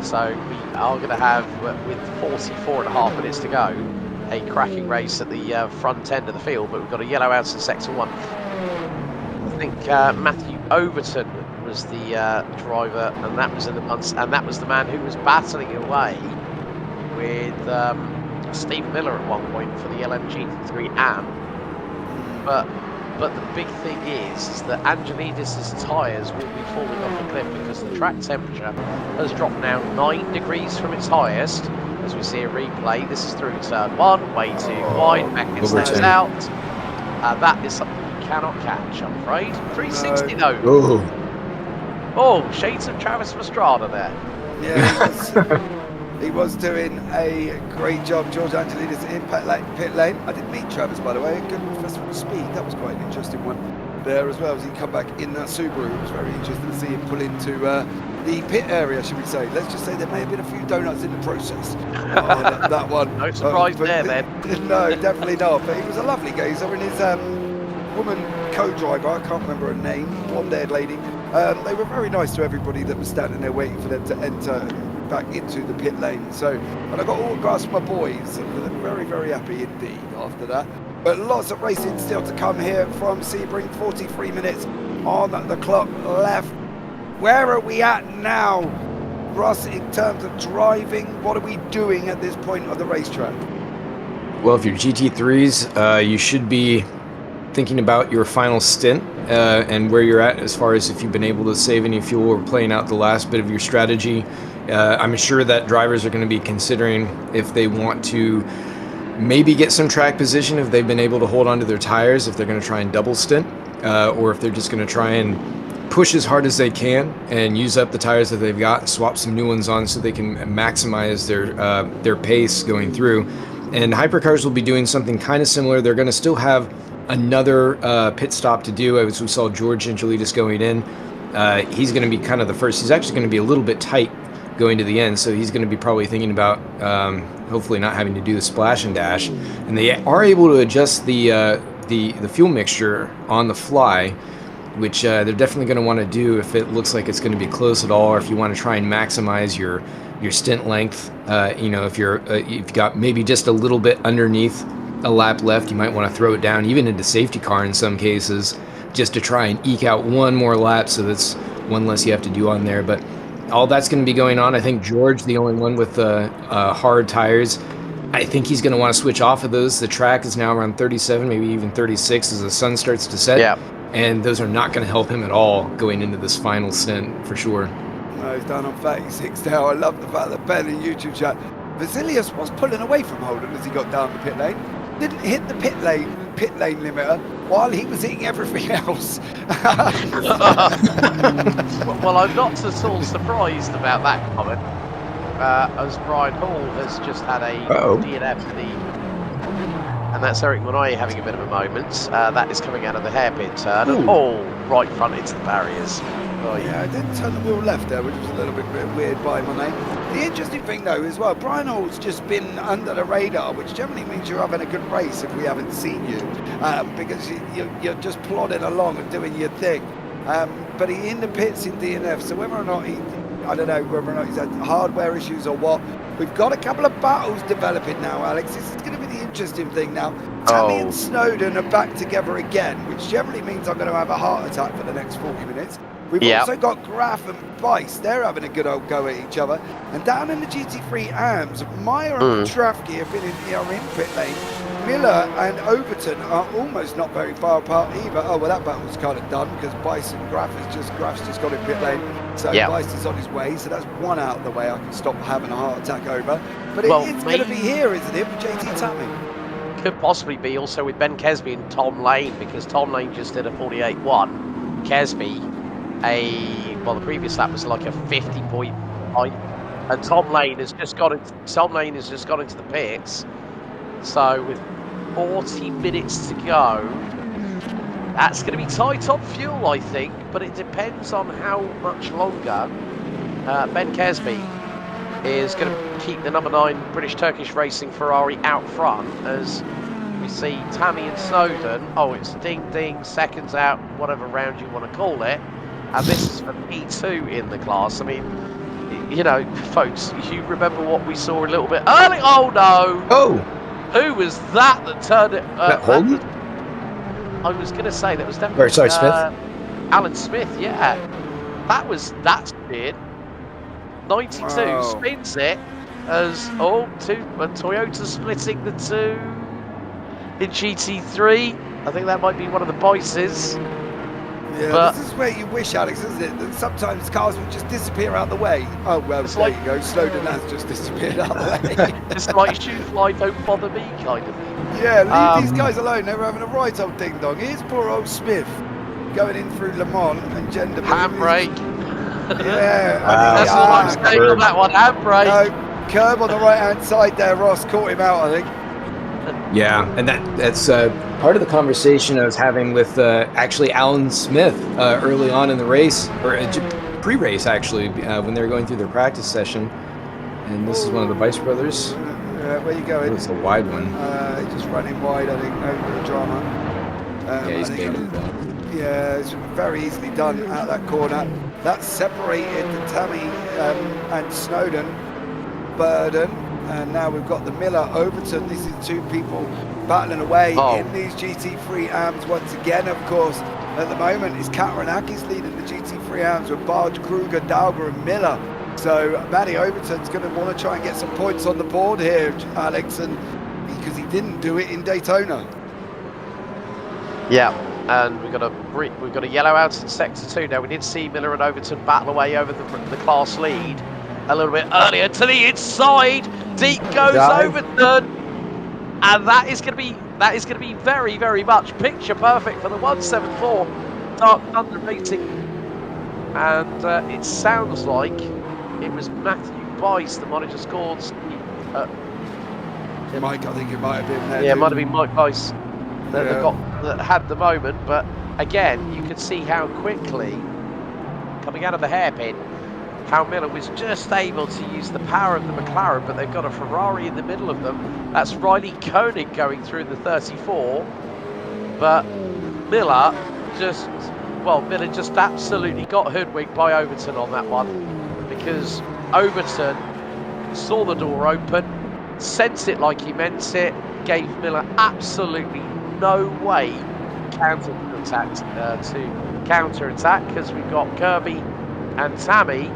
S5: So we are going to have, with 44.5 minutes to go, a cracking race at the front end of the field, but we've got a yellow out in sector 1. I think Matthew Overton was the driver, and that was in the months, and that was the man who was battling away with Steve Miller at one point for the LMGT3 AM. But the big thing is that Angelides' tyres will be falling off a cliff because the track temperature has dropped now 9 degrees from its highest. As we see a replay, this is through turn 1, way too wide, Beckett steps out. That is something you cannot catch, I'm afraid. 360 though. Oh, shades of Travis Pastrana there.
S1: Yeah, he was doing a great job, George Angelides in pit lane. I did meet Travis, by the way, good festival speed. That was quite an interesting one there as well, as he come back in that Subaru. It was very interesting to see him pull into the pit area, should we say. Let's just say there may have been a few donuts in the process on that one.
S5: No surprise there then.
S1: No, definitely not. But he was a lovely geezer, and his woman co-driver, I can't remember her name, blonde-haired lady, they were very nice to everybody that was standing there waiting for them to enter back into the pit lane. So, and I got autographs from my boys, and they're very, very happy indeed after that. But lots of racing still to come here from Sebring. 43 minutes on the clock left. Where are we at now, Russ, in terms of driving? What are we doing at this point of the racetrack?
S6: Well, if you're GT3s, you should be thinking about your final stint and where you're at as far as if you've been able to save any fuel or playing out the last bit of your strategy. I'm sure that drivers are going to be considering if they want to maybe get some track position, if they've been able to hold onto their tires, if they're going to try and double stint, or if they're just going to try and push as hard as they can and use up the tires that they've got and swap some new ones on so they can maximize their pace going through. And Hypercars will be doing something kind of similar. They're going to still have another pit stop to do. As we saw George Angelides going in, he's going to be kind of the first. He's actually going to be a little bit tight going to the end, so he's going to be probably thinking about hopefully not having to do the splash and dash. And they are able to adjust the fuel mixture on the fly, which they're definitely going to want to do if it looks like it's going to be close at all, or if you want to try and maximize your stint length. If you've got maybe just a little bit underneath a lap left, you might want to throw it down even into safety car in some cases, just to try and eke out one more lap, so that's one less you have to do on there. But all that's going to be going on. I think George, the only one with hard tires, I think he's going to want to switch off of those. The track is now around 37, maybe even 36 as the sun starts to set.
S5: Yeah.
S6: And those are not going to help him at all going into this final stint, for sure.
S1: No, he's down on 36 now. I love the fact that Ben in YouTube chat, Vasilius was pulling away from Holden as he got down the pit lane. Didn't hit the pit lane limiter while he was hitting everything else.
S5: Well, I'm not at all surprised about that comment, as Brian Hall has just had a DNF for the... And that's Eric Monet having a bit of a moment. That is coming out of the hairpin turn. And, right front into the barriers.
S1: Oh yeah, I didn't turn the wheel left there, which was a little bit weird by Monet. The interesting thing though as well, Brian Hall's just been under the radar, which generally means you're having a good race if we haven't seen you, because you're just plodding along and doing your thing. But he's in the pits in DNF, so whether or not I don't know whether or not he's had hardware issues or what. We've got a couple of battles developing now, Alex. This is going to be the interesting thing now. Tammy and Snowden are back together again, which generally means I'm going to have a heart attack for the next 40 minutes. We've also got Graf and Bice. They're having a good old go at each other. And down in the GT3 AMS, Meyer and Petrafsky have been in pit lane. Miller and Overton are almost not very far apart either. Oh, well, that battle's kind of done because Bice and Graf's just got in pit lane. So Bice is on his way. So that's one out of the way I can stop having a heart attack over. But it's going to be here, isn't it, with JT Tammy?
S5: Could possibly be also with Ben Kesby and Tom Lane, because Tom Lane just did a 48.1. Kesby, the previous lap was like a 50.5, and Tom Lane has just got into the pits. So with 40 minutes to go, that's going to be tight on fuel, I think. But it depends on how much longer Ben Kesby is going to keep the number 9 British Turkish Racing Ferrari out front, as we see Tammy and Snowden. Oh, it's ding ding, seconds out, whatever round you want to call it. And this is for P2 in the class. I mean, you know, folks, you remember what we saw a little bit early? Oh no!
S6: Oh!
S5: Who was that turned it?
S6: That Holden?
S5: I was going to say that was definitely.
S6: Or sorry, Smith.
S5: Alan Smith, yeah. That's weird. 92 spins it as Toyota splitting the 2 in GT3. I think that might be one of the Bices.
S1: Yeah,
S5: but
S1: this is where you wish, Alex, isn't it? That sometimes cars would just disappear out the way. Oh, well, there you go. Snowden has just disappeared out the way.
S5: It's like shoe fly, don't bother me kind of thing.
S1: Yeah, leave these guys alone. They were having a right old ding-dong. Here's poor old Smith going in through Le Mans and gender.
S5: Handbrake.
S1: Yeah.
S5: That's all I'm saying on that one. Handbrake.
S1: No, curb on the right-hand side there. Ross caught him out, I think.
S6: Yeah, and that's part of the conversation I was having with actually Alan Smith early on in the race, or pre-race actually, when they were going through their practice session. And this is one of the Bice brothers.
S1: Where you going?
S6: It's a wide one.
S1: Just running wide, I think. No drama.
S6: Yeah, he's big.
S1: Yeah, it's very easily done out that corner. That's separated Tammy and Snowden, Burden. And now we've got the Miller, Overton. This is 2 people battling away in these GT3 AMS once again, of course. At the moment, it's Kataranakis leading the GT3 AMS with Barge, Kruger, Dauger and Miller. So Matty Overton's going to want to try and get some points on the board here, Alex, and because he didn't do it in Daytona.
S5: Yeah, and we've got a yellow out in sector 2 now. We did see Miller and Overton battle away over the class lead a little bit earlier to the inside. Deep goes Overton, and that is going to be very, very much picture perfect for the 174 Dark Thunder rating. And it sounds like it was Matthew Bice that might have just scored.
S1: Mike, I think it might have been there.
S5: Yeah, it might have been Mike Bice that had the moment. But again, you could see how quickly, coming out of the hairpin, how Miller was just able to use the power of the McLaren, but they've got a Ferrari in the middle of them. That's Riley Koenig going through the 34, but Miller just absolutely got hoodwinked by Overton on that one, because Overton saw the door open, sensed it like he meant it, gave Miller absolutely no way to counter-attack, because we've got Kirby and Tammy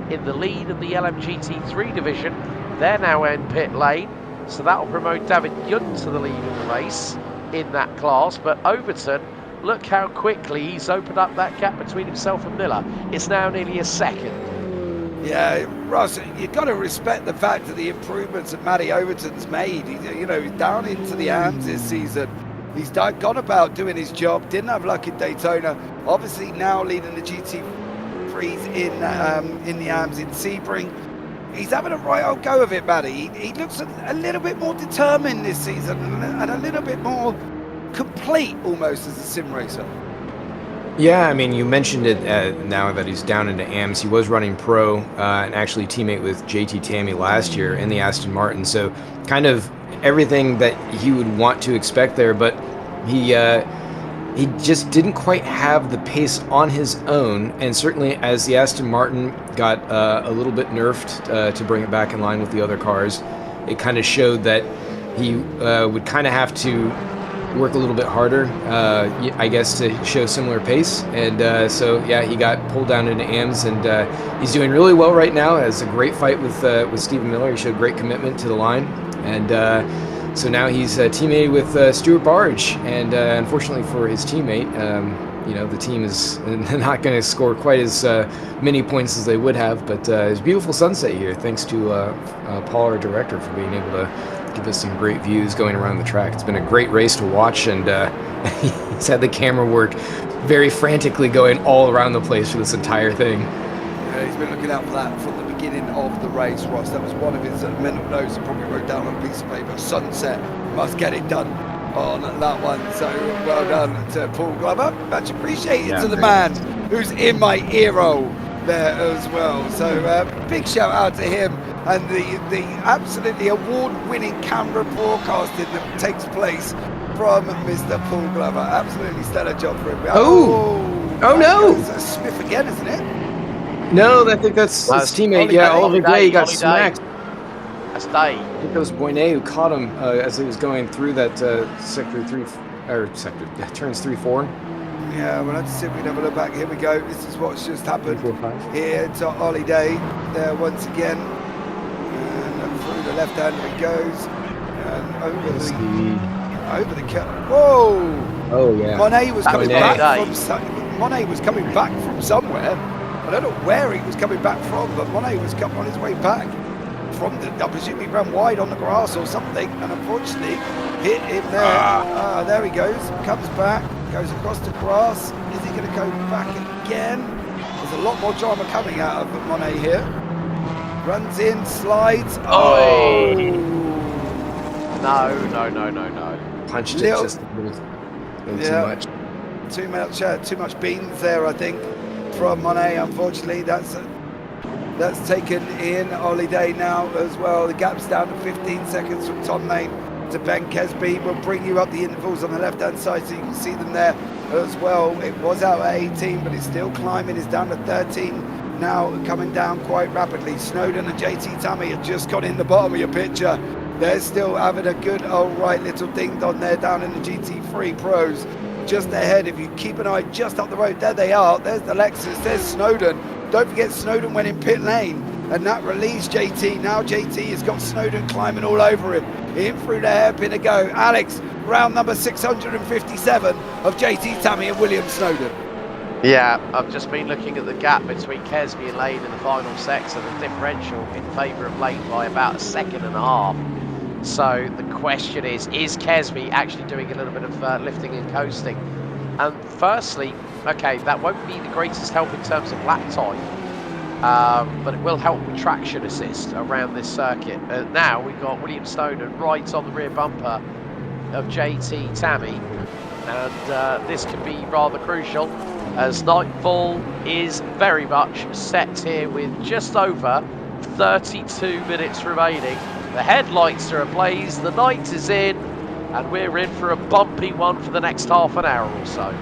S5: in the lead of the LMGT3 division. They're now in pit lane, so that'll promote David Yunt to the lead of the race in that class. But Overton, look how quickly he's opened up that gap between himself and Miller. It's now nearly a second.
S1: Yeah, Ross, you've got to respect the fact that the improvements that Matty Overton's made. He's down into the AMS this season. He's gone about doing his job, didn't have luck in Daytona. Obviously now leading the GT3s in the AMS in Sebring. He's having a right old go of it, Matty. He looks a little bit more determined this season and a little bit more complete almost as a sim racer.
S6: Yeah, I mean, you mentioned it now that he's down into AMS. He was running pro and actually teammate with JT Tammy last year in the Aston Martin. So kind of everything that he would want to expect there, but he just didn't quite have the pace on his own. And certainly as the Aston Martin got a little bit nerfed to bring it back in line with the other cars, it kind of showed that he would kind of have to work a little bit harder, I guess, to show similar pace. And so, yeah, he got pulled down into AMS, and he's doing really well right now. Has a great fight with Stephen Miller. He showed great commitment to the line. And so now he's teammated with Stuart Barge. And unfortunately for his teammate, the team is not going to score quite as many points as they would have. But it's a beautiful sunset here, thanks to Paul, our director, for being able to give us some great views going around the track. It's been a great race to watch, and he's had the camera work very frantically going all around the place for this entire thing.
S1: Yeah, he's been looking out for that from the beginning of the race, Ross. That was one of his mental notes. He probably wrote down on a piece of paper, sunset, must get it done on that one. So well done to Paul Glover. Much appreciated to the man who's in my hero there as well. So big shout out to him and the absolutely award-winning camera broadcasting that takes place from Mr. Paul Glover. Absolutely stellar job for him.
S6: Oh no!
S1: It's Smith again, isn't it?
S6: No, I think that's his teammate. Oliver Day got smacked.
S5: That's Day.
S6: I think it was Boyne who caught him as he was going through that turns 3-4.
S1: Yeah, we'll have to see if we can have a look back. Here we go. This is what's just happened here to Ollie Day there once again. And through the left hand he goes. And over the whoa!
S6: Oh yeah.
S1: Monet was coming back from somewhere. I don't know where he was coming back from, but Monet was coming on his way back from I presume he ran wide on the grass or something, and unfortunately hit him there. There he goes, comes back, goes across the grass. Is he going to go back again? There's a lot more drama coming out of Monet here. Runs in, slides. Oh!
S5: No.
S6: Punched it just a little too much.
S1: Too much beans there, I think, from Monet. Unfortunately, that's taken in Ollie Day now as well. The gap's down to 15 seconds from Tom Lane to Ben Kesby. We'll bring you up the intervals on the left-hand side so you can see them there as well. It was out at 18, but it's still climbing. It's down to 13 now, coming down quite rapidly. Snowden and JT Tammy have just got in the bottom of your picture. They're still having a good old right little ding-dong there down in the GT3 Pros. Just ahead, if you keep an eye just up the road, there they are. There's the Lexus, there's Snowden. Don't forget Snowden went in pit lane, and that released JT. Now JT has got Snowden climbing all over him. In through the hairpin to go. Alex, round number 657 of JT Tammy and William Snowden.
S5: Yeah, I've just been looking at the gap between Kesby and Lane in the final sector. The differential in favour of Lane by about 1.5 seconds. So the question is Kesby actually doing a little bit of lifting and coasting? And firstly, okay, that won't be the greatest help in terms of lap time, but it will help with traction assist around this circuit. Now we've got William Snowden right on the rear bumper of JT Tammy, and this could be rather crucial as nightfall is very much set here with just over 32 minutes remaining. The headlights are ablaze, the night is in, and we're in for a bumpy one for the next half an hour or so.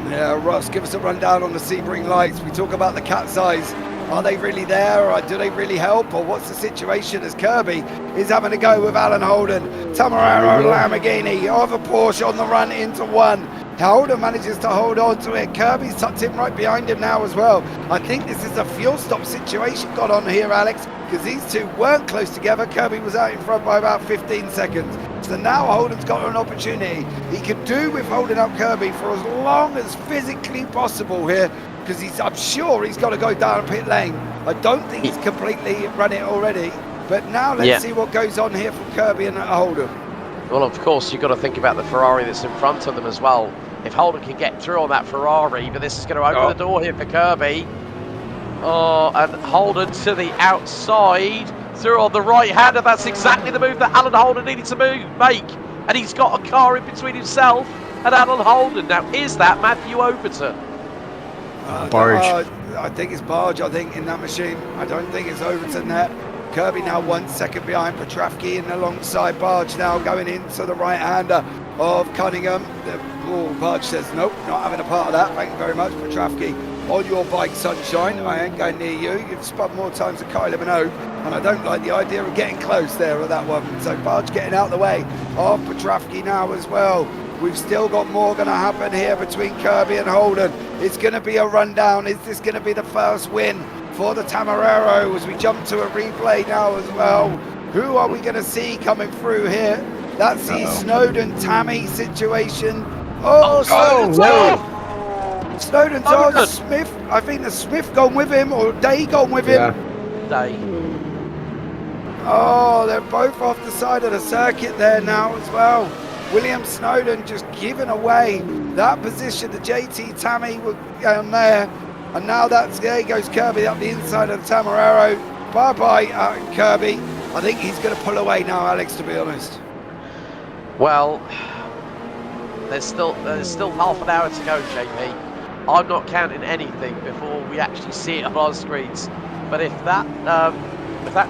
S1: Yeah, Ross, give us a rundown on the Sebring lights. We talk about the cat's eyes. Are they really there, or do they really help, or what's the situation as Kirby is having to go with Alan Holden? Tamararo Lamborghini of a Porsche on the run into one. Holden manages to hold on to it. Kirby's tucked in right behind him now as well. I think this is a fuel stop situation got on here, Alex, because these two weren't close together. Kirby was out in front by about 15 seconds. So now Holden's got an opportunity. He could do with holding up Kirby for as long as physically possible here, because I'm sure he's got to go down pit lane. I don't think he's completely run it already. But now let's see what goes on here from Kirby and Holden.
S5: Well, of course, you've got to think about the Ferrari that's in front of them as well. If Holden can get through on that Ferrari, but this is going to open the door here for Kirby. Oh, and Holden to the outside, through on the right-hander. That's exactly the move that Alan Holden needed to make. And he's got a car in between himself and Alan Holden. Now, is that Matthew Overton?
S6: Barge.
S1: I think it's Barge, I think, in that machine. I don't think it's Overton there. Kirby now 1 second behind Petravsky, and alongside Barge now going into the right-hander of Cunningham. Barge says, nope, not having a part of that. Thank you very much, Petravsky. On your bike, sunshine. I ain't going near you. You've spun more times than Kylie Minogue, and I don't like the idea of getting close there with that one. So Barge getting out of the way of Petravsky now as well. We've still got more going to happen here between Kirby and Holden. It's going to be a rundown. Is this going to be the first win for the Tamarero as we jump to a replay now as well? Who are we going to see coming through here? That's the Snowden-Tammy situation. Oh, Snowden's off! Snowden's off. Smith, I think the Smith gone with him, or Day gone with him.
S5: Day.
S1: Oh, they're both off the side of the circuit there now as well. William Snowden just giving away that position. The JT Tammy was down there. And now there goes Kirby up the inside of the Tamarero. Bye-bye, Kirby. I think he's going to pull away now, Alex, to be honest.
S5: Well, there's still half an hour to go, JP. I'm not counting anything before we actually see it on our screens. But if that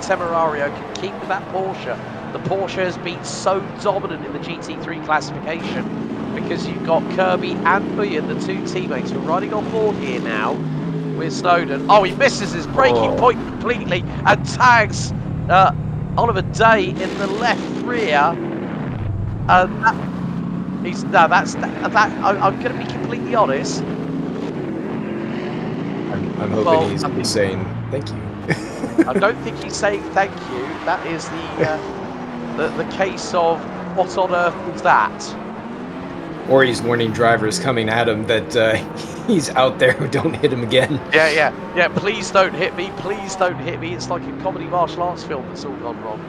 S5: Temerario can keep with that Porsche, the Porsche has been so dominant in the GT3 classification because you've got Kirby and Buyan, the two teammates, who are riding on board here now with Snowden. Oh, he misses his braking point completely and tags Oliver Day in the left rear. I'm going to be completely honest.
S6: I'm hoping he's saying thank you.
S5: I don't think he's saying thank you. That is the case of what on earth was that?
S6: Or he's warning drivers coming at him that he's out there, don't hit him again.
S5: Yeah. Please don't hit me. Please don't hit me. It's like a comedy martial arts film that's all gone wrong.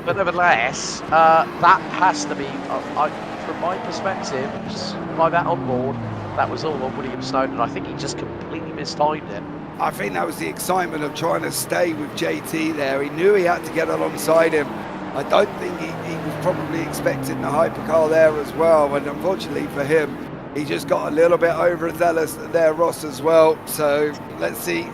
S5: But nevertheless, that has to be, from my perspective, just by that on board, that was all on William Snowden. I think he just completely mistimed it.
S1: I think that was the excitement of trying to stay with JT there. He knew he had to get alongside him. I don't think he was probably expecting the hypercar there as well, and unfortunately for him, he just got a little bit overzealous there, Ross, as well. So let's see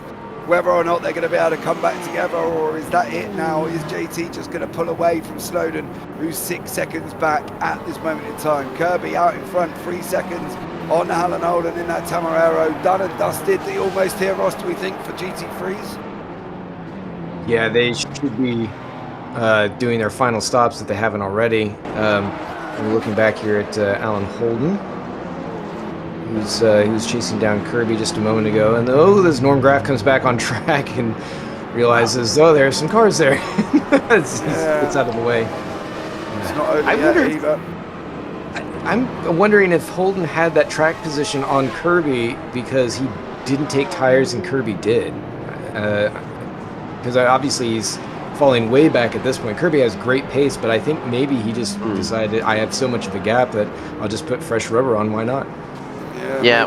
S1: whether or not they're going to be able to come back together, or is that it now? Is JT just going to pull away from Snowden, who's 6 seconds back at this moment in time? Kirby out in front, 3 seconds on Alan Holden in that Tamarero. Done and dusted. They almost here, Ross, do we think, for GT3s?
S6: Yeah, they should be doing their final stops if they haven't already. We're looking back here at Alan Holden, who's chasing down Kirby just a moment ago, and as Norm Graff comes back on track and realizes, there's some cars there. It's out of the way.
S1: It's not over yet either.
S6: I'm wondering if Holden had that track position on Kirby because he didn't take tires and Kirby did. Because obviously he's falling way back at this point. Kirby has great pace, but I think maybe he just decided, I have so much of a gap that I'll just put fresh rubber on, why not?
S5: Yeah,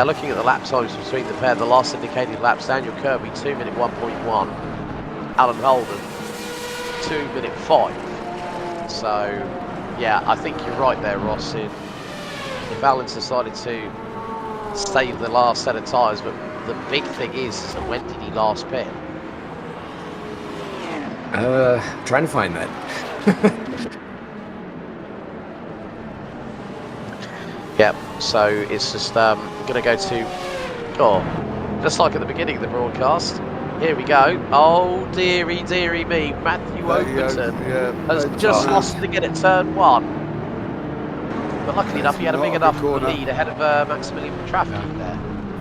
S5: looking at the lap times between the pair, the last indicated laps, Daniel Kirby 2:1.1, Alan Holden 2:5. So yeah, I think you're right there, Ross. If Alan's decided to save the last set of tyres, but the big thing is that when did he last pit?
S6: Trying to find that.
S5: Yep, so it's just going to go to, just like at the beginning of the broadcast, here we go. Oh, dearie me, Matthew Overton has just lost it again at turn 1. But luckily enough, he had a big enough lead ahead of Maximilian Traffic there.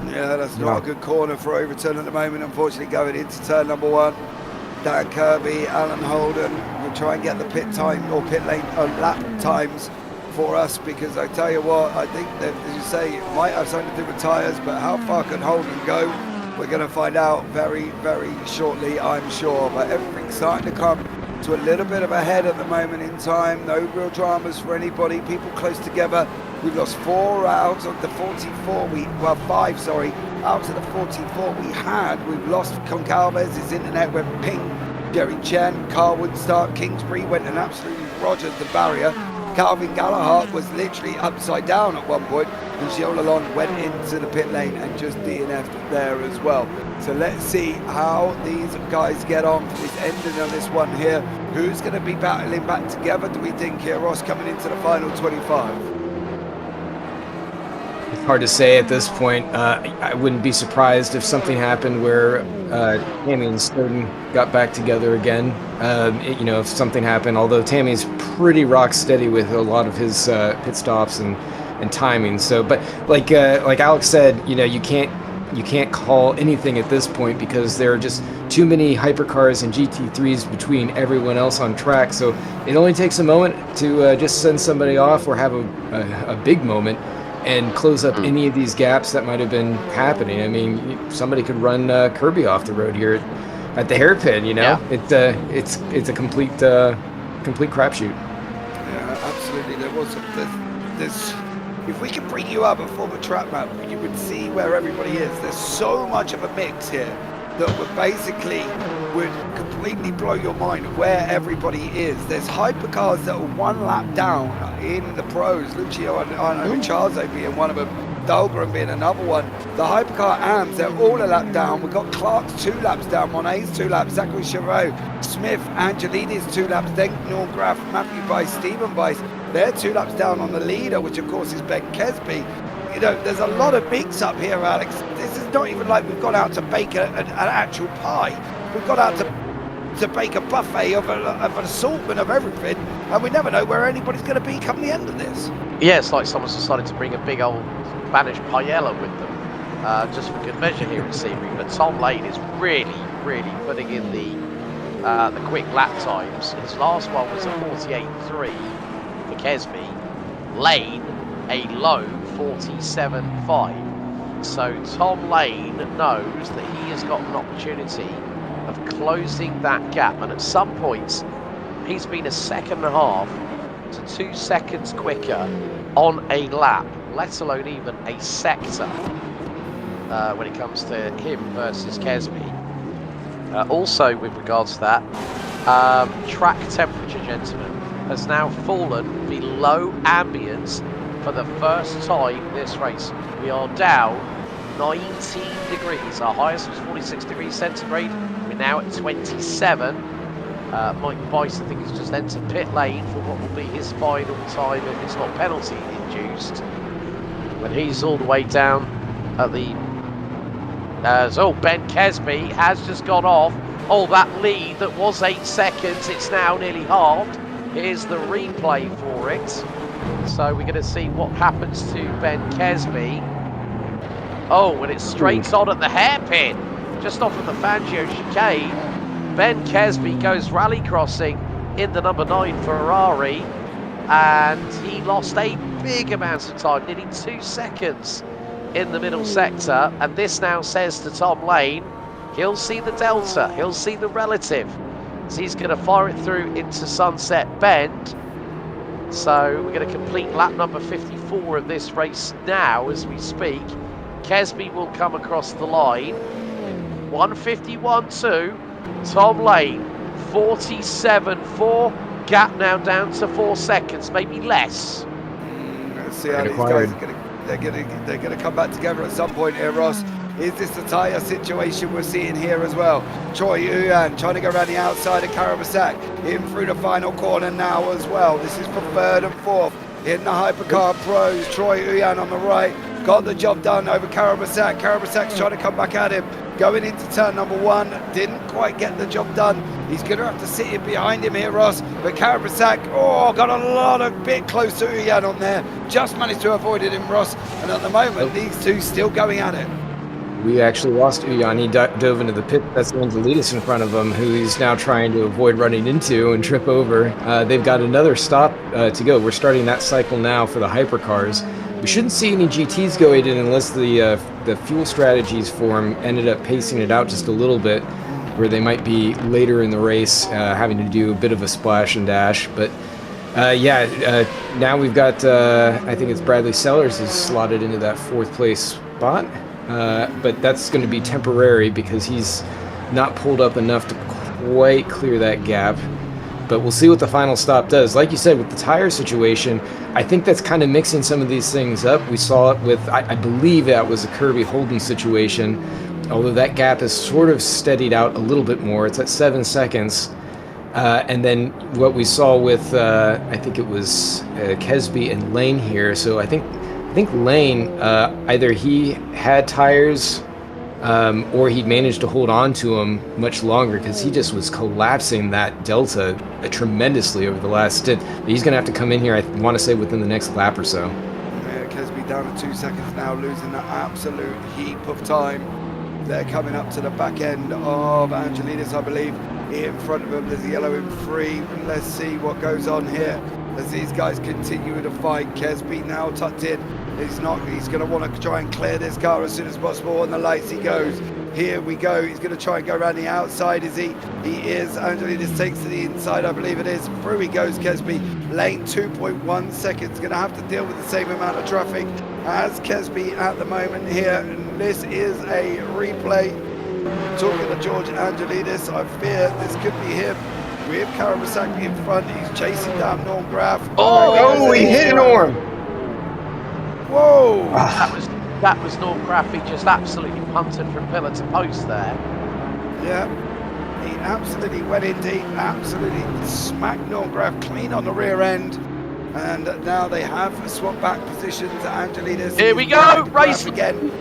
S1: Yeah, that's not a good corner for Overton at the moment, unfortunately, going into turn number 1. Dan Kirby, Alan Holden will try and get the pit time or pit lane lap times for us, because I tell you what, I think that, as you say, it might have something to do with tyres, but how far can Holden go? We're going to find out very, very shortly, I'm sure. But everything's starting to come to a little bit of a head at the moment in time. No real dramas for anybody. People close together. We've lost 4 out of the 44. 5, sorry. Out of the 44 we had. We've lost Concalves. His internet went ping. Jerry Chen, Carl wouldn't start. Kingsbury went and absolutely rogered the barrier. Calvin Gallagher was literally upside down at one point, and Gilles Lalonde went into the pit lane and just DNF'd there as well. So let's see how these guys get on for this ending on this one here. Who's going to be battling back together, do we think, here, Ross, coming into the final 25?
S6: hard to say at this point. I wouldn't be surprised if something happened where Tammy and Snowden got back together again. If something happened, although Tammy's pretty rock steady with a lot of his pit stops and timing. So, but like Alex said, you can't call anything at this point because there are just too many hypercars and GT3s between everyone else on track. So it only takes a moment to just send somebody off or have a big moment and close up any of these gaps that might have been happening. I mean, somebody could run Kirby off the road here at the hairpin.
S5: Yeah.
S6: It's a complete crapshoot.
S1: Yeah, absolutely. There's if we could bring you up a former track map, you would see where everybody is. There's so much of a mix here that would completely blow your mind where everybody is. There's hypercars that are one lap down in the pros. Lucio and Charles being one of them, Dahlgren being another one. The hypercar AMs, they're all a lap down. We've got Clark's 2 laps down, Monet's 2 laps, Zachary Chauveau, Smith, Angelini's 2 laps, then Norm Graff, Matthew Bice, Stephen Bice. They're 2 laps down on the leader, which of course is Ben Kesby. There's a lot of mix up here, Alex. This is not even like we've gone out to bake an actual pie. We've gone out to bake a buffet of an assortment of everything, and we never know where anybody's going to be come the end of this.
S5: Yeah, it's like someone's decided to bring a big old Spanish paella with them, just for good measure here at Sebring. But Tom Lane is really, really putting in the quick lap times. His last one was a 48.3 for Kesby. Lane, a low 47.5. So Tom Lane knows that he has got an opportunity of closing that gap, and at some points he's been 1.5 seconds to 2 seconds quicker on a lap, let alone even a sector, when it comes to him versus Kesby. Also with regards to that, track temperature, gentlemen, has now fallen below ambient for the first time this race. We are down 19 degrees. Our highest was 46 degrees centigrade. We're now at 27. Mike Bice, I think, has just entered pit lane for what will be his final time if it's not penalty induced. When he's all the way down at the... Ben Kesby has just gone off. Oh, that lead that was 8 seconds, it's now nearly halved. Here's the replay for it. So we're going to see what happens to Ben Kesby. Oh, and it's straight on at the hairpin, just off of the Fangio chicane. Ben Kesby goes rally crossing in the number 9 Ferrari, and he lost a big amount of time, nearly 2 seconds in the middle sector. And this now says to Tom Lane, he'll see the delta, he'll see the relative. So he's going to fire it through into Sunset Bend. So we're going to complete lap number 54 of this race now as we speak. Kesby will come across the line. 1:51.2. Tom Lane, 47.4. Gap now down to 4 seconds, maybe less.
S1: Let's see how these guys are going to come back together at some point here, Ross. Is this the tyre situation we're seeing here as well? Troy Uyan trying to go around the outside of Karabasak, in through the final corner now as well. This is for 3rd and 4th in the Hypercar Pros. Troy Uyan on the right, got the job done over Karabasak. Karabasak's trying to come back at him, going into turn number 1, didn't quite get the job done. He's going to have to sit in behind him here, Ross. But Karabasak, got a bit close to Uyan on there. Just managed to avoid it in Ross. And at the moment, these two still going at it.
S6: We actually lost Uyan. He dove into the pit. That's the one to lead us in front of him, who he's now trying to avoid running into and trip over. They've got another stop to go. We're starting that cycle now for the hypercars. We shouldn't see any GTs going in unless the fuel strategies for them ended up pacing it out just a little bit, where they might be later in the race having to do a bit of a splash and dash. But now we've got, I think it's Bradley Sellers is slotted into that 4th place spot. But that's going to be temporary because he's not pulled up enough to quite clear that gap. But we'll see what the final stop does. Like you said, with the tire situation, I think that's kind of mixing some of these things up. We saw it with, I believe that was a Kirby Holden situation, although that gap has sort of steadied out a little bit more. It's at 7 seconds. And then what we saw with, I think it was Kesby and Lane here. So I think I think Lane, either he had tires or he managed to hold on to them much longer because he just was collapsing that delta tremendously over the last stint. But he's going to have to come in here, I want to say, within the next lap or so.
S1: Yeah, Kesby down to 2 seconds now, losing that absolute heap of time. They're coming up to the back end of Angelidis, I believe. In front of him, there's a yellow in 3. Let's see what goes on here as these guys continue to fight. Kesby now tucked in. He's going to want to try and clear this car as soon as possible. On the lights he goes. Here we go. He's going to try and go around the outside. Is he? He is. Angelidis takes to the inside, I believe it is. Through he goes, Kesby. Lane 2.1 seconds. Going to have to deal with the same amount of traffic as Kesby at the moment here. And this is a replay. Talking to George Angelidis, I fear this could be him. With Kawasaki in front. He's chasing down Norm Graf.
S6: Oh, he hit Norm.
S1: Whoa!
S5: That was Norm Graf. He just absolutely punted from pillar to post there.
S1: Yeah, he absolutely went in deep, absolutely smacked Norm Graf clean on the rear end. And now they have swapped back positions. Angelidis.
S5: Here we go, race
S1: again.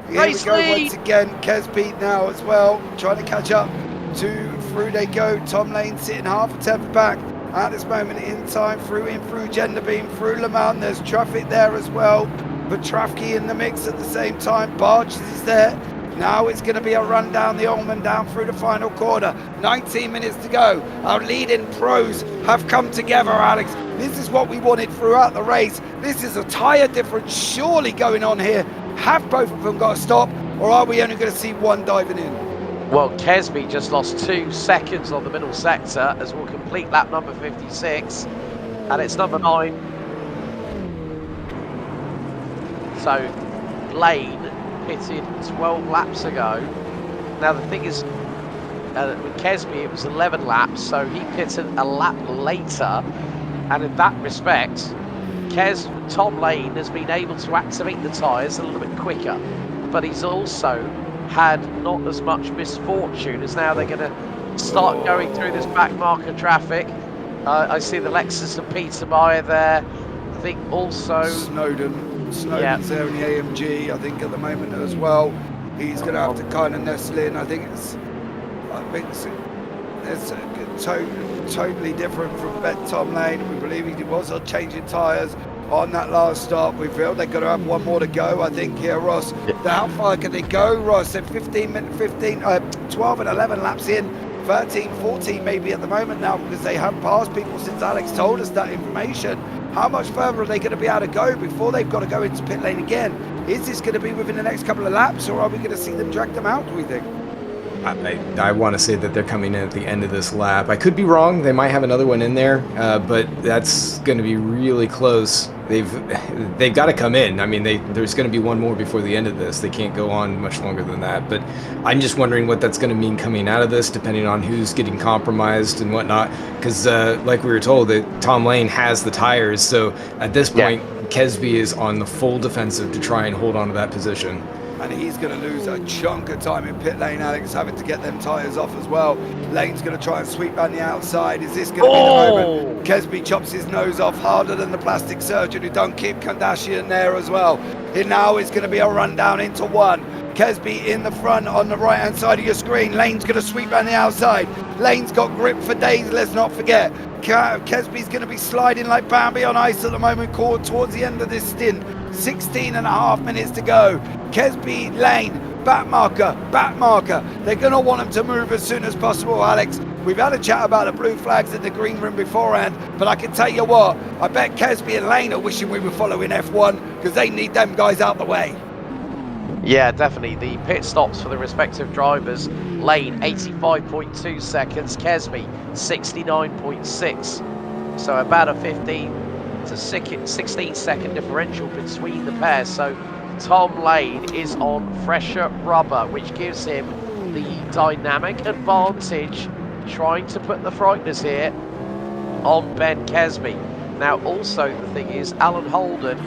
S1: Here
S5: race
S1: we go
S5: lead.
S1: once again. Kesby now as well, trying to catch up to through they go. Tom Lane sitting half a tenth back at this moment in time. Through Genderbeam, through Le Mans. There's traffic there as well. But Trafke in the mix at the same time. Barges is there. Now it's going to be a run down the Ullman, down through the final corner. 19 minutes to go. Our leading pros have come together, Alex. This is what we wanted throughout the race. This is a tyre difference surely going on here. Have both of them got to stop, or are we only going to see one diving in?
S5: Well, Kesby just lost 2 seconds on the middle sector as we'll complete lap number 56. And it's number 9. So, Lane pitted 12 laps ago. Now, the thing is, with Kesby, it was 11 laps, so he pitted a lap later. And in that respect, Tom Lane has been able to activate the tyres a little bit quicker. But he's also had not as much misfortune as now they're going to start going through this back marker traffic. I see the Lexus of Peter Meyer there. I think also Snowden's
S1: there in the AMG, I think, at the moment as well. He's going to have to kind of nestle in. I think it's totally different from Tom Lane. We believe he was on changing tyres on that last stop. We feel they're going to have one more to go, I think, here, Ross. How far can they go, Ross? They're 12 and 11 laps in. 13, 14 maybe at the moment now, because they have passed people since Alex told us that information. How much further are they going to be able to go before they've got to go into pit lane again? Is this going to be within the next couple of laps, or are we going to see them drag them out, do we think?
S6: I want to say that they're coming in at the end of this lap. I could be wrong. They might have another one in there, but that's going to be really close. They've got to come in. I mean, there's going to be one more before the end of this. They can't go on much longer than that. But I'm just wondering what that's going to mean coming out of this, depending on who's getting compromised and whatnot. Because like we were told, that Tom Lane has the tires. So at this point, Kesby is on the full defensive to try and hold on to that position.
S1: And he's going to lose a chunk of time in pit lane, Alex, having to get them tyres off as well. Lane's going to try and sweep on the outside. Is this going to be the moment? Kesby chops his nose off harder than the plastic surgeon who done keep Kardashian there as well. Here now is going to be a run down into one. Kesby in the front on the right hand side of your screen. Lane's going to sweep on the outside. Lane's got grip for days, let's not forget. Kesby's going to be sliding like Bambi on ice at the moment, caught towards the end of this stint. 16 and a half minutes to go. Kesby, Lane, back marker. They're going to want him to move as soon as possible, Alex. We've had a chat about the blue flags in the green room beforehand, but I can tell you what, I bet Kesby and Lane are wishing we were following F1 because they need them guys out the way.
S5: Yeah, definitely. The pit stops for the respective drivers. Lane, 85.2 seconds. Kesby, 69.6. So about a 15 to 16 second differential between the pairs. So Tom Lane is on fresher rubber, which gives him the dynamic advantage trying to put the frighteners here on Ben Kesby. Now also the thing is, Alan Holden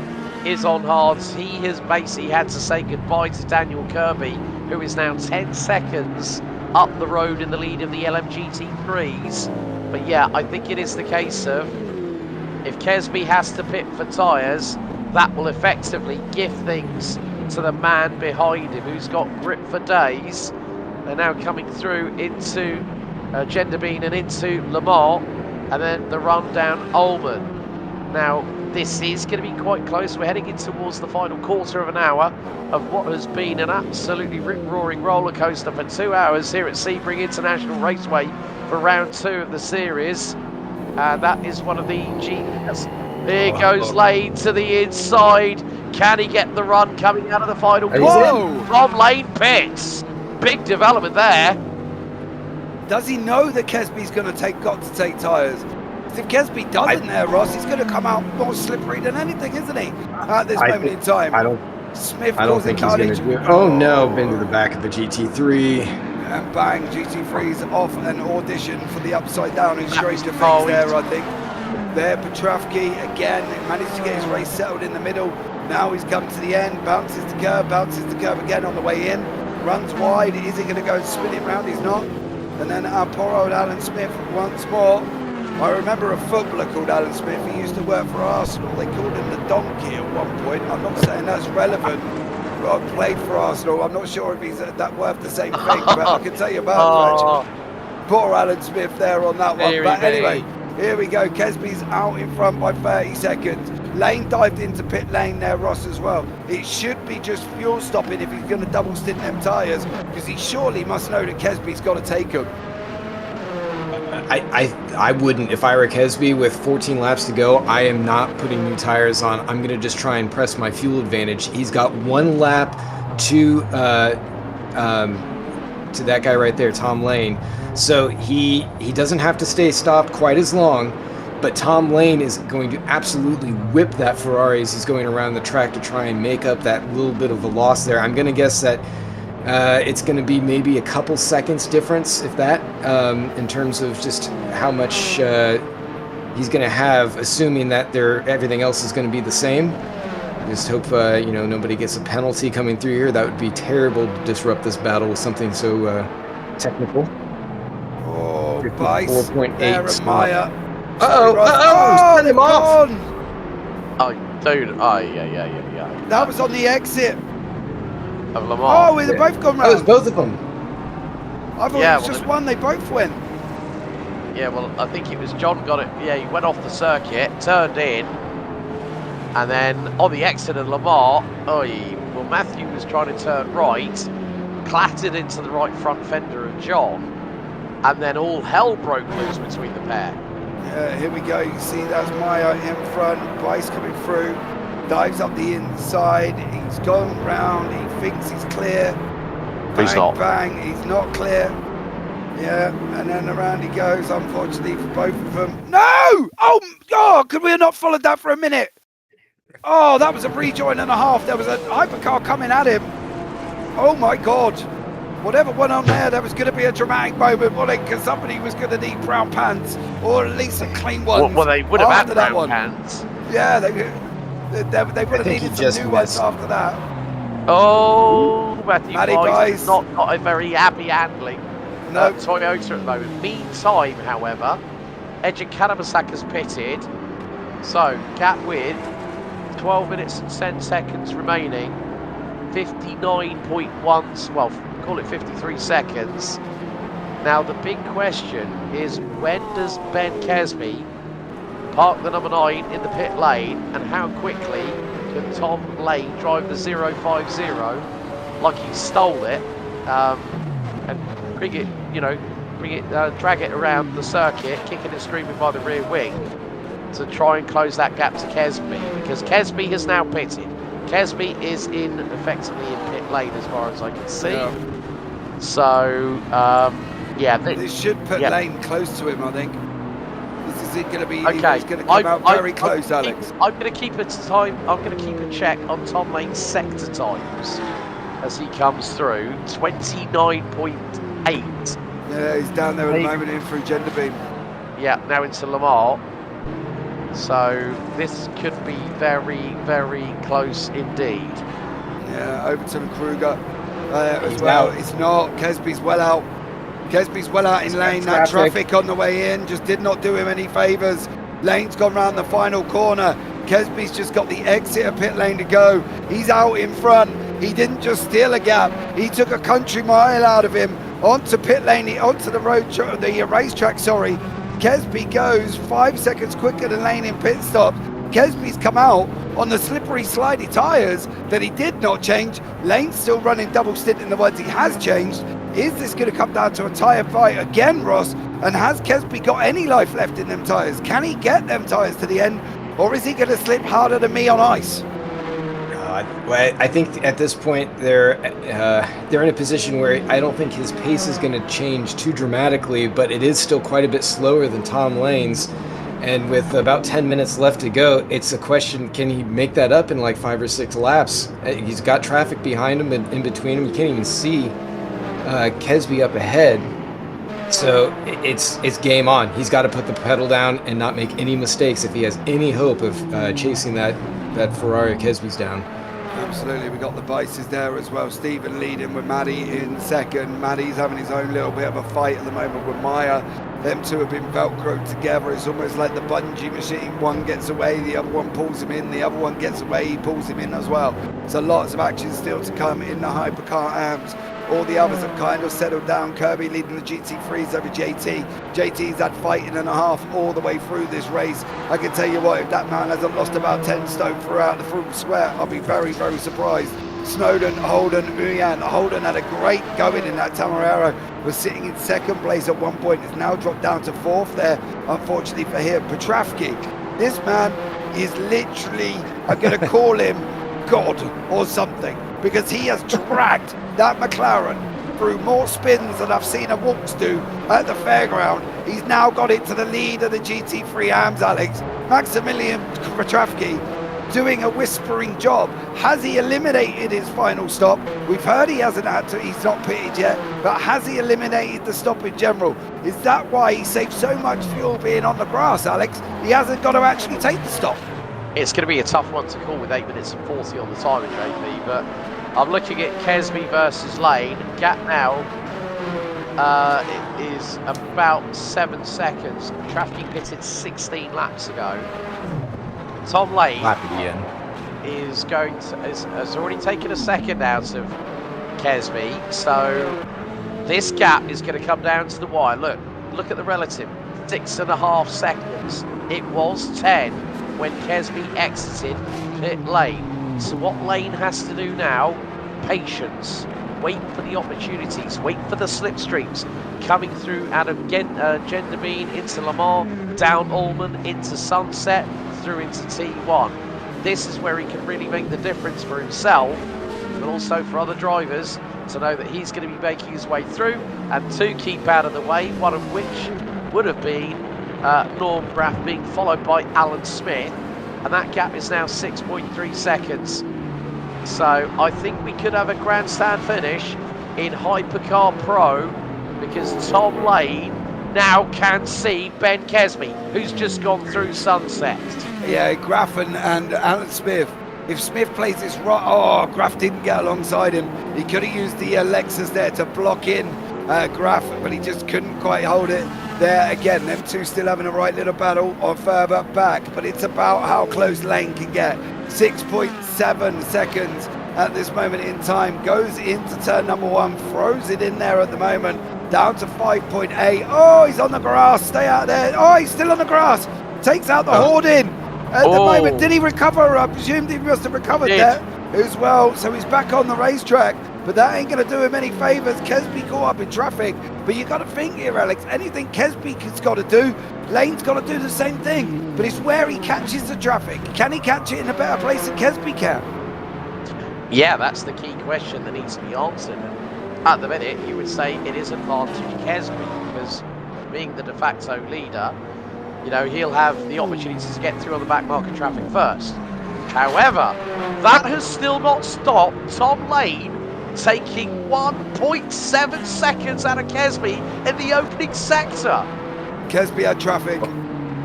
S5: is on hards. He has basically had to say goodbye to Daniel Kirby, who is now 10 seconds up the road in the lead of the LMGT3s. But yeah, I think it is the case of, if Kesby has to pit for tyres, that will effectively give things to the man behind him who's got grip for days. They're now coming through into Genderbean and into Lamar, and then the run down Ullman. Now, this is going to be quite close. We're heading in towards the final quarter of an hour of what has been an absolutely rip-roaring roller coaster for 2 hours here at Sebring International Raceway for round 2 of the series. And that is one of the GS. There goes Lane to the inside. Can he get the run coming out of the final quarter from Lane pits? Big development there.
S1: Does he know that Kesby's got to take tyres? If Kesby doesn't there, Ross, he's going to come out more slippery than anything, isn't he? At this moment in time.
S6: I don't think he's going to do it. Oh no, been to the back of the GT3.
S1: And bang, GT3's off an audition for the upside down and straight to face there, I think. There, Petrovsky again managed to get his race settled in the middle. Now he's come to the end, bounces the curve again on the way in. Runs wide, is he going to go and spin it round? He's not. And then our poor old Alan Smith once more. I remember a footballer called Alan Smith. He used to work for Arsenal. They called him the donkey at one point. I'm not saying that's relevant. But I played for Arsenal. I'm not sure if he's that worth the same thing, but I can tell you about it. Poor Alan Smith there on that one. But anyway, here we go. Kesby's out in front by 30 seconds. Lane dived into pit lane there, Ross, as well. It should be just fuel stopping if he's going to double stint them tyres, because he surely must know that Kesby's got to take them.
S6: I wouldn't. If I were Kesby with 14 laps to go, I am not putting new tires on. I'm going to just try and press my fuel advantage. He's got 1 lap to that guy right there, Tom Lane. So he doesn't have to stay stopped quite as long, but Tom Lane is going to absolutely whip that Ferrari as he's going around the track to try and make up that little bit of a loss there. I'm going to guess that it's going to be maybe a couple seconds difference, if that, in terms of just how much he's going to have, assuming that everything else is going to be the same. Just hope nobody gets a penalty coming through here. That would be terrible to disrupt this battle with something so technical.
S1: Oh, Vice,
S6: 4.8.
S1: Maya.
S6: Send him off.
S5: Oh, dude. Oh, yeah.
S1: That was on the exit.
S5: Of Lamar.
S1: Oh, they've both gone
S6: That was
S1: round.
S6: both of them.
S1: I thought it was just one. They both went.
S5: Yeah, well, I think it was John got it. Yeah, he went off the circuit, turned in, and then on the exit of Lamar, Matthew was trying to turn right, clattered into the right front fender of John, and then all hell broke loose between the pair.
S1: Here we go. You can see that's Maya in front. Vice coming through. Dives up the inside. He's gone round. He thinks he's clear.
S5: He's not.
S1: Bang. He's not clear. Yeah, and then around he goes, unfortunately for both of them. No! Oh, God, could we have not followed that for a minute? Oh, that was a rejoin and a half. There was a hypercar coming at him. Oh, my God. Whatever went on there was going to be a dramatic moment, wasn't it? Because somebody was going to need brown pants, or at least some clean ones.
S5: Well, they would have had
S1: that
S5: brown
S1: one.
S5: pants.
S1: Yeah, they would have needed some new ones after that.
S5: Oh, Matthew
S1: Price,
S5: not a very happy handling.
S1: No.
S5: Toyota at the moment. Meantime, however, Edge Kanamasaka's pitted. So, gap with 12 minutes and 10 seconds remaining. 59.1, well, call it 53 seconds. Now, the big question is, when does Ben Kesby park the number 9 in the pit lane, and how quickly can Tom Lane drive the 050 like he stole it, and bring it, drag it around the circuit, kicking and screaming by the rear wing to try and close that gap to Kesby, because Kesby has now pitted. Kesby is effectively in pit lane as far as I can see. Yeah. So,
S1: they should put Lane close to him, I think. This is going to be.
S5: Okay.
S1: He's going to come out very close, Alex.
S5: I'm going to keep a check on Tom Lane's sector times as he comes through. 29.8.
S1: Yeah, he's down there at the moment in through Genderbean.
S5: Yeah, now into Lamar. So this could be very, very close indeed.
S1: Yeah, Overton and Kruger as well. It's not. Kesby's well out. Kesby's well out in lane. That traffic on the way in just did not do him any favours. Lane's gone round the final corner. Kesby's just got the exit of pit lane to go. He's out in front. He didn't just steal a gap. He took a country mile out of him onto pit lane, onto the racetrack, sorry. Kesby goes 5 seconds quicker than Lane in pit stop. Kesby's come out on the slippery, slidey tyres that he did not change. Lane's still running double stint in the ones he has changed. Is this going to come down to a tyre fight again, Ross? And has Kesby got any life left in them tyres? Can he get them tyres to the end? Or is he going to slip harder than me on ice?
S6: Well, I think at this point they're in a position where I don't think his pace is going to change too dramatically, but it is still quite a bit slower than Tom Lane's. And with about 10 minutes left to go, it's a question, can he make that up in like 5 or 6 laps? He's got traffic behind him and in between him. You can't even see Kesby up ahead. So it's game on. He's got to put the pedal down and not make any mistakes if he has any hope of chasing that Ferrari Kesby's down.
S1: Absolutely, we got the Bices there as well. Stephen leading with Maddie in second. Maddie's having his own little bit of a fight at the moment with Maya. Them two have been velcroed together. It's almost like the bungee machine. One gets away, the other one pulls him in. The other one gets away, he pulls him in as well. So lots of action still to come in the Hypercar AMS. All the others have kind of settled down. Kirby leading the GT3s over JT. JT's had fighting and a half all the way through this race. I can tell you what, if that man hasn't lost about 10 stone throughout the full square, I'll be very, very surprised. Snowden, Holden, Uyan. Holden had a great going in that Tamarero. Was sitting in second place at one point. It's now dropped down to fourth there, unfortunately for him. Petrafsky, this man is literally, I'm going to call him God or something, because he has dragged that McLaren through more spins than I've seen a Walks do at the fairground. He's now got it to the lead of the GT3 AMS, Alex. Maximilian Petrafsky doing a whispering job. Has he eliminated his final stop? We've heard he hasn't had to, he's not pitted yet, but has he eliminated the stop in general? Is that why he saved so much fuel being on the grass, Alex? He hasn't got to actually take the stop.
S5: It's going to be a tough one to call with 8 minutes and 40 on the timer, JP, but I'm looking at Kesby versus Lane. Gap now it is about 7 seconds. Traffic pitted 16 laps ago. Tom Lane is going to has already taken a second out of Kesby, so this gap is going to come down to the wire. Look at the relative, 6.5 seconds. It was 10 when Kesby exited pit lane. So what Lane has to do now, patience, wait for the opportunities, wait for the slipstreams coming through out of Genderbean into Le Mans, down Ullman into Sunset, through into T1. This is where he can really make the difference for himself, but also for other drivers to know that he's going to be making his way through, and 2 keep out of the way, one of which would have been Norm Braff being followed by Alan Smith, and that gap is now 6.3 seconds. So I think we could have a grandstand finish in Hypercar Pro, because Tom Lane now can see Ben Kesby, who's just gone through Sunset.
S1: Yeah, Graff and Alan Smith. If Smith plays this right, oh, Graff didn't get alongside him. He could have used the Lexus there to block in Graff, but he just couldn't quite hold it there. Again, them two still having a right little battle on further back, but it's about how close Lane can get. 6.7 seconds at this moment in time. Goes into turn number 1, throws it in there at the moment. Down to 5.8. Oh, he's on the grass. Stay out there. Oh, he's still on the grass. Takes out the hoarding at the moment. Did he recover? I presumed he must have recovered there as well. So he's back on the racetrack, but that ain't going to do him any favours. Kesby caught up in traffic, but you got to think here, Alex, anything Kesby's got to do, Lane's got to do the same thing, but it's where he catches the traffic. Can he catch it in a better place than Kesby can?
S5: Yeah, that's the key question that needs to be answered. At the minute, you would say it is advantage Kesby, because being the de facto leader, you know, he'll have the opportunity to get through on the back market traffic first. However, that has still not stopped Tom Lane taking 1.7 seconds out of Kesby in the opening sector.
S1: Kesby had traffic.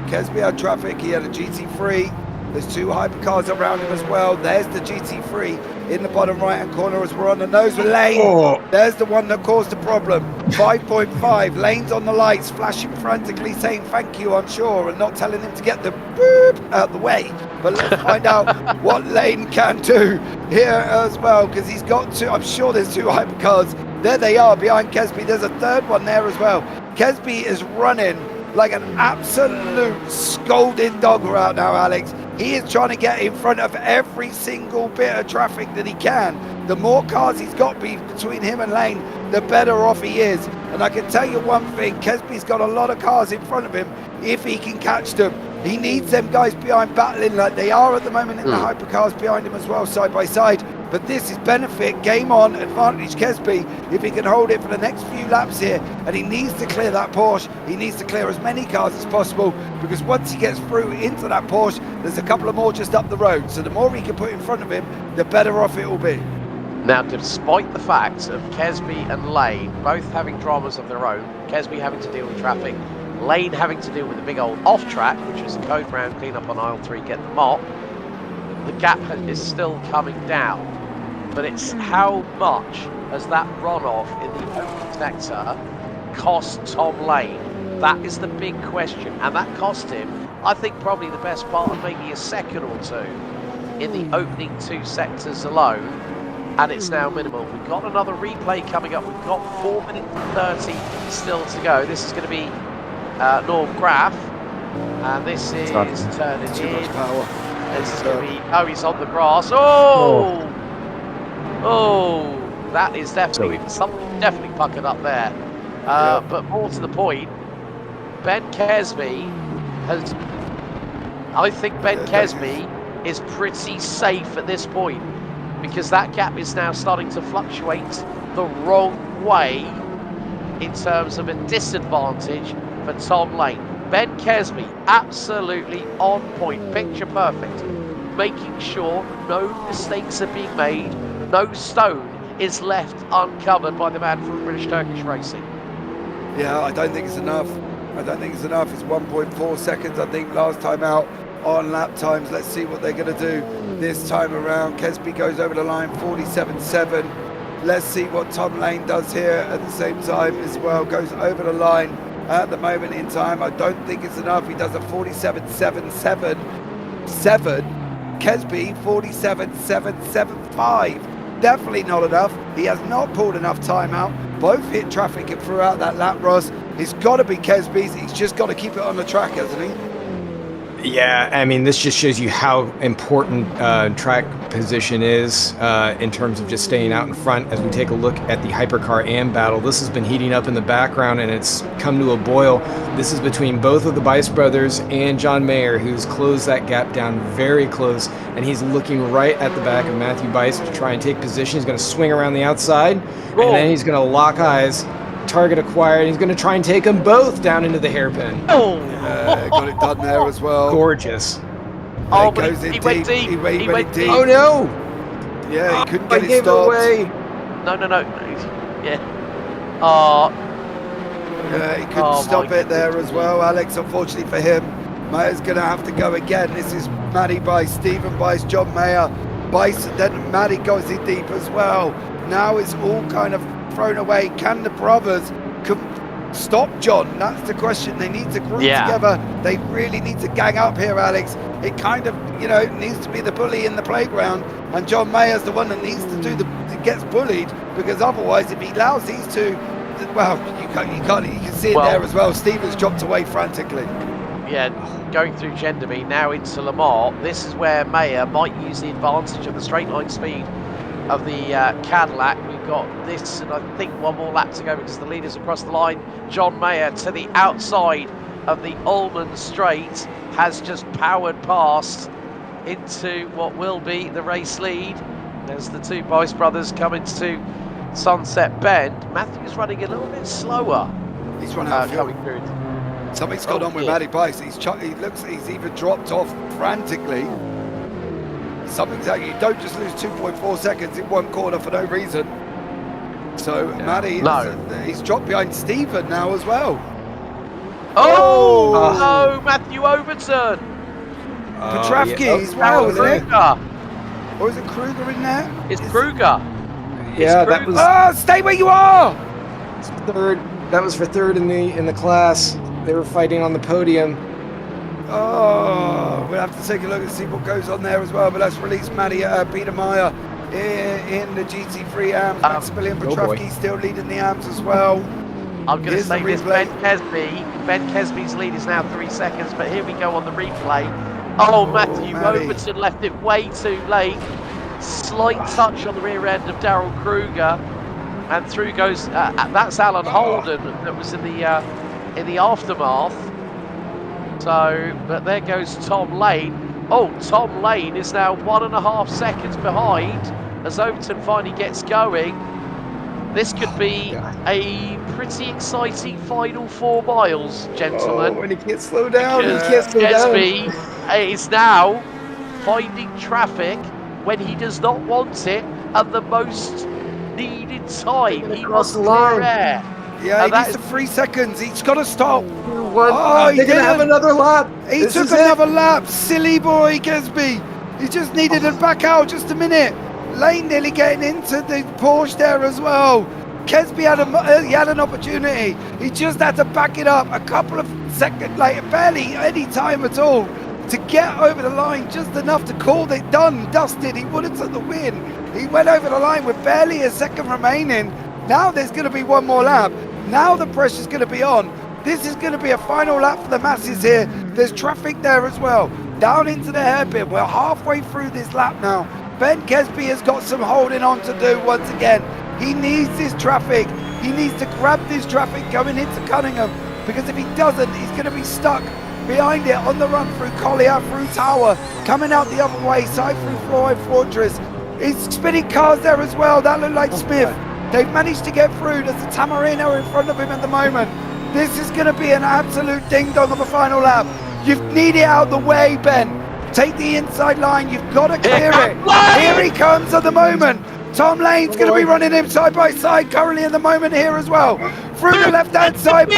S1: Kesby had traffic. He had a GT3. There's 2 hypercars around him as well. There's the GT3 in the bottom right-hand corner as we're on the nose with Lane.
S6: Oh.
S1: There's the one that caused the problem. 5.5. Lane's on the lights, flashing frantically, saying thank you, I'm sure, and not telling him to get the boop out the way. But let's find out what Lane can do here as well, because he's got 2. I'm sure there's 2 hypercars. There they are behind Kesby. There's a 3rd one there as well. Kesby is running like an absolute scolded dog right now, Alex. He is trying to get in front of every single bit of traffic that he can. The more cars he's got between him and Lane, the better off he is. And I can tell you one thing, Kesby's got a lot of cars in front of him if he can catch them. He needs them guys behind battling like they are at the moment in the hypercars behind him as well, side by side. But this is benefit, game on, advantage Kesby if he can hold it for the next few laps here. And he needs to clear that Porsche. He needs to clear as many cars as possible, because once he gets through into that Porsche, there's a couple of more just up the road. So the more he can put in front of him, the better off it will be.
S5: Now, despite the fact of Kesby and Lane both having dramas of their own, Kesby having to deal with traffic, Lane having to deal with the big old off-track, which is the code round clean up on aisle 3, get the mop, the gap is still coming down. But it's how much has that runoff in the open sector cost Tom Lane? That is the big question, and that cost him, I think, probably the best part of maybe a second or 2 in the opening 2 sectors alone, and it's now minimal. We've got another replay coming up. We've got 4 minutes and 30 still to go. This is going to be Norm Graff, and this is turning in.
S1: Too much power.
S5: This is going to be, oh, he's on the grass. Oh! Oh, that is definitely something definitely puckered up there. But more to the point, Ben Kesby has. I think Ben Kesby is pretty safe at this point, because that gap is now starting to fluctuate the wrong way in terms of a disadvantage for Tom Lane. Ben Kesby absolutely on point, picture perfect, making sure no mistakes are being made. No stone is left uncovered by the man from British Turkish Racing.
S1: Yeah, I don't think it's enough. I don't think it's enough. It's 1.4 seconds, I think, last time out on lap times. Let's see what they're going to do this time around. Kesby goes over the line, 47.7. Let's see what Tom Lane does here at the same time as well. Goes over the line at the moment in time. I don't think it's enough. He does a 47.777. Kesby, 47.775. Definitely not enough. He has not pulled enough time out. Both hit traffic and throughout that lap, Ross. It's got to be Kesby's. He's just got to keep it on the track, hasn't he?
S6: Yeah, I mean, this just shows you how important track position is in terms of just staying out in front. As we take a look at the Hypercar AM battle, this has been heating up in the background, and it's come to a boil. This is between both of the Bice brothers and John Mayer, who's closed that gap down very close, and he's looking right at the back of Matthew Bice to try and take position. He's going to swing around the outside, and then he's going to lock eyes. Target acquired. He's going to try and take them both down into the hairpin.
S5: Oh,
S1: yeah, got it done there as well.
S6: Gorgeous.
S5: Oh,
S1: He goes in
S5: he went deep.
S1: He went deep.
S6: Oh no!
S1: Yeah, he couldn't
S6: I
S1: get it
S6: gave it
S1: stopped.
S6: away.
S5: No. Yeah.
S1: Yeah, he couldn't stop it there as well, Alex. Unfortunately for him, Mayer's going to have to go again. This is Matty Bice, Stephen Bice, John Mayer, Bice, and then Matty goes in deep as well. Now it's all kind of thrown away. Can the brothers stop John? That's the question. They need to group together. They really need to gang up here, Alex. It kind of, needs to be the bully in the playground, and John Mayer's the one that needs to do gets bullied, because otherwise, if he allows these two, well, you can see it there as well. Stevens dropped away frantically.
S5: Yeah, going through Genderby now into Lamar. This is where Mayer might use the advantage of the straight line speed of the Cadillac. We've got this, and I think one more lap to go because the leader's across the line. John Mayer to the outside of the Ullman Straight has just powered past into what will be the race lead as the two Bice brothers come into Sunset Bend. Matthew's running a little bit slower.
S1: He's run out of fuel.
S5: Coming through.
S1: Something's gone on with Matty Bice. He's even dropped off frantically. Something's out. You don't just lose 2.4 seconds in one corner for no reason. So Matty, he's dropped behind Stephen now as well.
S5: Oh no, Matthew Overton.
S1: Petrovsky
S6: yeah.
S1: as well, isn't it?
S5: Kruger.
S1: Or is it Kruger in there?
S5: It's Kruger.
S6: Yeah, that was
S1: Stay where you are!
S6: third. That was for third in the class. They were fighting on the podium.
S1: Oh, we'll have to take a look and see what goes on there as well. But let's release Peter Meyer in the GT3 AMS. Maximilian Petrovsky still leading the AMS as well.
S5: I'm going to
S1: Here's
S5: say
S1: the
S5: this,
S1: replay.
S5: Ben Kesby's lead is now 3 seconds, but here we go on the replay. Oh, Matthew
S1: Matty.
S5: Overton left it way too late. Slight touch on the rear end of Daryl Kruger, and through goes, that's Alan Holden that was in the aftermath. So, but there goes Tom Lane. Oh, Tom Lane is now 1.5 seconds behind as Overton finally gets going. This could be a pretty exciting final 4 miles, gentlemen.
S6: Oh, and he can't slow down.
S5: Because
S6: He can't slow down.
S5: Kesby is now finding traffic when he does not want it at the most needed time. He wants
S6: Across the line.
S5: clear air.
S1: Yeah, he
S5: that
S1: needs the 3 seconds. He's got to stop.
S6: Oh,
S1: he
S6: they're gonna have
S1: didn't.
S6: another lap.
S1: He
S6: This
S1: took
S6: is it.
S1: another lap. Silly boy, Kesby. He just needed to back out just a minute. Lane nearly getting into the Porsche there as well. Kesby had an opportunity. He just had to back it up a couple of seconds later, barely any time at all, to get over the line, just enough to call it done, dusted. He would have took the win. He went over the line with barely a second remaining. Now there's going to be one more lap. Now the pressure's going to be on. This is going to be a final lap for the masses here. There's traffic there as well. Down into the hairpin. We're halfway through this lap now. Ben Kesby has got some holding on to do once again. He needs this traffic. He needs to grab this traffic going into Cunningham, because if he doesn't, he's going to be stuck behind it on the run through Collier, through Tower, coming out the other way, side through Floyd Fortress. He's spinning cars there as well. That looked like Smith. They've managed to get through. There's a Tamarino in front of him at the moment. This is going to be an absolute ding-dong of a final lap. You need it out the way, Ben. Take the inside line. You've got to clear it. Here he comes at the moment. Tom Lane's going to be running him side by side currently at the moment here as well. Through the left-hand side.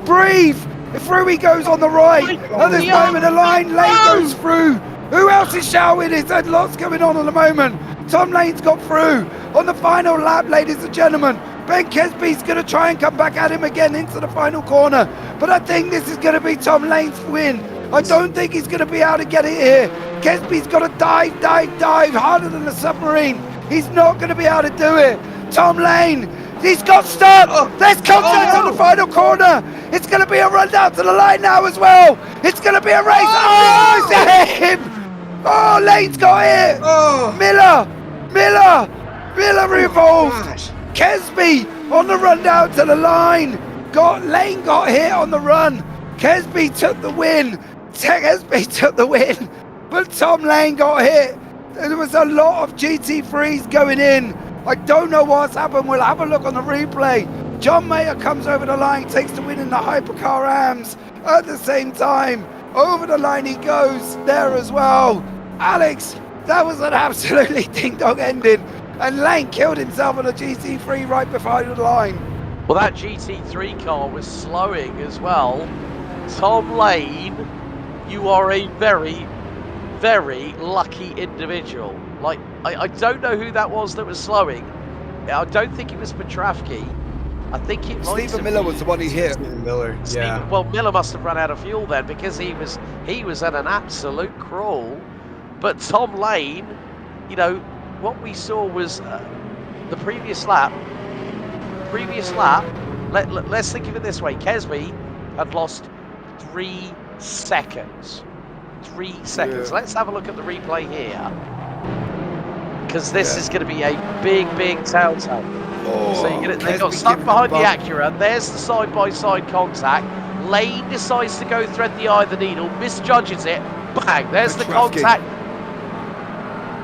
S1: Breathe. Through he goes on the right. At this moment, the line. Lane goes through. Who else is shouting? There's lots going on at the moment. Tom Lane's got through. On the final lap, ladies and gentlemen, Ben Kesby's going to try and come back at him again into the final corner. But I think this is going to be Tom Lane's win. I don't think he's going to be able to get it here. Kesby's got to dive harder than a submarine. He's not going to be able to do it. Tom Lane, he's got stuck. There's contact on the final corner. It's going to be a run down to the line now as well. It's going to be a race. Oh, it's him. Oh, Lane's got it. Miller revolved. Kesby on the run down to the line. Lane got hit on the run. Kesby took the win. But Tom Lane got hit. There was a lot of GT3s going in. I don't know what's happened. We'll have a look on the replay. John Mayer comes over the line, takes the win in the Hypercar AMS. At the same time, over the line he goes there as well. Alex, that was an absolutely ding-dong ending. And Lane killed himself on a GT3 right behind the line.
S5: Well, that GT3 car was slowing as well. Tom Lane, you are a very, very lucky individual. Like, I don't know who that was that was slowing. I don't think it was Petrovsky. I think it might
S1: Stephen Miller was the one he hit.
S6: Miller, yeah.
S5: Well, Miller must have run out of fuel then, because he was at an absolute crawl. But Tom Lane, you know, what we saw was the previous lap. Let's think of it this way. Kesby had lost 3 seconds. 3 seconds.
S1: Yeah.
S5: Let's have a look at the replay here, because this is going to be a big telltale. So they got stuck behind the Acura. There's the side-by-side contact. Lane decides to go thread the eye of the needle, misjudges it. Bang! There's the contact.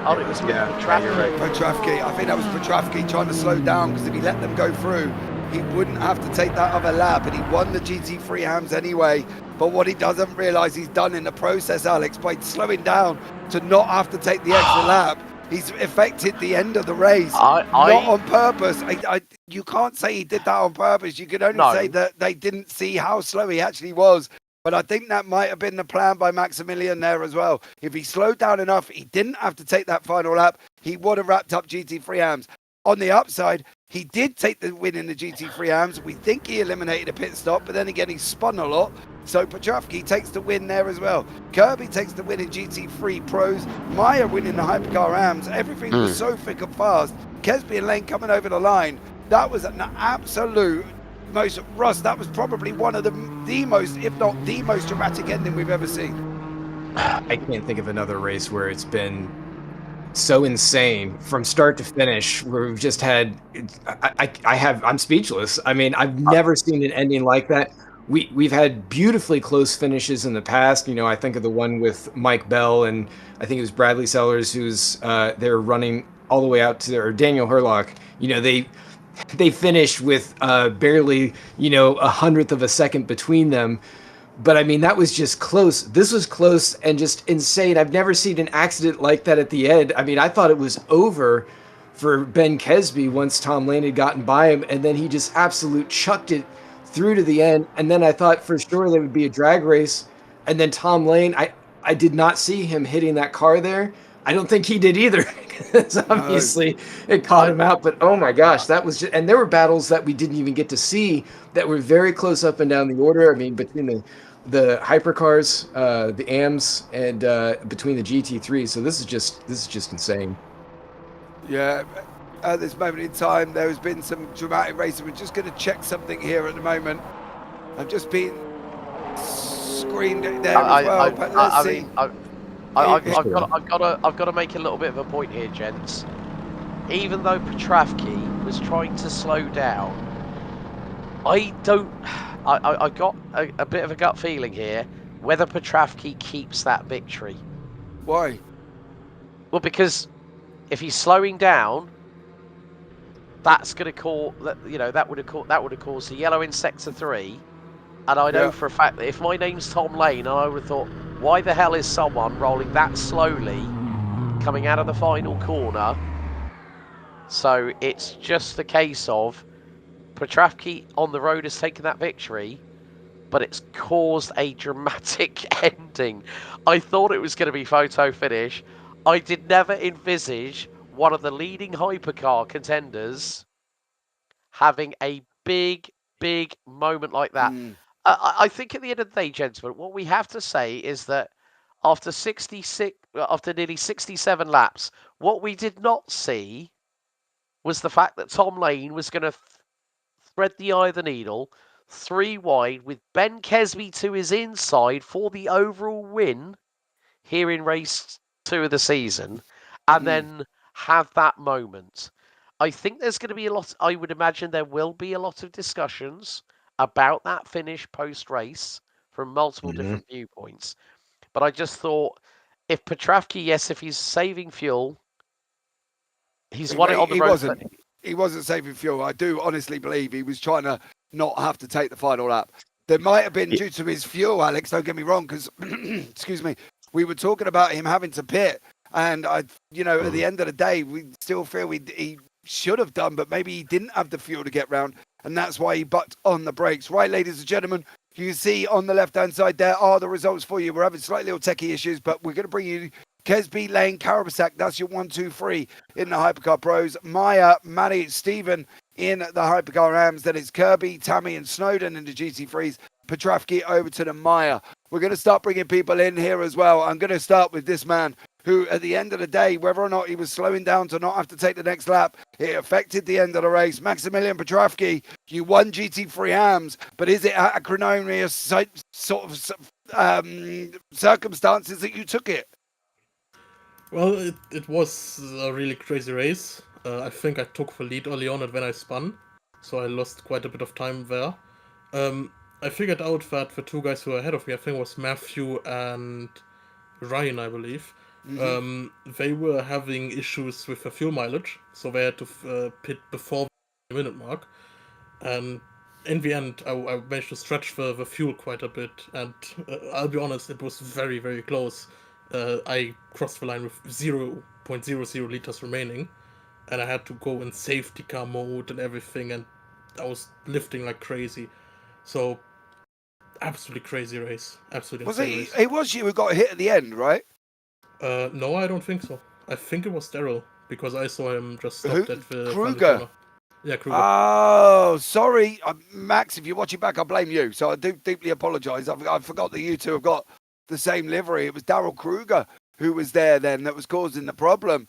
S5: Oh, it was Petrovsky.
S1: Petrovsky. I think that was Petrovsky trying to slow down, because if he let them go through, he wouldn't have to take that other lap, and he won the GT3 AMS anyway. But what he doesn't realise he's done in the process, Alex, by slowing down to not have to take the extra lap, he's affected the end of the race. Not on purpose. You can't say he did that on purpose. You can only say that they didn't see how slow he actually was. But I think that might have been the plan by Maximilian there as well. If he slowed down enough, he didn't have to take that final lap. He would have wrapped up GT3 AMS. On the upside, he did take the win in the GT3 AMS. We think he eliminated a pit stop, but then again, he spun a lot. So Petrovsky takes the win there as well. Kirby takes the win in GT3 Pros. Maya winning the Hypercar AMS. Everything was so thick and fast. Kesby and Lane coming over the line. That was an absolute most... Russ, that was probably one of the most, if not the most dramatic ending we've ever seen.
S6: I can't think of another race where it's been so insane from start to finish, where we've just had... I'm speechless. I mean, I've never seen an ending like that. We've had beautifully close finishes in the past. You know, I think of the one with Mike Bell and I think it was Bradley Sellers, who's they're running all the way out to or Daniel Herlock. You know, they finished with barely, you know, 100th of a second between them. But I mean, that was just close. This was close and just insane. I've never seen an accident like that at the end. I mean, I thought it was over for Ben Kesby once Tom Lane had gotten by him, and then he just absolute chucked it through to the end. And then I thought for sure there would be a drag race. And then Tom Lane, I did not see him hitting that car there. I don't think he did either. Because obviously it caught him out. But oh my gosh, that was just, and there were battles that we didn't even get to see that were very close up and down the order. I mean, between the hypercars, the AMS, and between the GT3. So this is just insane.
S1: Yeah. At this moment in time, there has been some dramatic racing. We're just going to check something here at the moment. I've just been screened there as well, but let's see.
S5: I've got to make a little bit of a point here, gents. Even though Petrovsky was trying to slow down, I got a bit of a gut feeling here whether Petrovsky keeps that victory.
S1: Why?
S5: Well, because if he's slowing down, that's going to cause that would have caused the yellow in sector 3, and I know for a fact that if my name's Tom Lane, I would have thought, why the hell is someone rolling that slowly coming out of the final corner? So it's just the case of Petrovsky on the road has taken that victory, but it's caused a dramatic ending. I thought it was going to be photo finish. I did never envisage one of the leading hypercar contenders having a big moment like that. I think at the end of the day, gentlemen, what we have to say is that after nearly 67 laps, what we did not see was the fact that Tom Lane was going to thread the eye of the needle 3 wide with Ben Kesby to his inside for the overall win here in race 2 of the season, and then have that moment. I think there's going to be I would imagine there will be a lot of discussions about that finish post-race from multiple different viewpoints. But I just thought, if Petrovsky, if he's saving fuel, he's won it on the road.
S1: He wasn't saving fuel. I do honestly believe he was trying to not have to take the final lap. There might have been due to his fuel, Alex, don't get me wrong, because, excuse me, we were talking about him having to pit. And, at the end of the day, we still feel he should have done, but maybe he didn't have the fuel to get round. And that's why he bucked on the brakes. Right, ladies and gentlemen, you can see on the left-hand side there are the results for you. We're having slightly little techie issues, but we're going to bring you Kesby, Lane, Karabasak. That's your 1, 2, 3 in the Hypercar Pros. Maya, Manny, Stephen in the Hypercar AMS. Then it's Kirby, Tammy, and Snowden in the GT3s. Petrovsky over to the Maya. We're going to start bringing people in here as well. I'm going to start with this man who, at the end of the day, whether or not he was slowing down to not have to take the next lap, it affected the end of the race. Maximilian Petrovsky, you won GT3 AMS, but is it at acrimonious sort of circumstances that you took it?
S7: Well, it was a really crazy race. I think I took the lead early on and when I spun, so I lost quite a bit of time there. I figured out that the 2 guys who were ahead of me, I think it was Matthew and Ryan, I believe, they were having issues with the fuel mileage, so they had to pit before the minute mark. And in the end, I managed to stretch the fuel quite a bit, and I'll be honest, it was very, very close. I crossed the line with 0.00 liters remaining, and I had to go in safety car mode and everything, and I was lifting like crazy. So Absolutely crazy race. Absolutely
S1: Was
S7: insane
S1: it?
S7: race.
S1: It was you who got hit at the end, right?
S7: No, I don't think so. I think it was Daryl, because I saw him just
S1: Who?
S7: stopped at the final
S1: Kruger.
S7: corner. Yeah, Kruger.
S1: Oh, sorry, Max. If you're watching back, I blame you. So I do deeply apologise. I forgot that you two have got the same livery. It was Daryl Kruger who was there then that was causing the problem,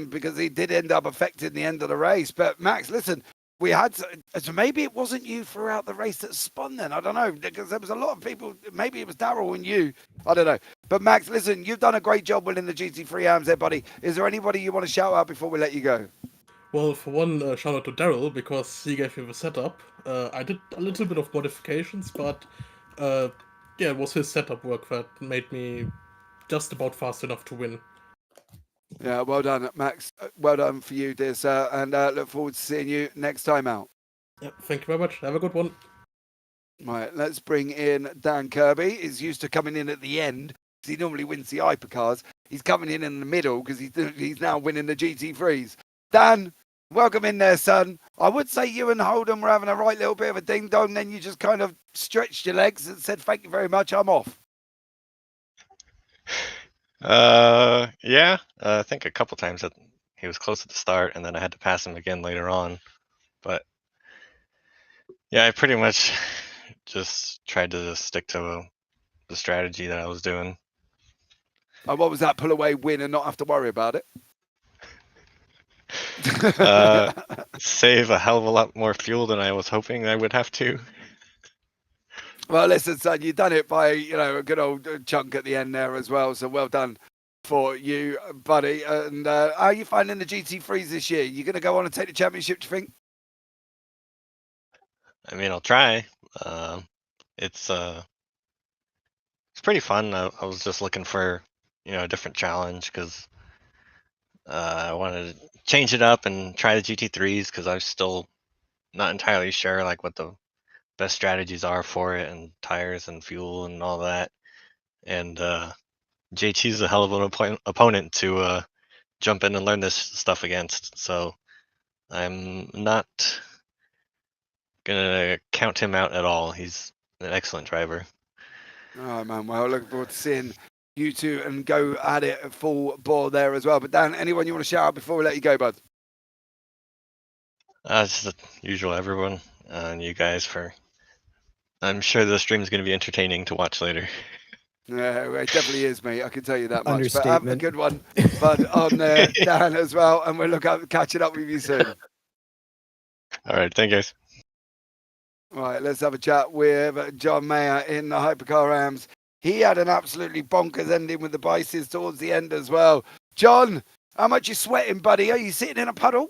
S1: because he did end up affecting the end of the race. But Max, listen, we had so maybe it wasn't you throughout the race that spun. Then I don't know, because there was a lot of people. Maybe it was Daryl and you. I don't know. But Max, listen, you've done a great job winning the GT3 AMS there, buddy. Is there anybody you want to shout out before we let you go?
S7: Well, for one, shout out to Daryl, because he gave me the setup. I did a little bit of modifications, but yeah, it was his setup work that made me just about fast enough to win.
S1: Yeah, well done, Max. Well done for you, dear sir, and look forward to seeing you next time out.
S7: Yeah, thank you very much. Have a good one.
S1: Right, let's bring in Dan Kirby. He's used to coming in at the end because he normally wins the Hypercars. He's coming in the middle because he's now winning the GT3s. Dan, welcome in there, son. I would say you and Holden were having a right little bit of a ding-dong, then you just kind of stretched your legs and said, thank you very much, I'm off.
S8: Yeah, I think a couple times that he was close at the start, and then I had to pass him again later on. But yeah, I pretty much just tried to stick to the strategy that I was doing.
S1: What was that? Pull away, win, and not have to worry about it?
S8: Save a hell of a lot more fuel than I was hoping I would have to.
S1: Well, listen, son, you've done it by, a good old chunk at the end there as well. So well done for you, buddy. And how are you finding the GT3s this year? You going to go on and take the championship, do you think?
S8: I mean, I'll try. It's pretty fun. I was just looking for, a different challenge because I wanted to change it up and try the GT3s because I'm still not entirely sure like what the best strategies are for it, and tires and fuel and all that. And JT's a hell of an opponent to jump in and learn this stuff against. So I'm not gonna count him out at all. He's an excellent driver.
S1: Oh, man. Well, looking forward to seeing you two and go at it full bore there as well. But Dan, anyone you want to shout out before we let you go, bud?
S8: Just the usual, everyone, and you guys for. I'm sure the stream is going to be entertaining to watch later.
S1: Yeah, it definitely is, mate. I can tell you that much. But
S9: Understatement.
S1: have a good one, bud, on Dan as well. And we'll look up catching up with you soon.
S8: All right, thank you guys.
S1: All right, let's have a chat with John Mayer in the Hypercar AMS. He had an absolutely bonkers ending with the bices towards the end as well. John, how much you sweating, buddy? Are you sitting in a puddle?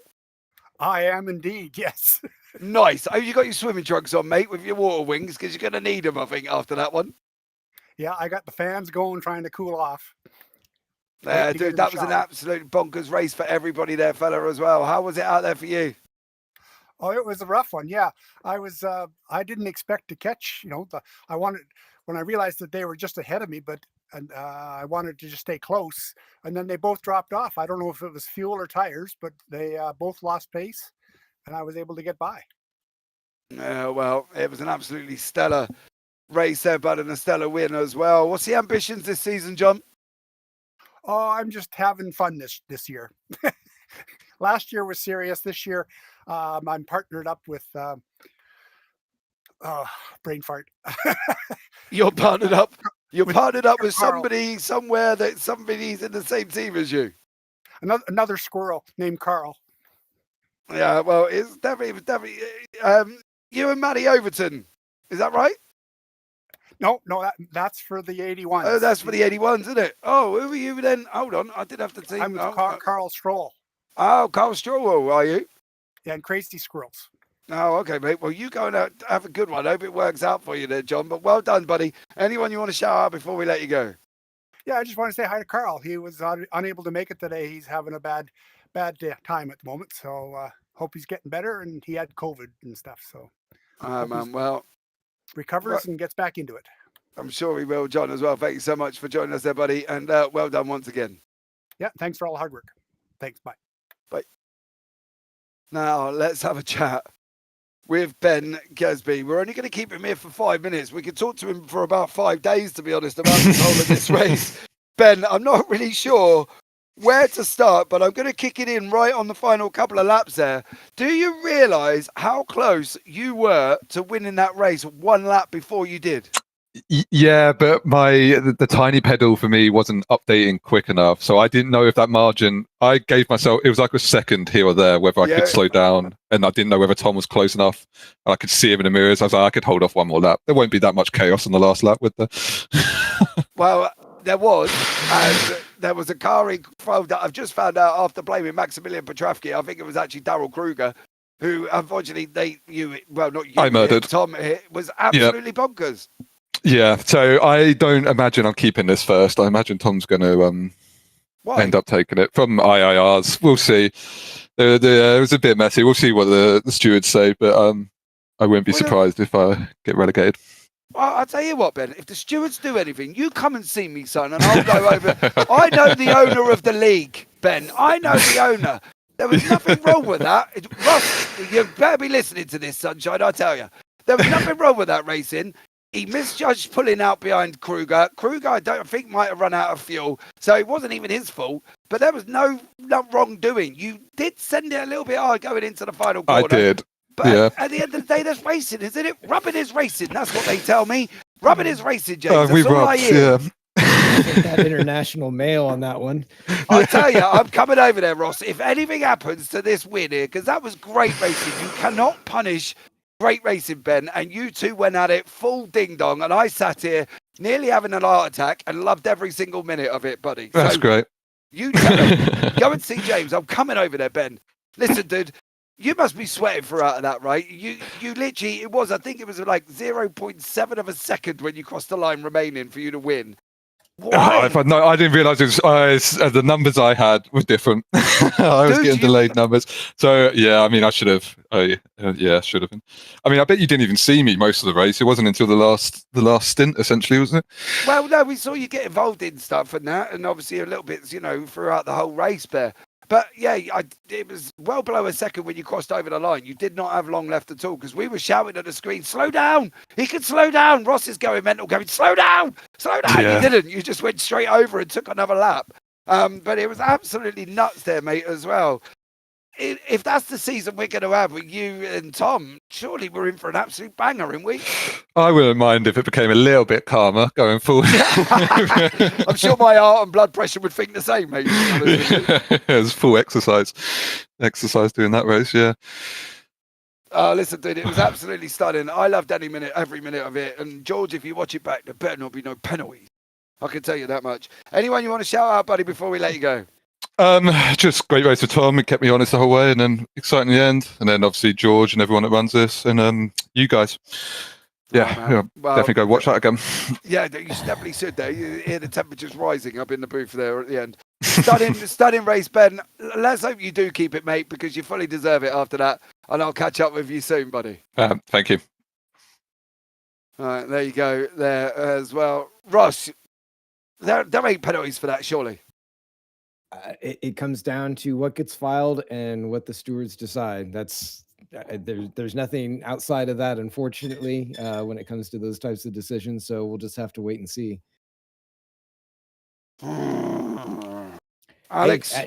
S9: I am indeed, yes.
S1: Nice. Oh, you got your swimming trunks on, mate, with your water wings, because you're going to need them, I think, after that one.
S9: Yeah, I got the fans going, trying to cool off.
S1: Dude, that was an absolute bonkers race for everybody there, fella, as well. How was it out there for you?
S9: Oh, it was a rough one. Yeah, I didn't expect to catch, when I realized that they were just ahead of me, and I wanted to just stay close. And then they both dropped off. I don't know if it was fuel or tires, but they both lost pace, and I was able to get by.
S1: Well, it was an absolutely stellar race there, bud, and a stellar win as well. What's the ambitions this season, John?
S9: Oh, I'm just having fun this year. Last year was serious. This year, I'm partnered up with brain fart.
S1: You're partnered up. You're partnered up with
S9: Carl.
S1: somebody somewhere that somebody's in the same team as you.
S9: Another squirrel named Carl.
S1: Yeah, well, it's definitely you and Matty Overton. Is that right?
S9: No, that's for the 81s.
S1: Oh, that's for the 81s, isn't it? Oh, who are you then? Hold on, I did have to see.
S9: I'm with Carl Stroll.
S1: Oh, Carl Stroll, are you?
S9: Yeah, and Crazy Squirrels.
S1: Oh, okay, mate. Well, you go and have a good one. Hope it works out for you there, John. But well done, buddy. Anyone you want to shout out before we let you go?
S9: Yeah, I just want to say hi to Carl. He was unable to make it today. He's having a bad time at the moment. So hope he's getting better. And he had COVID and stuff. So,
S1: man. Well,
S9: recovers and gets back into it.
S1: I'm sure he will, John, as well. Thank you so much for joining us there, buddy. And well done once again.
S9: Yeah, thanks for all the hard work. Thanks. Bye.
S1: Bye. Now let's have a chat with Ben Gesby. We're only going to keep him here for 5 minutes. We could talk to him for about 5 days, to be honest, about the whole of this race. Ben, I'm not really sure where to start, but I'm going to kick it in right on the final couple of laps there. Do you realise how close you were to winning that race 1 lap before you did?
S10: Yeah, but the tiny pedal for me wasn't updating quick enough, so I didn't know if that margin. I gave myself, it was like a second here or there, whether I could slow down, and I didn't know whether Tom was close enough. And I could see him in the mirrors. I was like, I could hold off 1 more lap. There won't be that much chaos on the last lap with the.
S1: Well, there was, and there was a car in front that I've just found out after blaming Maximilian Petrovsky. I think it was actually Daryl Kruger, who unfortunately
S10: I murdered.
S1: Tom. It was absolutely bonkers.
S10: Yeah, so I don't imagine I'm keeping this first. I imagine Tom's going to end up taking it from IIRs. We'll see. It was a bit messy. We'll see what the stewards say, but I wouldn't be surprised if I get relegated.
S1: Well, I'll tell you what, Ben, if the stewards do anything, you come and see me, son, and I'll go over. I know the owner of the league, Ben. I know the owner. There was nothing wrong with that. Ross, you better be listening to this, sunshine, I tell you. There was nothing wrong with that racing. He misjudged pulling out behind Kruger. Kruger, I think, might have run out of fuel, so it wasn't even his fault. But there was no wrongdoing. You did send it a little bit hard going into the final corner.
S10: I did.
S1: But
S10: yeah.
S1: At the end of the day, there's racing, isn't it? Rubbing is racing. That's what they tell me. Rubbing is racing, James.
S10: We
S1: That's all I
S10: rubbed,
S1: hear.
S10: yeah.
S3: That international mail on that one.
S1: I tell you, I'm coming over there, Ross. If anything happens to this win here, because that was great racing, you cannot punish great racing, Ben. And you two went at it full ding dong, and I sat here nearly having an heart attack and loved every single minute of it, buddy.
S10: That's great.
S1: You go and see James. I'm coming over there, Ben. Listen, dude. You must be sweating throughout that, right? You literally, I think it was like 0.7 of a second when you crossed the line remaining for you to win. Why?
S10: I didn't realise it was the numbers I had were different. I was getting delayed numbers. So, yeah, I mean, I should have. Should have been. I mean, I bet you didn't even see me most of the race. It wasn't until the last stint, essentially, wasn't it?
S1: Well, no, we saw you get involved in stuff and that, and obviously a little bit, throughout the whole race there. But yeah, it was well below a second when you crossed over the line. You did not have long left at all because we were shouting at the screen, slow down. He can slow down. Ross is going mental, going, slow down, slow down.
S10: Yeah.
S1: You didn't. You just went straight over and took another lap. But it was absolutely nuts there, mate, as well. If that's the season we're going to have with you and Tom, surely we're in for an absolute banger, aren't we?
S10: I wouldn't mind if it became a little bit calmer going forward.
S1: I'm sure my heart and blood pressure would think the same, mate.
S10: It was full exercise doing that race, yeah.
S1: Listen, dude, it was absolutely stunning. I loved every minute of it. And George, if you watch it back, there better not be no penalties. I can tell you that much. Anyone you want to shout out, buddy, before we let you go?
S10: Just great race with Tom. It kept me honest the whole way, and then exciting in the end. And then obviously George and everyone that runs this, and you guys. Yeah, well, definitely go watch that again.
S1: Yeah, you definitely should. There, you hear the temperatures rising up in the booth there at the end. Stunning race, Ben. Let's hope you do keep it, mate, because you fully deserve it after that. And I'll catch up with you soon, buddy.
S10: Thank you.
S1: All right, there you go. There as well, Ross. There ain't penalties for that, surely.
S11: It comes down to what gets filed and what the stewards decide. That's there's nothing outside of that, unfortunately, when it comes to those types of decisions. So we'll just have to wait and see.
S1: Alex,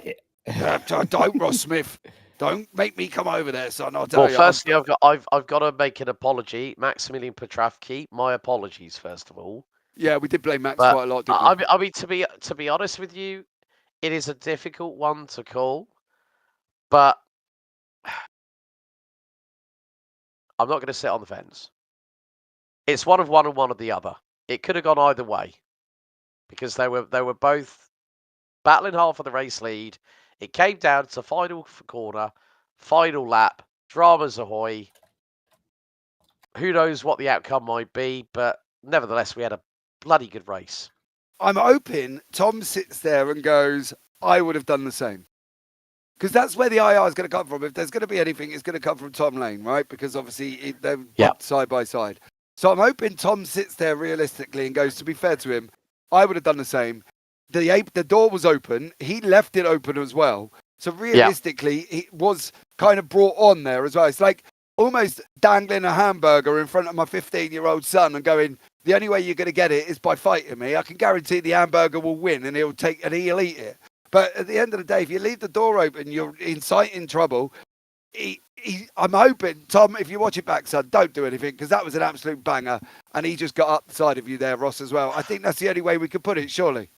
S1: don't Ross Smith. Don't make me come over there, son. I'll tell you.
S5: Well, firstly, I've got to make an apology, Maximilian Petrovsky. My apologies, first of all.
S1: Yeah, we did blame Max quite a lot. Didn't we?
S5: I mean, to be honest with you, it is a difficult one to call, but I'm not going to sit on the fence. It's one of one and one of the other. It could have gone either way because they were both battling hard for the race lead. It came down to final corner, final lap, dramas ahoy. Who knows what the outcome might be, but nevertheless, we had a bloody good race.
S1: I'm hoping Tom sits there and goes, I would have done the same. Because that's where the IR is going to come from. If there's going to be anything, it's going to come from Tom Lane, right? Because obviously they're side by side. So I'm hoping Tom sits there realistically and goes, to be fair to him, I would have done the same. The door was open. He left it open as well. So realistically, it was kind of brought on there as well. It's like almost dangling a hamburger in front of my 15-year-old son and going, the only way you're going to get it is by fighting me. I can guarantee the hamburger will win and he'll eat it. But at the end of the day, if you leave the door open, you're inciting trouble. I'm hoping, Tom, if you watch it back, son, don't do anything, because that was an absolute banger. And he just got up the side of you there, Ross, as well. I think that's the only way we could put it, surely.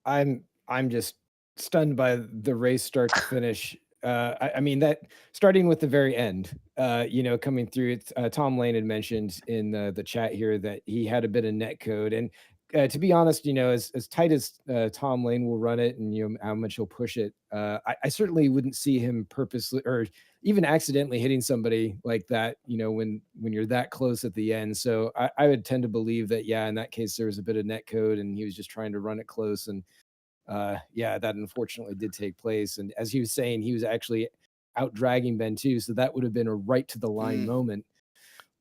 S11: I'm just stunned by the race start to finish. I mean, that starting with the very end, coming through it, Tom Lane had mentioned in the chat here that he had a bit of net code. And to be honest, as tight as Tom Lane will run it and how much he'll push it, I certainly wouldn't see him purposely or even accidentally hitting somebody like that, when you're that close at the end. So I would tend to believe that, yeah, in that case, there was a bit of net code and he was just trying to run it close. And that unfortunately did take place. And as he was saying, he was actually out dragging Ben too. So that would have been a right to the line moment.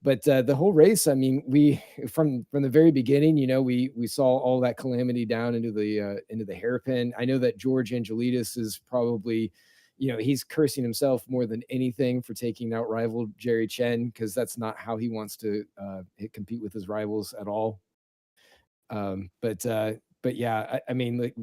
S11: But the whole race, I mean, we from the very beginning, we saw all that calamity down into the hairpin. I know that George Angelides is probably, he's cursing himself more than anything for taking out rival Jerry Chen, because that's not how he wants to compete with his rivals at all. But yeah, I mean, like,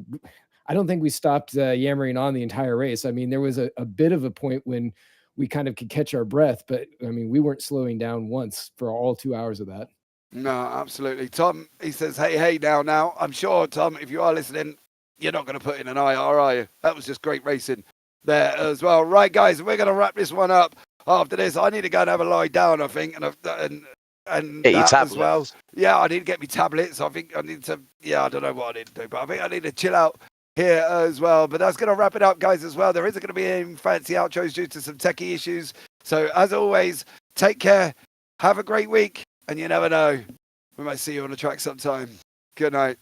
S11: I don't think we stopped yammering on the entire race. I mean, there was a bit of a point when we kind of could catch our breath, but I mean, we weren't slowing down once for all 2 hours of that.
S1: No, absolutely. Tom, he says, hey, now. I'm sure, Tom, if you are listening, you're not going to put in an IR, are you? That was just great racing there as well. Right, guys, we're going to wrap this one up. After this, I need to go and have a lie down, I think, and
S5: get your
S1: that
S5: tablets
S1: as well. Yeah, I need to get me tablets. I think I need to, I don't know what I need to do, but I think I need to chill out here as well. But that's going to wrap it up, guys, as well. There isn't going to be any fancy outros due to some techie issues. So as always, take care, have a great week, and you never know, we might see you on the track sometime. Good night.